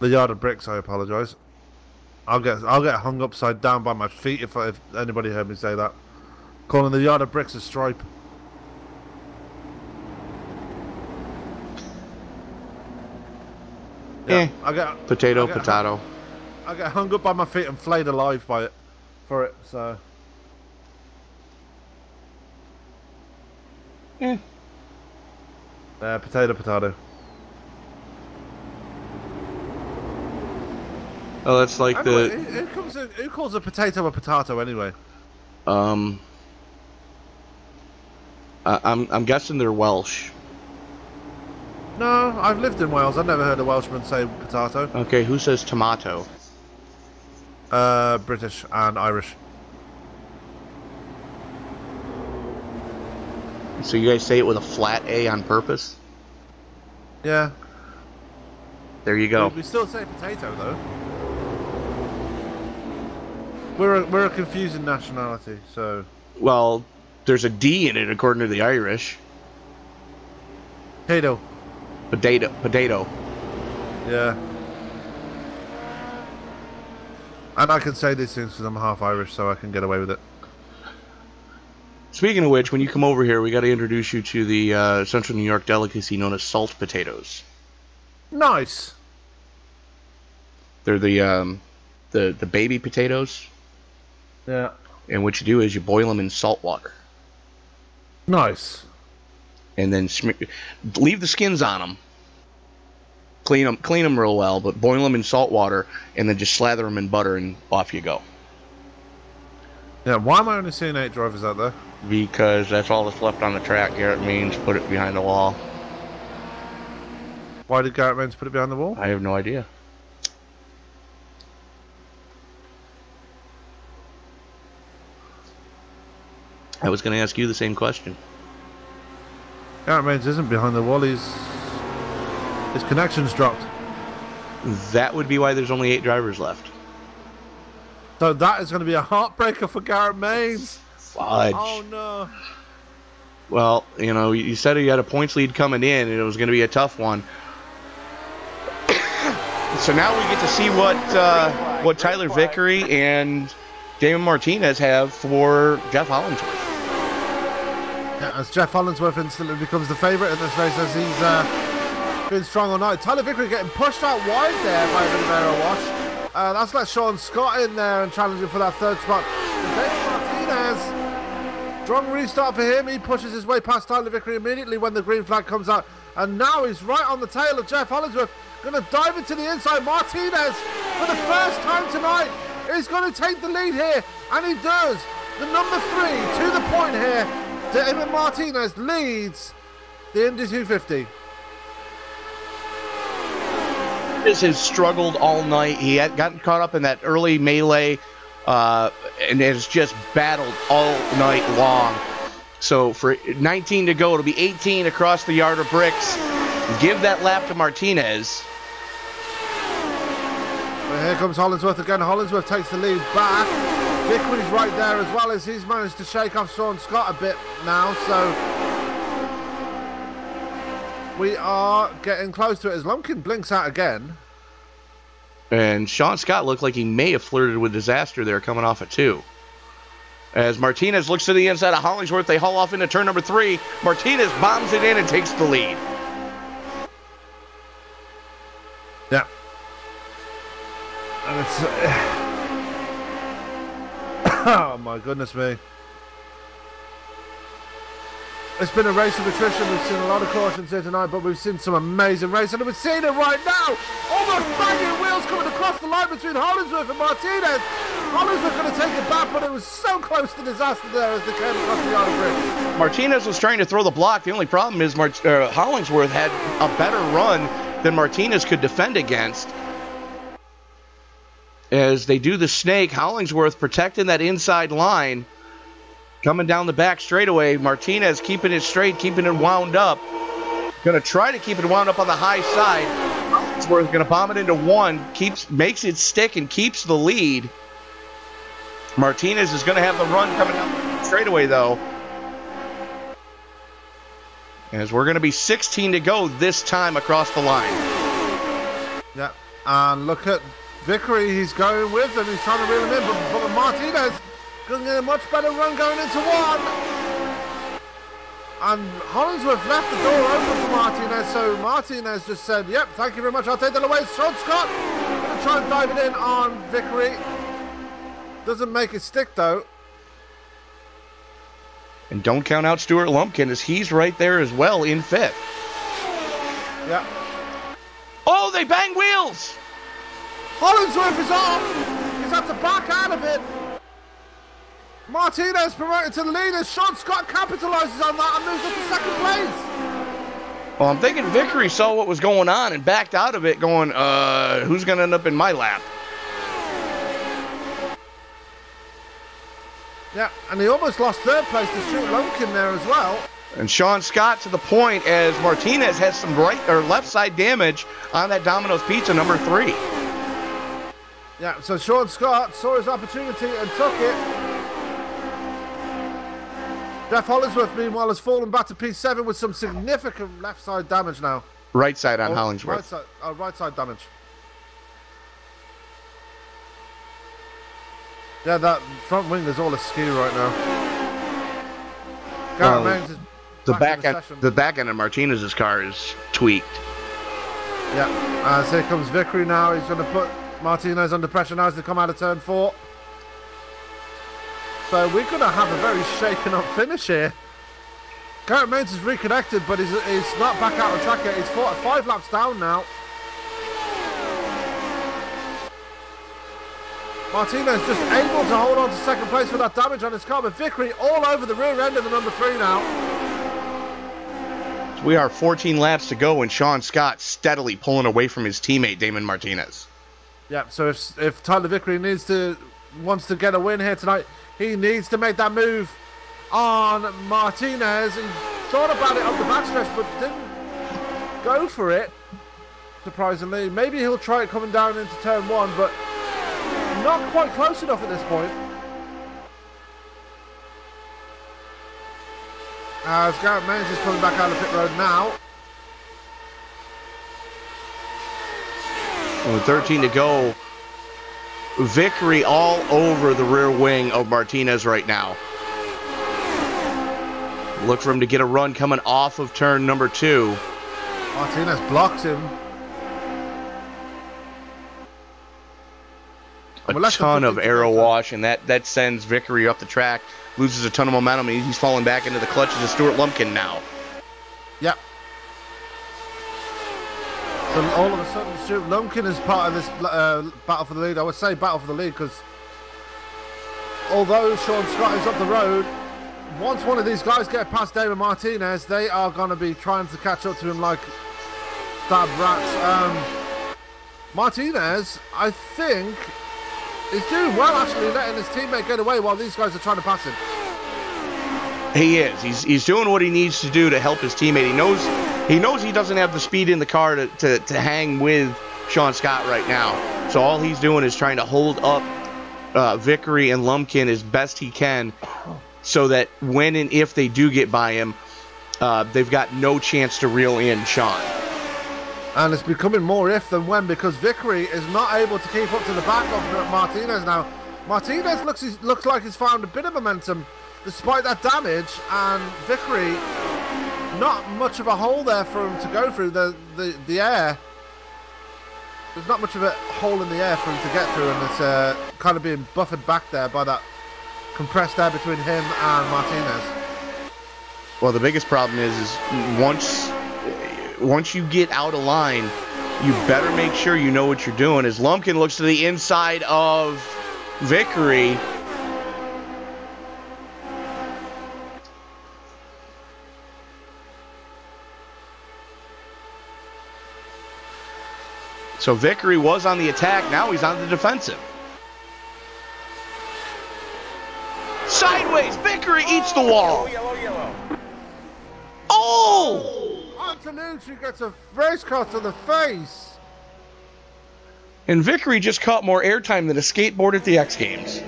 the yard of bricks. I apologise. I'll get hung upside down by my feet if anybody heard me say that. Calling the yard of bricks a stripe. Yeah, I get potato. I get hung up by my feet and flayed alive by it for it. So. Potato. Oh, that's like anyway, who calls a potato anyway? I'm guessing they're Welsh. No, I've lived in Wales. I've never heard a Welshman say potato. Okay, who says tomato? British and Irish. So you guys say it with a flat A on purpose? Yeah. There you go. We still say potato though. We're a confusing nationality, so. Well, there's a D in it according to the Irish. Potato. Yeah. And I can say these things because I'm half Irish, so I can get away with it. Speaking of which, when you come over here, we got to introduce you to the Central New York delicacy known as salt potatoes. Nice. They're the baby potatoes. Yeah. And what you do is you boil them in salt water. Nice. And then leave the skins on them. Clean them real well, but boil them in salt water, and then just slather them in butter, and off you go. Yeah. Why am I only seeing 8 drivers out there? Because that's all that's left on the track. Garrett Means put it behind the wall. Why did Garrett Means put it behind the wall? I have no idea. I was going to ask you the same question. Garrett Means isn't behind the wall. His connection's dropped. That would be why there's only 8 drivers left. So that is going to be a heartbreaker for Garrett Means. Fudge. Oh no. Well, you know, you said you had a points lead coming in, and it was going to be a tough one. So now we get to see what Tyler Vickery and Damon Martinez have for Jeff Hollingsworth. Yeah, as Jeff Hollingsworth instantly becomes the favourite in this race as he's been strong all night. Tyler Vickery getting pushed out wide there by a bit of aero wash. That's let Sean Scott in there and challenging for that third spot. David Martinez, strong restart for him. He pushes his way past Tyler Vickery immediately when the green flag comes out. And now he's right on the tail of Jeff Hollingsworth. Going to dive into the inside. Martinez, for the first time tonight, is going to take the lead here. And he does. The number 3 to the point here. David Martinez leads the Indy 250. This has struggled all night. He had gotten caught up in that early melee and has just battled all night long. So for 19 to go, it'll be 18 across the yard of bricks. Give that lap to Martinez. Well, here comes Hollingsworth again. Hollingsworth takes the lead back. Vickery's right there as well as he's managed to shake off Sean Scott a bit now. So we are getting close to it as Lumpkin blinks out again. And Sean Scott looked like he may have flirted with disaster there coming off at 2. As Martinez looks to the inside of Hollingsworth, they haul off into turn number 3. Martinez bombs it in and takes the lead. Yeah. And it's... oh my goodness me. It's been a race of attrition. We've seen a lot of cautions here tonight, but we've seen some amazing racing, and we're seeing it right now. Almost banging wheels coming across the line between Hollingsworth and Martinez. Hollingsworth going to take it back, but it was so close to disaster there as they came across the yard of bricks. Martinez was trying to throw the block. The only problem is Hollingsworth had a better run than Martinez could defend against. As they do the snake, Hollingsworth protecting that inside line. Coming down the back straightaway, Martinez keeping it straight, keeping it wound up. Going to try to keep it wound up on the high side. Hollingsworth going to bomb it into 1, makes it stick and keeps the lead. Martinez is going to have the run coming down the straightaway though. As we're going to be 16 to go this time across the line. Yeah, and look at Vickery, he's going with them, he's trying to reel him in, but Martinez going to get a much better run going into 1. And Hollingsworth left the door open for Martinez, so Martinez just said, yep, thank you very much, I'll take that away. Sean Scott going to try and dive it in on Vickery. Doesn't make it stick though. And don't count out Stuart Lumpkin as he's right there as well in 5th. Yeah. Oh, they bang wheels! Hollingsworth is off. He's had to back out of it. Martinez promoted to the lead as Sean Scott capitalizes on that and moves up to 2nd place. Well, I'm thinking Vickery saw what was going on and backed out of it going, who's going to end up in my lap? Yeah, and he almost lost 3rd place to Stuart Lumpkin there as well. And Sean Scott to the point as Martinez has some right or left side damage on that Domino's Pizza number 3. Yeah, so Sean Scott saw his opportunity and took it. Jeff Hollingsworth, meanwhile, has fallen back to P7 with some significant left side damage now. Right side on Hollingsworth. Right side damage. Yeah, that front wing is all askew right now. Garrett Mains is the back end of Martinez's car is tweaked. Yeah, as here comes Vickery now. He's going to put Martinez under pressure now as they come out of turn 4. So we're going to have a very shaken up finish here. Garrett Mains is reconnected, but he's not back out on track yet. He's 5 laps down now. Martinez just able to hold on to 2nd place with that damage on his car, but Vickery all over the rear end of the number 3 now. We are 14 laps to go, and Sean Scott steadily pulling away from his teammate Damon Martinez. Yeah, so if Tyler Vickery wants to get a win here tonight, he needs to make that move on Martinez. He thought about it up the backstretch, but didn't go for it, surprisingly. Maybe he'll try it coming down into turn 1, but not quite close enough at this point. As Garrett Mains is coming back out of the pit road now. With 13 to go, Vickery all over the rear wing of Martinez right now. Look for him to get a run coming off of turn number 2. Martinez blocks him. A ton of aero wash, and that sends Vickery up the track. Loses a ton of momentum, and he's falling back into the clutches of Stuart Lumpkin now. Yep. So all of a sudden, Stuart Lumpkin is part of this battle for the lead. I would say battle for the lead because although Sean Scott is up the road, once one of these guys get past David Martinez, they are going to be trying to catch up to him like stab rats. Martinez, I think, is doing well actually, letting his teammate get away while these guys are trying to pass him. He is. He's doing what he needs to do to help his teammate. He knows he doesn't have the speed in the car to hang with Sean Scott right now. So all he's doing is trying to hold up Vickery and Lumpkin as best he can, so that when and if they do get by him, they've got no chance to reel in Sean. And it's becoming more if than when, because Vickery is not able to keep up to the back of Martinez now. Martinez looks like he's found a bit of momentum despite that damage, and Vickery, not much of a hole there for him to go through the air. There's not much of a hole in the air for him to get through, and it's kind of being buffered back there by that compressed air between him and Martinez. Well, the biggest problem is once you get out of line, you better make sure you know what you're doing. As Lumpkin looks to the inside of Vickery, so Vickery was on the attack, now he's on the defensive. Sideways, Vickery eats the wall. Yellow. Oh! Antonucci gets a race car to the face. And Vickery just caught more airtime than a skateboard at the X Games.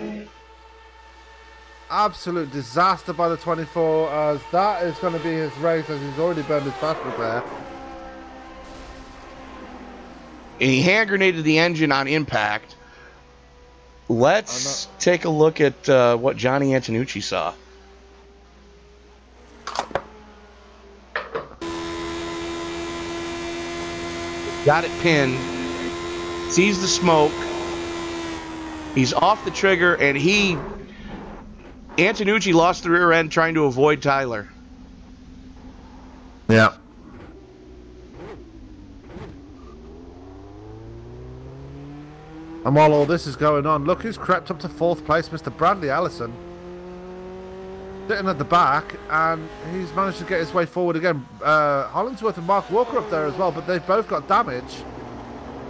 Absolute disaster by the 24, as that is going to be his race, as he's already burned his fast repair. And he hand grenaded the engine on impact. Let's take a look at what Johnny Antonucci saw. Got it pinned. Sees the smoke. He's off the trigger, and Antonucci lost the rear end trying to avoid Tyler. Yeah. And while all this is going on, look who's crept up to 4th place, Mr. Bradley Allison. Sitting at the back, and he's managed to get his way forward again. Hollingsworth and Mark Walker up there as well, but they've both got damage.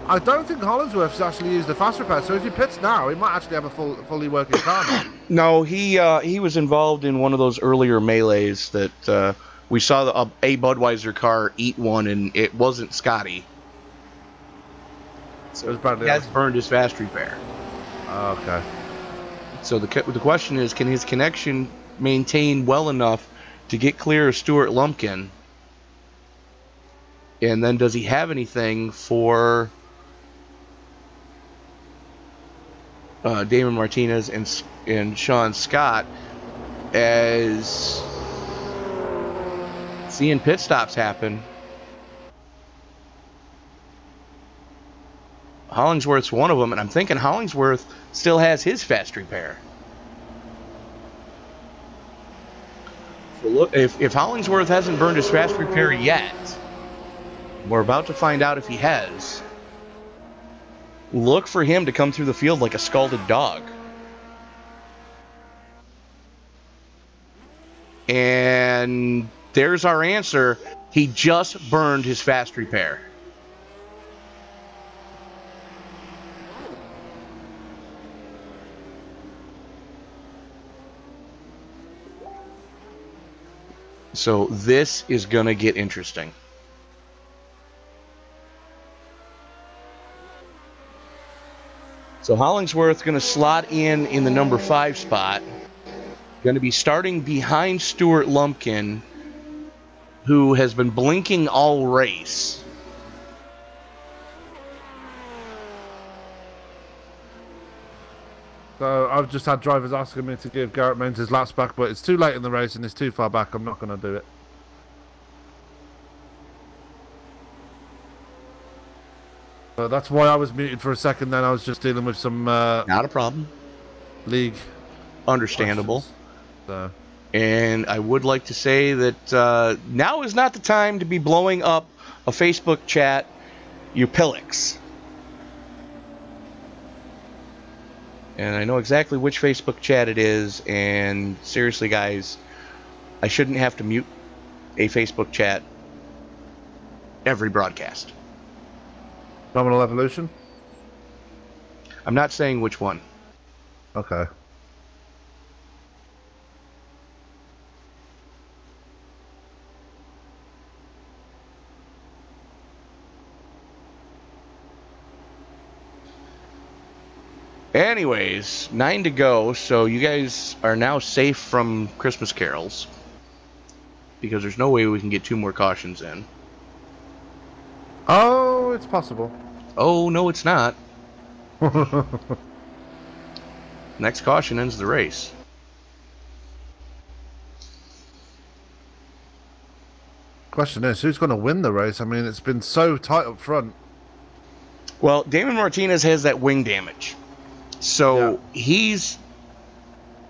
I don't think Hollingsworth's actually used the fast repair, so if he pits now, he might actually have a fully working car now. No, he was involved in one of those earlier melees that we saw a Budweiser car eat one, and it wasn't Scotty. So he has burned his fast repair. Okay. So the question is, can his connection maintain well enough to get clear of Stuart Lumpkin? And then does he have anything for Damon Martinez and Sean Scott, as seeing pit stops happen? Hollingsworth's one of them, and I'm thinking Hollingsworth still has his fast repair. So look, if Hollingsworth hasn't burned his fast repair yet, we're about to find out if he has. Look for him to come through the field like a scalded dog. And there's our answer. He just burned his fast repair. So this is going to get interesting. So Hollingsworth going to slot in the number 5 spot. Going to be starting behind Stuart Lumpkin, who has been blinking all race. So I've just had drivers asking me to give Garrett Mains his laps back, but it's too late in the race and it's too far back. I'm not going to do it. So that's why I was muted for a second. Then I was just dealing with some not a problem. League. Understandable. So. And I would like to say that now is not the time to be blowing up a Facebook chat, you pillocks. And I know exactly which Facebook chat it is, and seriously, guys, I shouldn't have to mute a Facebook chat every broadcast. Nominal Evolution? I'm not saying which one. Okay. Anyways, 9 to go, so you guys are now safe from Christmas carols. Because there's no way we can get 2 more cautions in. Oh, it's possible. Oh, no, it's not. Next caution ends the race. Question is, who's going to win the race? I mean, it's been so tight up front. Well, Damon Martinez has that wing damage. So he's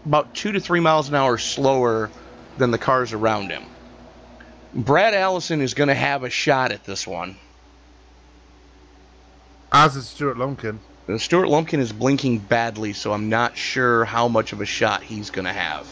about 2 to 3 miles an hour slower than the cars around him. Brad Allison is going to have a shot at this one. As is Stuart Lumpkin. Stuart Lumpkin is blinking badly, so I'm not sure how much of a shot he's going to have.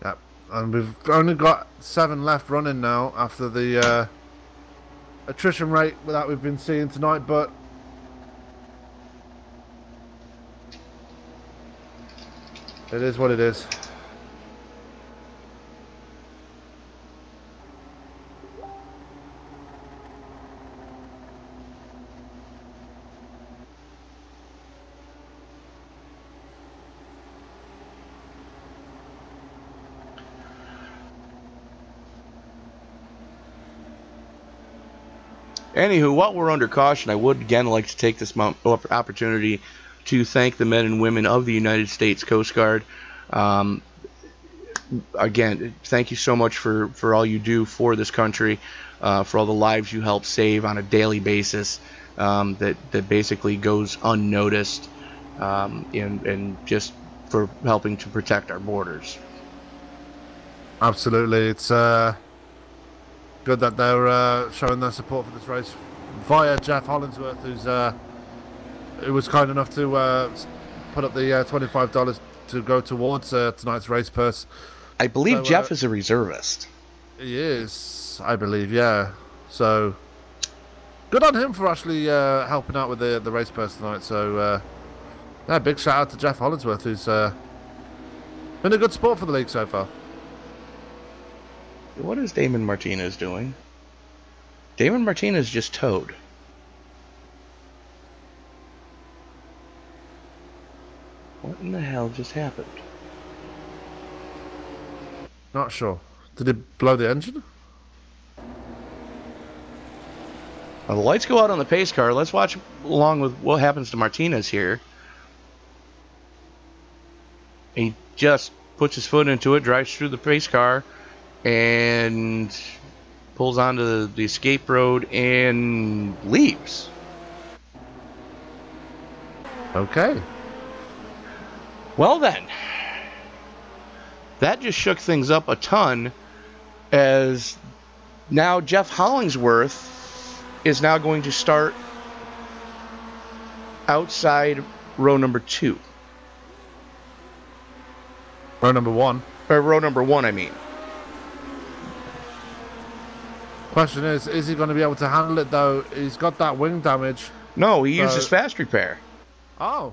Yep, and we've only got 7 left running now after the attrition rate that we've been seeing tonight, but it is what it is. Anywho, while we're under caution, I would again like to take this opportunity to thank the men and women of the United States Coast Guard. Again, thank you so much for all you do for this country, for all the lives you help save on a daily basis that basically goes unnoticed, and just for helping to protect our borders. Absolutely, it's good that they're showing their support for this race via Jeff Hollingsworth, who was kind enough to put up the $25 to go towards tonight's race purse. I believe Jeff is a reservist. He is, I believe, yeah. So good on him for actually helping out with the race purse tonight. So yeah, big shout out to Jeff Hollingsworth, who's been a good sport for the league so far. What is Damon Martinez doing? Damon Martinez just towed. What in the hell just happened? Not sure. Did it blow the engine? Well, the lights go out on the pace car. Let's watch along with what happens to Martinez here. He just puts his foot into it, drives through the pace car, and pulls onto the escape road and leaves. Okay. Well then, that just shook things up a ton, as now Jeff Hollingsworth is now going to start outside row number 2. Row number 1. Or row number 1, I mean. Question is he going to be able to handle it, though? He's got that wing damage. No, he uses fast repair. Oh.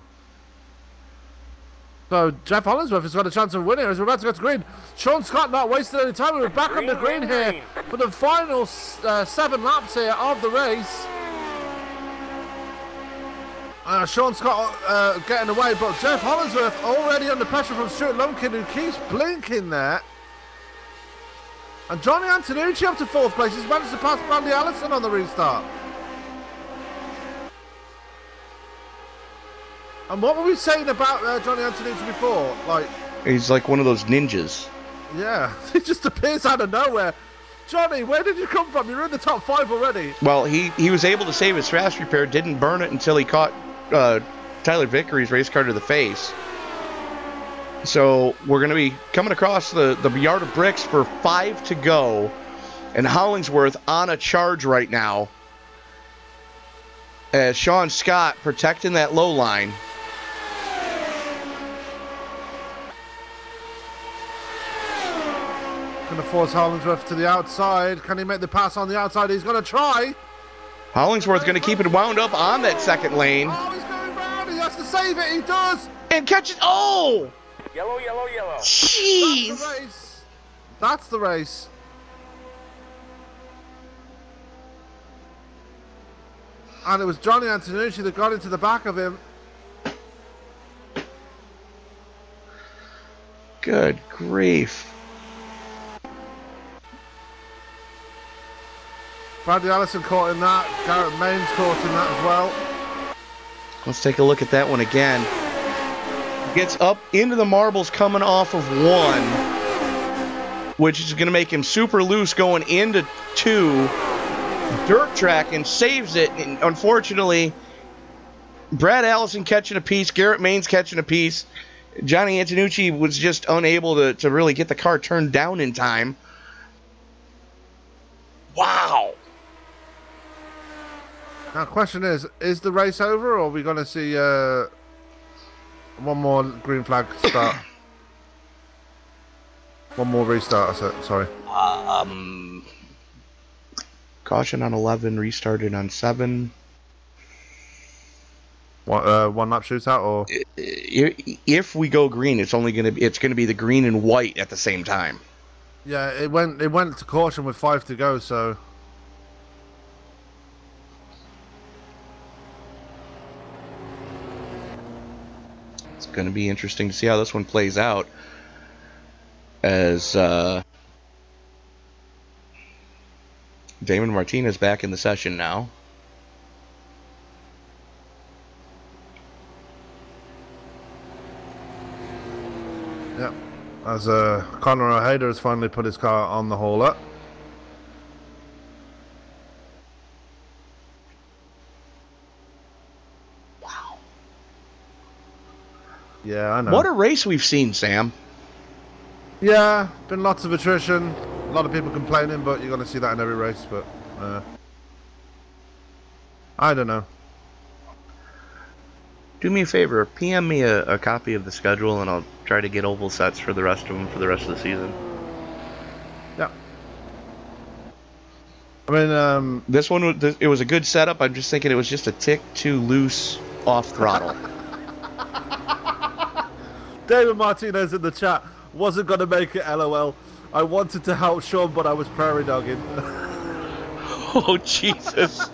So Jeff Hollingsworth has got a chance of winning as we're about to go to green. Sean Scott not wasting any time. We're back on the green here for the final 7 laps here of the race. Sean Scott getting away, but Jeff Hollingsworth already under pressure from Stuart Lumpkin, who keeps blinking there. And Johnny Antonucci up to 4th place. He's managed to pass Brandy Allison on the restart. And what were we saying about Johnny Antonucci before? Like, he's like one of those ninjas. Yeah, he just appears out of nowhere. Johnny, where did you come from? You're in the top 5 already. Well, he was able to save his fast repair, didn't burn it until he caught Tyler Vickery's race car to the face. So we're going to be coming across the yard of bricks for 5 to go. And Hollingsworth on a charge right now. As Sean Scott protecting that low line. Going to force Hollingsworth to the outside. Can he make the pass on the outside? He's going to try. Hollingsworth going to keep it wound up on that second lane. Oh, he's going round. He has to save it. He does. And catch it. Oh! Yellow, yellow, yellow. Jeez. That's the race. That's the race. And it was Johnny Antonucci that got into the back of him. Good grief. Brandy Allison caught in that. Garrett Maines caught in that as well. Let's take a look at that one again. Gets up into the marbles coming off of 1, which is going to make him super loose going into 2. Dirt track and saves it. And unfortunately, Brad Allison catching a piece, Garrett Maines catching a piece. Johnny Antonucci was just unable to really get the car turned down in time. Wow. Now, the question is the race over, or are we going to see one more green flag start? One more restart, sorry. Caution on 11, restarted on 7. What, one lap shootout, or if we go green, it's going to be the green and white at the same time. Yeah, it went to caution with 5 to go, so it's going to be interesting to see how this one plays out. As Damon Martinez back in the session now. Yep. As Conor O'Hader has finally put his car on the hauler. Wow. Yeah, I know. What a race we've seen, Sam. Yeah, been lots of attrition. A lot of people complaining, but you're going to see that in every race. But I don't know. Do me a favor, PM me a copy of the schedule, and I'll try to get oval sets for the rest of them for the rest of the season. Yeah. I mean, this one, it was a good setup. I'm just thinking it was just a tick too loose off throttle. David Martinez in the chat wasn't going to make it, LOL. I wanted to help Sean, but I was prairie dogging. Oh, Jesus.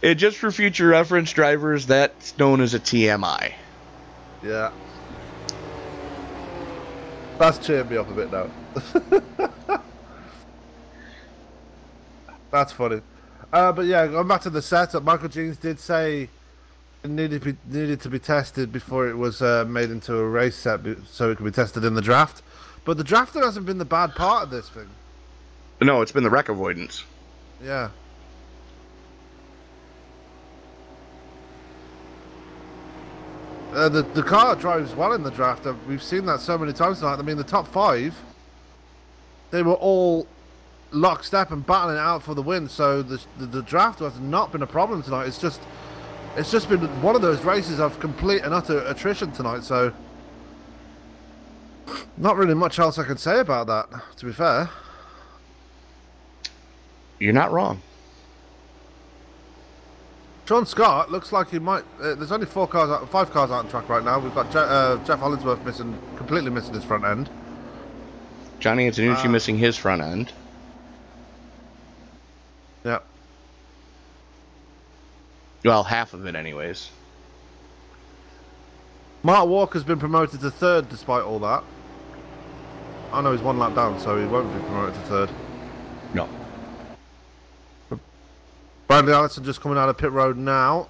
And just for future reference, drivers, that's known as a TMI. Yeah. That's cheered me up a bit now. That's funny. But yeah, going back to the setup, Michael Jeans did say it needed to be tested before it was made into a race set, so it could be tested in the draft. But the drafting hasn't been the bad part of this thing. No, it's been the wreck avoidance. Yeah. The car drives well in the draft. We've seen that so many times tonight. I mean, the top 5, they were all lockstep and battling it out for the win. So the draft has not been a problem tonight. It's just been one of those races of complete and utter attrition tonight. So not really much else I can say about that, to be fair. You're not wrong. Sean Scott looks like he might. There's only 5 cars out on track right now. We've got Jeff Hollingsworth completely missing his front end. Johnny Antonucci missing his front end. Yeah. Well, half of it anyways. Mark Walker's been promoted to third despite all that. I know he's 1 lap down, so he won't be promoted to third. No. Bradley Allison just coming out of pit road now.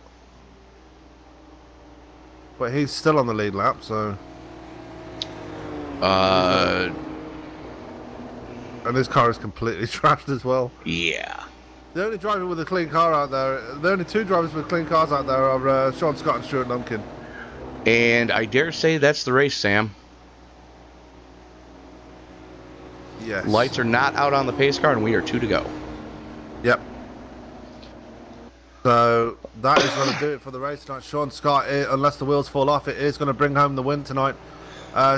But he's still on the lead lap, so... And his car is completely trashed as well. Yeah. The only driver with a clean car out there, the only 2 drivers with clean cars out there are Sean Scott and Stuart Lumpkin. And I dare say that's the race, Sam. Yes. Lights are not out on the pace car, and we are 2 to go. Yep. So that is going to do it for the race tonight. Sean Scott, unless the wheels fall off, it is going to bring home the win tonight.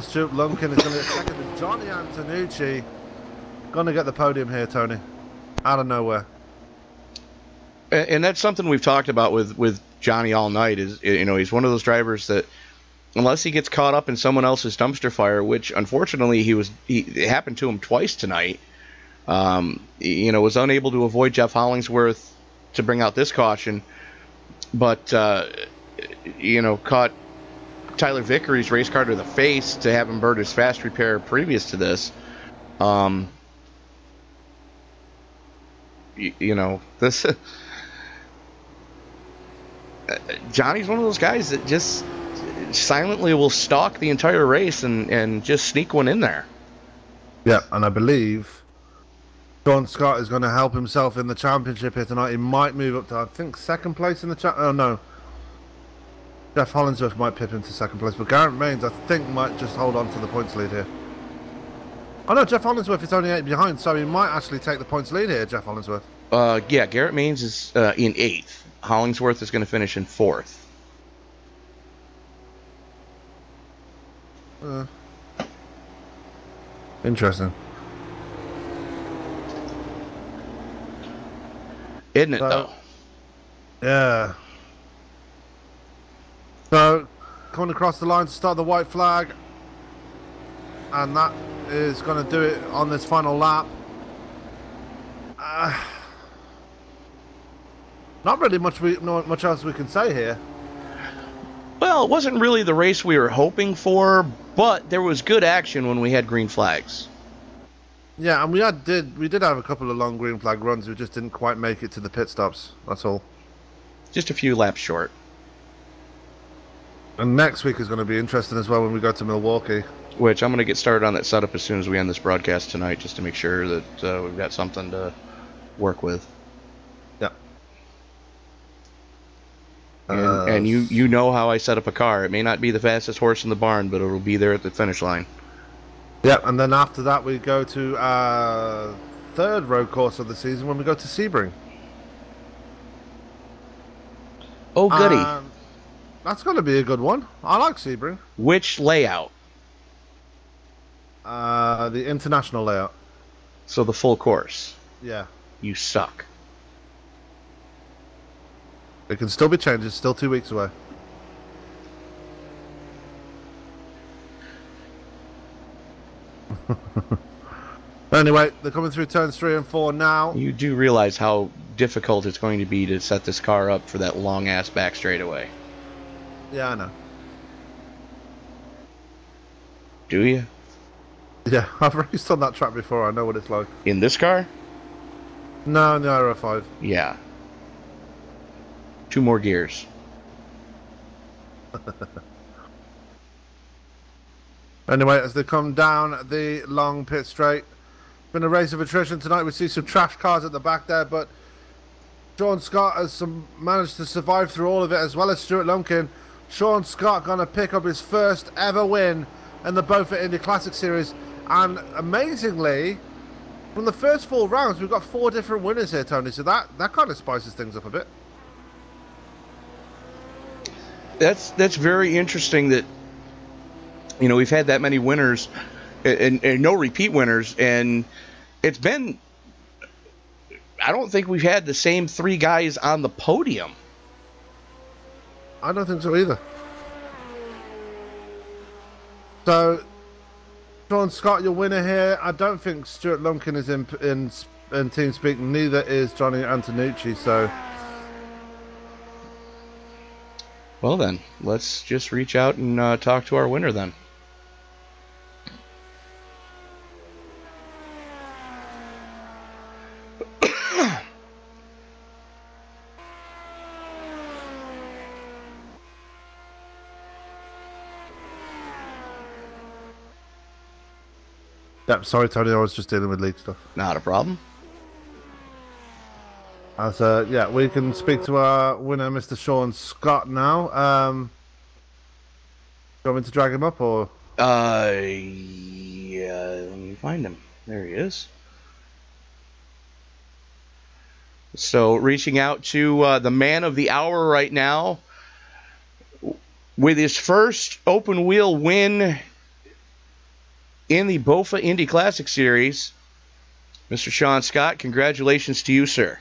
Stuart Lumpkin is going to get second, and Johnny Antonucci going to get the podium here, Tony, out of nowhere. And that's something we've talked about with Johnny all night. Is, you know, he's one of those drivers that, unless he gets caught up in someone else's dumpster fire, which unfortunately it happened to him twice tonight. You know, was unable to avoid Jeff Hollingsworth to bring out this caution, but you know, caught Tyler Vickery's race car to the face to have him burn his fast repair previous to this. You know, this Johnny's one of those guys that just silently will stalk the entire race and just sneak one in there. Yeah, and I believe Sean Scott is going to help himself in the championship here tonight. He might move up to, I think, 2nd place in the oh no, Jeff Hollingsworth might pip him to 2nd place, but Garrett Maines, I think, might just hold on to the points lead here. Oh no, Jeff Hollingsworth is only 8 behind, so he might actually take the points lead here, Jeff Hollingsworth. Yeah, Garrett Maines is in 8th. Hollingsworth is going to finish in 4th. Interesting. Isn't it, though? Yeah. So, coming across the line to start the white flag. And that is going to do it on this final lap. Not really much else we can say here. Well, it wasn't really the race we were hoping for, but there was good action when we had green flags. Yeah, and we did have a couple of long green flag runs. We just didn't quite make it to the pit stops. That's all. Just a few laps short. And next week is going to be interesting as well when we go to Milwaukee. Which I'm going to get started on that setup as soon as we end this broadcast tonight, just to make sure that we've got something to work with. Yeah. And you know how I set up a car. It may not be the fastest horse in the barn, but it'll be there at the finish line. Yeah, and then after that we go to our 3rd road course of the season when we go to Sebring. Oh, goody. That's going to be a good one. I like Sebring. Which layout? The international layout. So the full course. Yeah. You suck. It can still be changed. It's still 2 weeks away. Anyway, they're coming through turns 3 and 4 now. You do realize how difficult it's going to be to set this car up for that long-ass back straightaway. Yeah, I know. Do you? Yeah, I've raced on that track before. I know what it's like. In this car? No, in the Aero 5. Yeah. 2 more gears. Anyway, as they come down the long pit straight, been a race of attrition tonight. We see some trash cars at the back there, but Sean Scott has managed to survive through all of it, as well as Stuart Lumpkin. Sean Scott going to pick up his first ever win in the BOFA Indy Classic Series, and amazingly, from the first 4 rounds, we've got 4 different winners here, Tony. So that kind of spices things up a bit. That's very interesting that, you know, we've had that many winners and no repeat winners, and it's been, I don't think we've had the same 3 guys on the podium. I don't think so either. So, Sean Scott, your winner here. I don't think Stuart Lumpkin is in team speak. Neither is Johnny Antonucci. So, Well then, let's just reach out and talk to our winner then. Yep, sorry, Tony, I was just dealing with league stuff. Not a problem. Yeah, we can speak to our winner, Mr. Sean Scott, now. Do you want me to drag him up, or? Yeah, let me find him. There he is. So, reaching out to the man of the hour right now, with his first open wheel win in the BOFA Indy Classic Series, Mr. Sean Scott, congratulations to you, sir.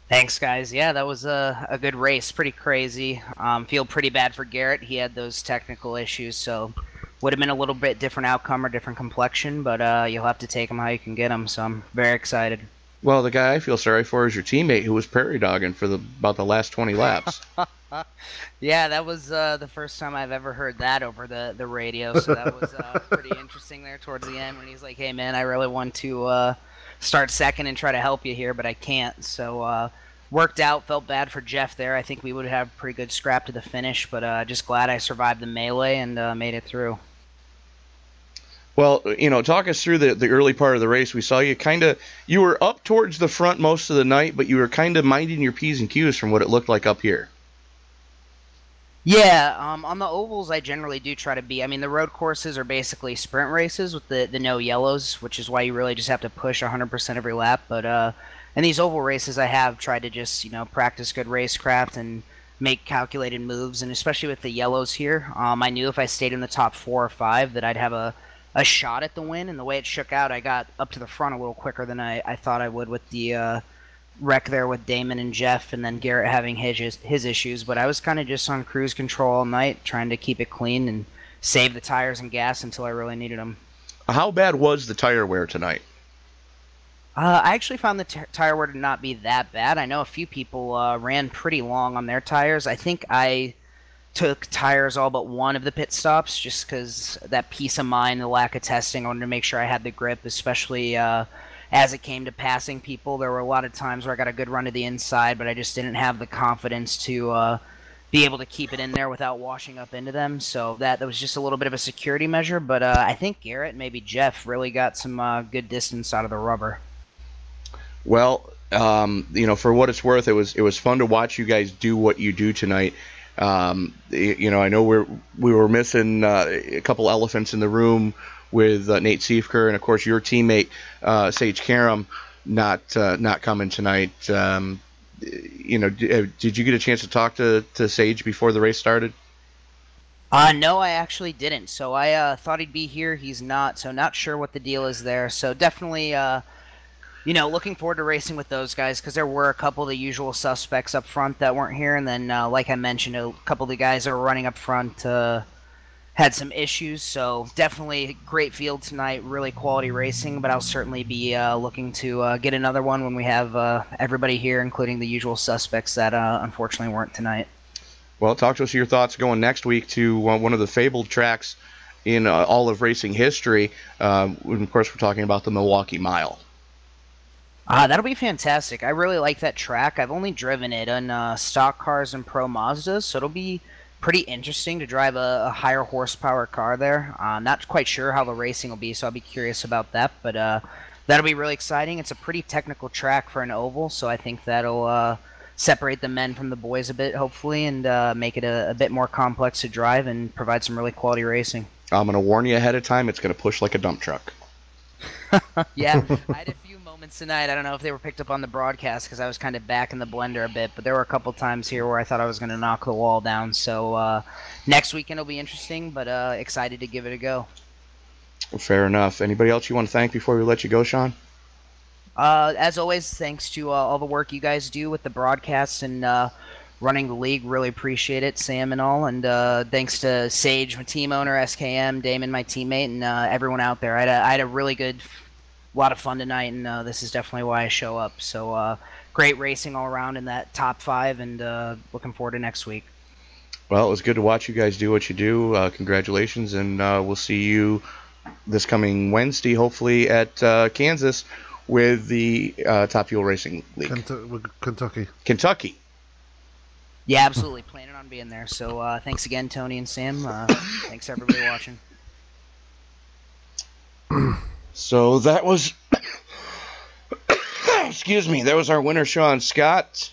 Thanks, guys. Yeah, that was a good race. Pretty crazy. Feel pretty bad for Garrett. He had those technical issues, so would have been a little bit different outcome or different complexion, but you'll have to take him how you can get him, so I'm very excited. Well, the guy I feel sorry for is your teammate who was prairie dogging for about the last 20 laps. Yeah, that was the first time I've ever heard that over the radio, so that was pretty interesting there towards the end when he's like, hey, man, I really want to start second and try to help you here, but I can't. So worked out, felt bad for Jeff there. I think we would have a pretty good scrap to the finish, but just glad I survived the melee and made it through. Well, talk us through the early part of the race. We saw you were up towards the front most of the night, but you were kind of minding your P's and Q's from what it looked like up here. Yeah, on the ovals, I generally do try to be. I mean, the road courses are basically sprint races with the no yellows, which is why you really just have to push 100% every lap. But in these oval races, I have tried to just, practice good racecraft and make calculated moves, and especially with the yellows here, I knew if I stayed in the top 4 or 5 that I'd have a shot at the win, and the way it shook out, I got up to the front a little quicker than I thought I would with the wreck there with Damon and Jeff, and then Garrett having his issues. But I was kind of just on cruise control all night, trying to keep it clean and save the tires and gas until I really needed them. How bad was the tire wear tonight? I actually found the tire wear to not be that bad. I know a few people ran pretty long on their tires. I think I took tires all but one of the pit stops just because that peace of mind, the lack of testing. I wanted to make sure I had the grip, especially as it came to passing people. There were a lot of times where I got a good run to the inside, but I just didn't have the confidence to be able to keep it in there without washing up into them. So that was just a little bit of a security measure. But I think Garrett and maybe Jeff really got some good distance out of the rubber. Well, for what it's worth, it was fun to watch you guys do what you do tonight. I know we were missing a couple elephants in the room with Nate Siefker and of course your teammate Sage Karam not coming tonight. Did you get a chance to talk to Sage before the race started? No, I actually didn't. So I thought he'd be here. He's not. So not sure what the deal is there. So definitely, looking forward to racing with those guys because there were a couple of the usual suspects up front that weren't here. And then, like I mentioned, a couple of the guys that were running up front had some issues. So definitely great field tonight, really quality racing. But I'll certainly be looking to get another one when we have everybody here, including the usual suspects that unfortunately weren't tonight. Well, talk to us your thoughts going next week to one of the fabled tracks in all of racing history. Of course, we're talking about the Milwaukee Mile. That'll be fantastic. I really like that track. I've only driven it on stock cars and Pro Mazdas, so it'll be pretty interesting to drive a higher horsepower car there. Not quite sure how the racing will be, so I'll be curious about that, but that'll be really exciting. It's a pretty technical track for an oval, so I think that'll separate the men from the boys a bit, hopefully, and make it a bit more complex to drive and provide some really quality racing. I'm going to warn you ahead of time, it's going to push like a dump truck. Yeah, I had a few moments tonight. I don't know if they were picked up on the broadcast because I was kind of back in the blender a bit, but there were a couple times here where I thought I was going to knock the wall down. So next weekend will be interesting, but excited to give it a go. Fair enough. Anybody else you want to thank before we let you go, Sean? As always, thanks to all the work you guys do with the broadcasts and running the league. Really appreciate it, Sam and all. And thanks to Sage, my team owner, SKM, Damon, my teammate, and everyone out there. I had a really good, lot of fun tonight, and this is definitely why I show up. So great racing all around in that top 5, and looking forward to next week. Well, it was good to watch you guys do what you do. Congratulations, and we'll see you this coming Wednesday, hopefully, at Kansas with the Top Fuel Racing League. Kentucky. Yeah, absolutely. Planning on being there. So thanks again, Tony and Sam. Thanks, everybody watching. So that was... excuse me. That was our winner, Sean Scott.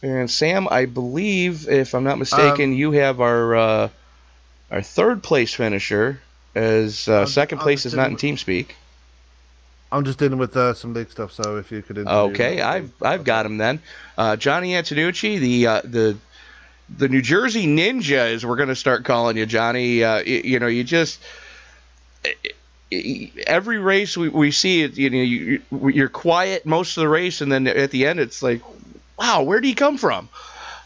And Sam, I believe, if I'm not mistaken, you have our third place finisher, as second place is not in TeamSpeak. I'm just dealing with some league stuff, so if you could. Okay, I've got him then. Johnny Antonucci, the New Jersey Ninja, as we're going to start calling you, Johnny. You just every race we see it. You're quiet most of the race, and then at the end, it's like, wow, where did he come from?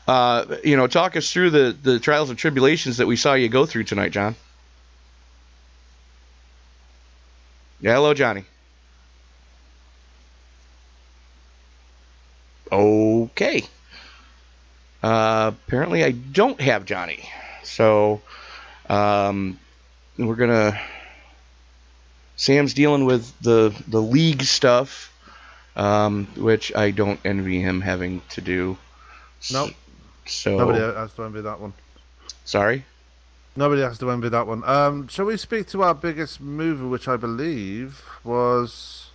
Talk us through the trials and tribulations that we saw you go through tonight, John. Yeah, hello, Johnny. Okay. Apparently I don't have Johnny. So, we're gonna... Sam's dealing with the league stuff, which I don't envy him having to do. Nope. So nobody has to envy that one. Sorry? Nobody has to envy that one. Shall we speak to our biggest mover, which I believe was...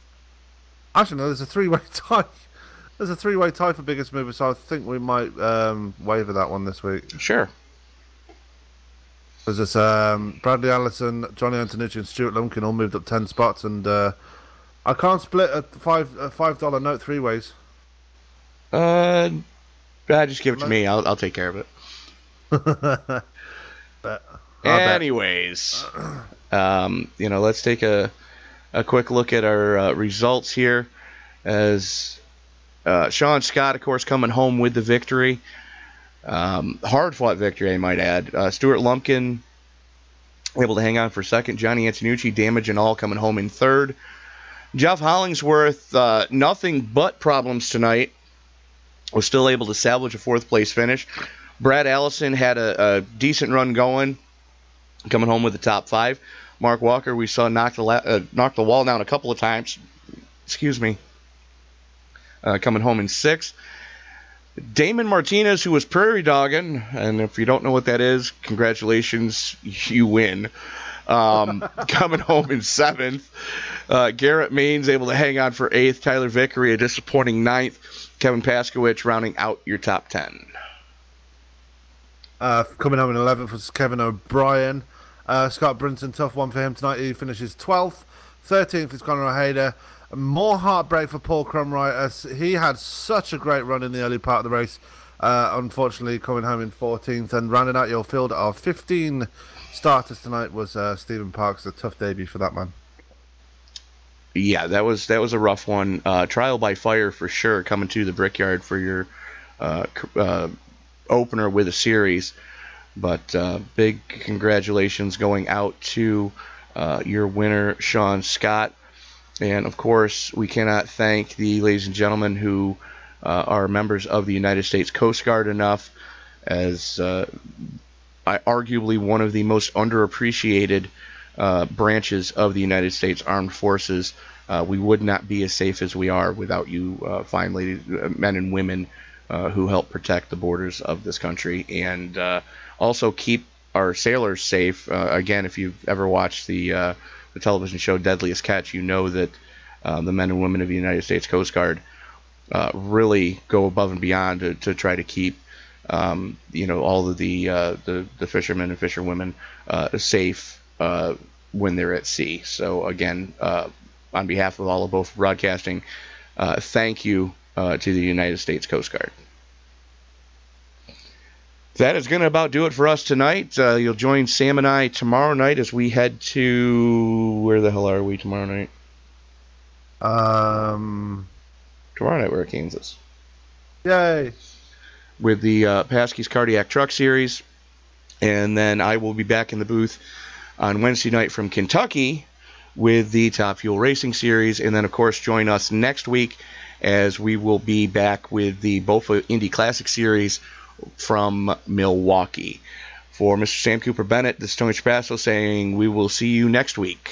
Actually, no, there's a three-way tie. There's a three-way tie for biggest mover, so I think we might waiver that one this week. Sure. There's this Bradley Allison, Johnny Antonucci, and Stuart Lumpkin all moved up 10 spots, and I can't split a $5 note three ways. Just give it to me. I'll take care of it. Anyways, let's take a quick look at our results here, as Sean Scott, of course, coming home with the victory. Hard-fought victory, I might add. Stuart Lumpkin able to hang on for second. Johnny Antonucci, damage and all, coming home in third. Jeff Hollingsworth, nothing but problems tonight, was still able to salvage a fourth-place finish. Brad Allison had a decent run going, coming home with the top five. Mark Walker, we saw knock the wall down a couple of times. Excuse me. Coming home in sixth. Damon Martinez, who was prairie dogging, and if you don't know what that is, congratulations, you win. Coming home in seventh. Garrett Maines able to hang on for eighth. Tyler Vickery, a disappointing ninth. Kevin Paskowicz rounding out your top 10. Coming home in 11th was Kevin O'Brien. Scott Brinson, tough one for him tonight. He finishes 12th. 13th is Conor O'Hader. More heartbreak for Paul Crumright, as he had such a great run in the early part of the race. Unfortunately, coming home in 14th. And rounding out your field of 15 starters tonight was Stephen Parks. A tough debut for that man. Yeah, that was a rough one. Trial by fire for sure, coming to the Brickyard for your opener with a series. But big congratulations going out to your winner, Sean Scott. And, of course, we cannot thank the ladies and gentlemen who are members of the United States Coast Guard enough, as arguably one of the most underappreciated branches of the United States Armed Forces. We would not be as safe as we are without you fine ladies, men and women who help protect the borders of this country, and also keep our sailors safe. Again, if you've ever watched the television show Deadliest Catch, you know that the men and women of the United States Coast Guard really go above and beyond to try to keep all of the fishermen and fisherwomen safe when they're at sea. So again, on behalf of all of BOFA Broadcasting, thank you to the United States Coast Guard. That is going to about do it for us tonight. You'll join Sam and I tomorrow night as we head to... Where the hell are we tomorrow night? Tomorrow night we're at Kansas. Yay! With the Paskey's Cardiac Truck Series. And then I will be back in the booth on Wednesday night from Kentucky with the Top Fuel Racing Series. And then, of course, join us next week as we will be back with the BOFA Indy Classic Series from Milwaukee. For Mr. Sam Cooper Bennett, this is Tony Trapasso saying we will see you next week.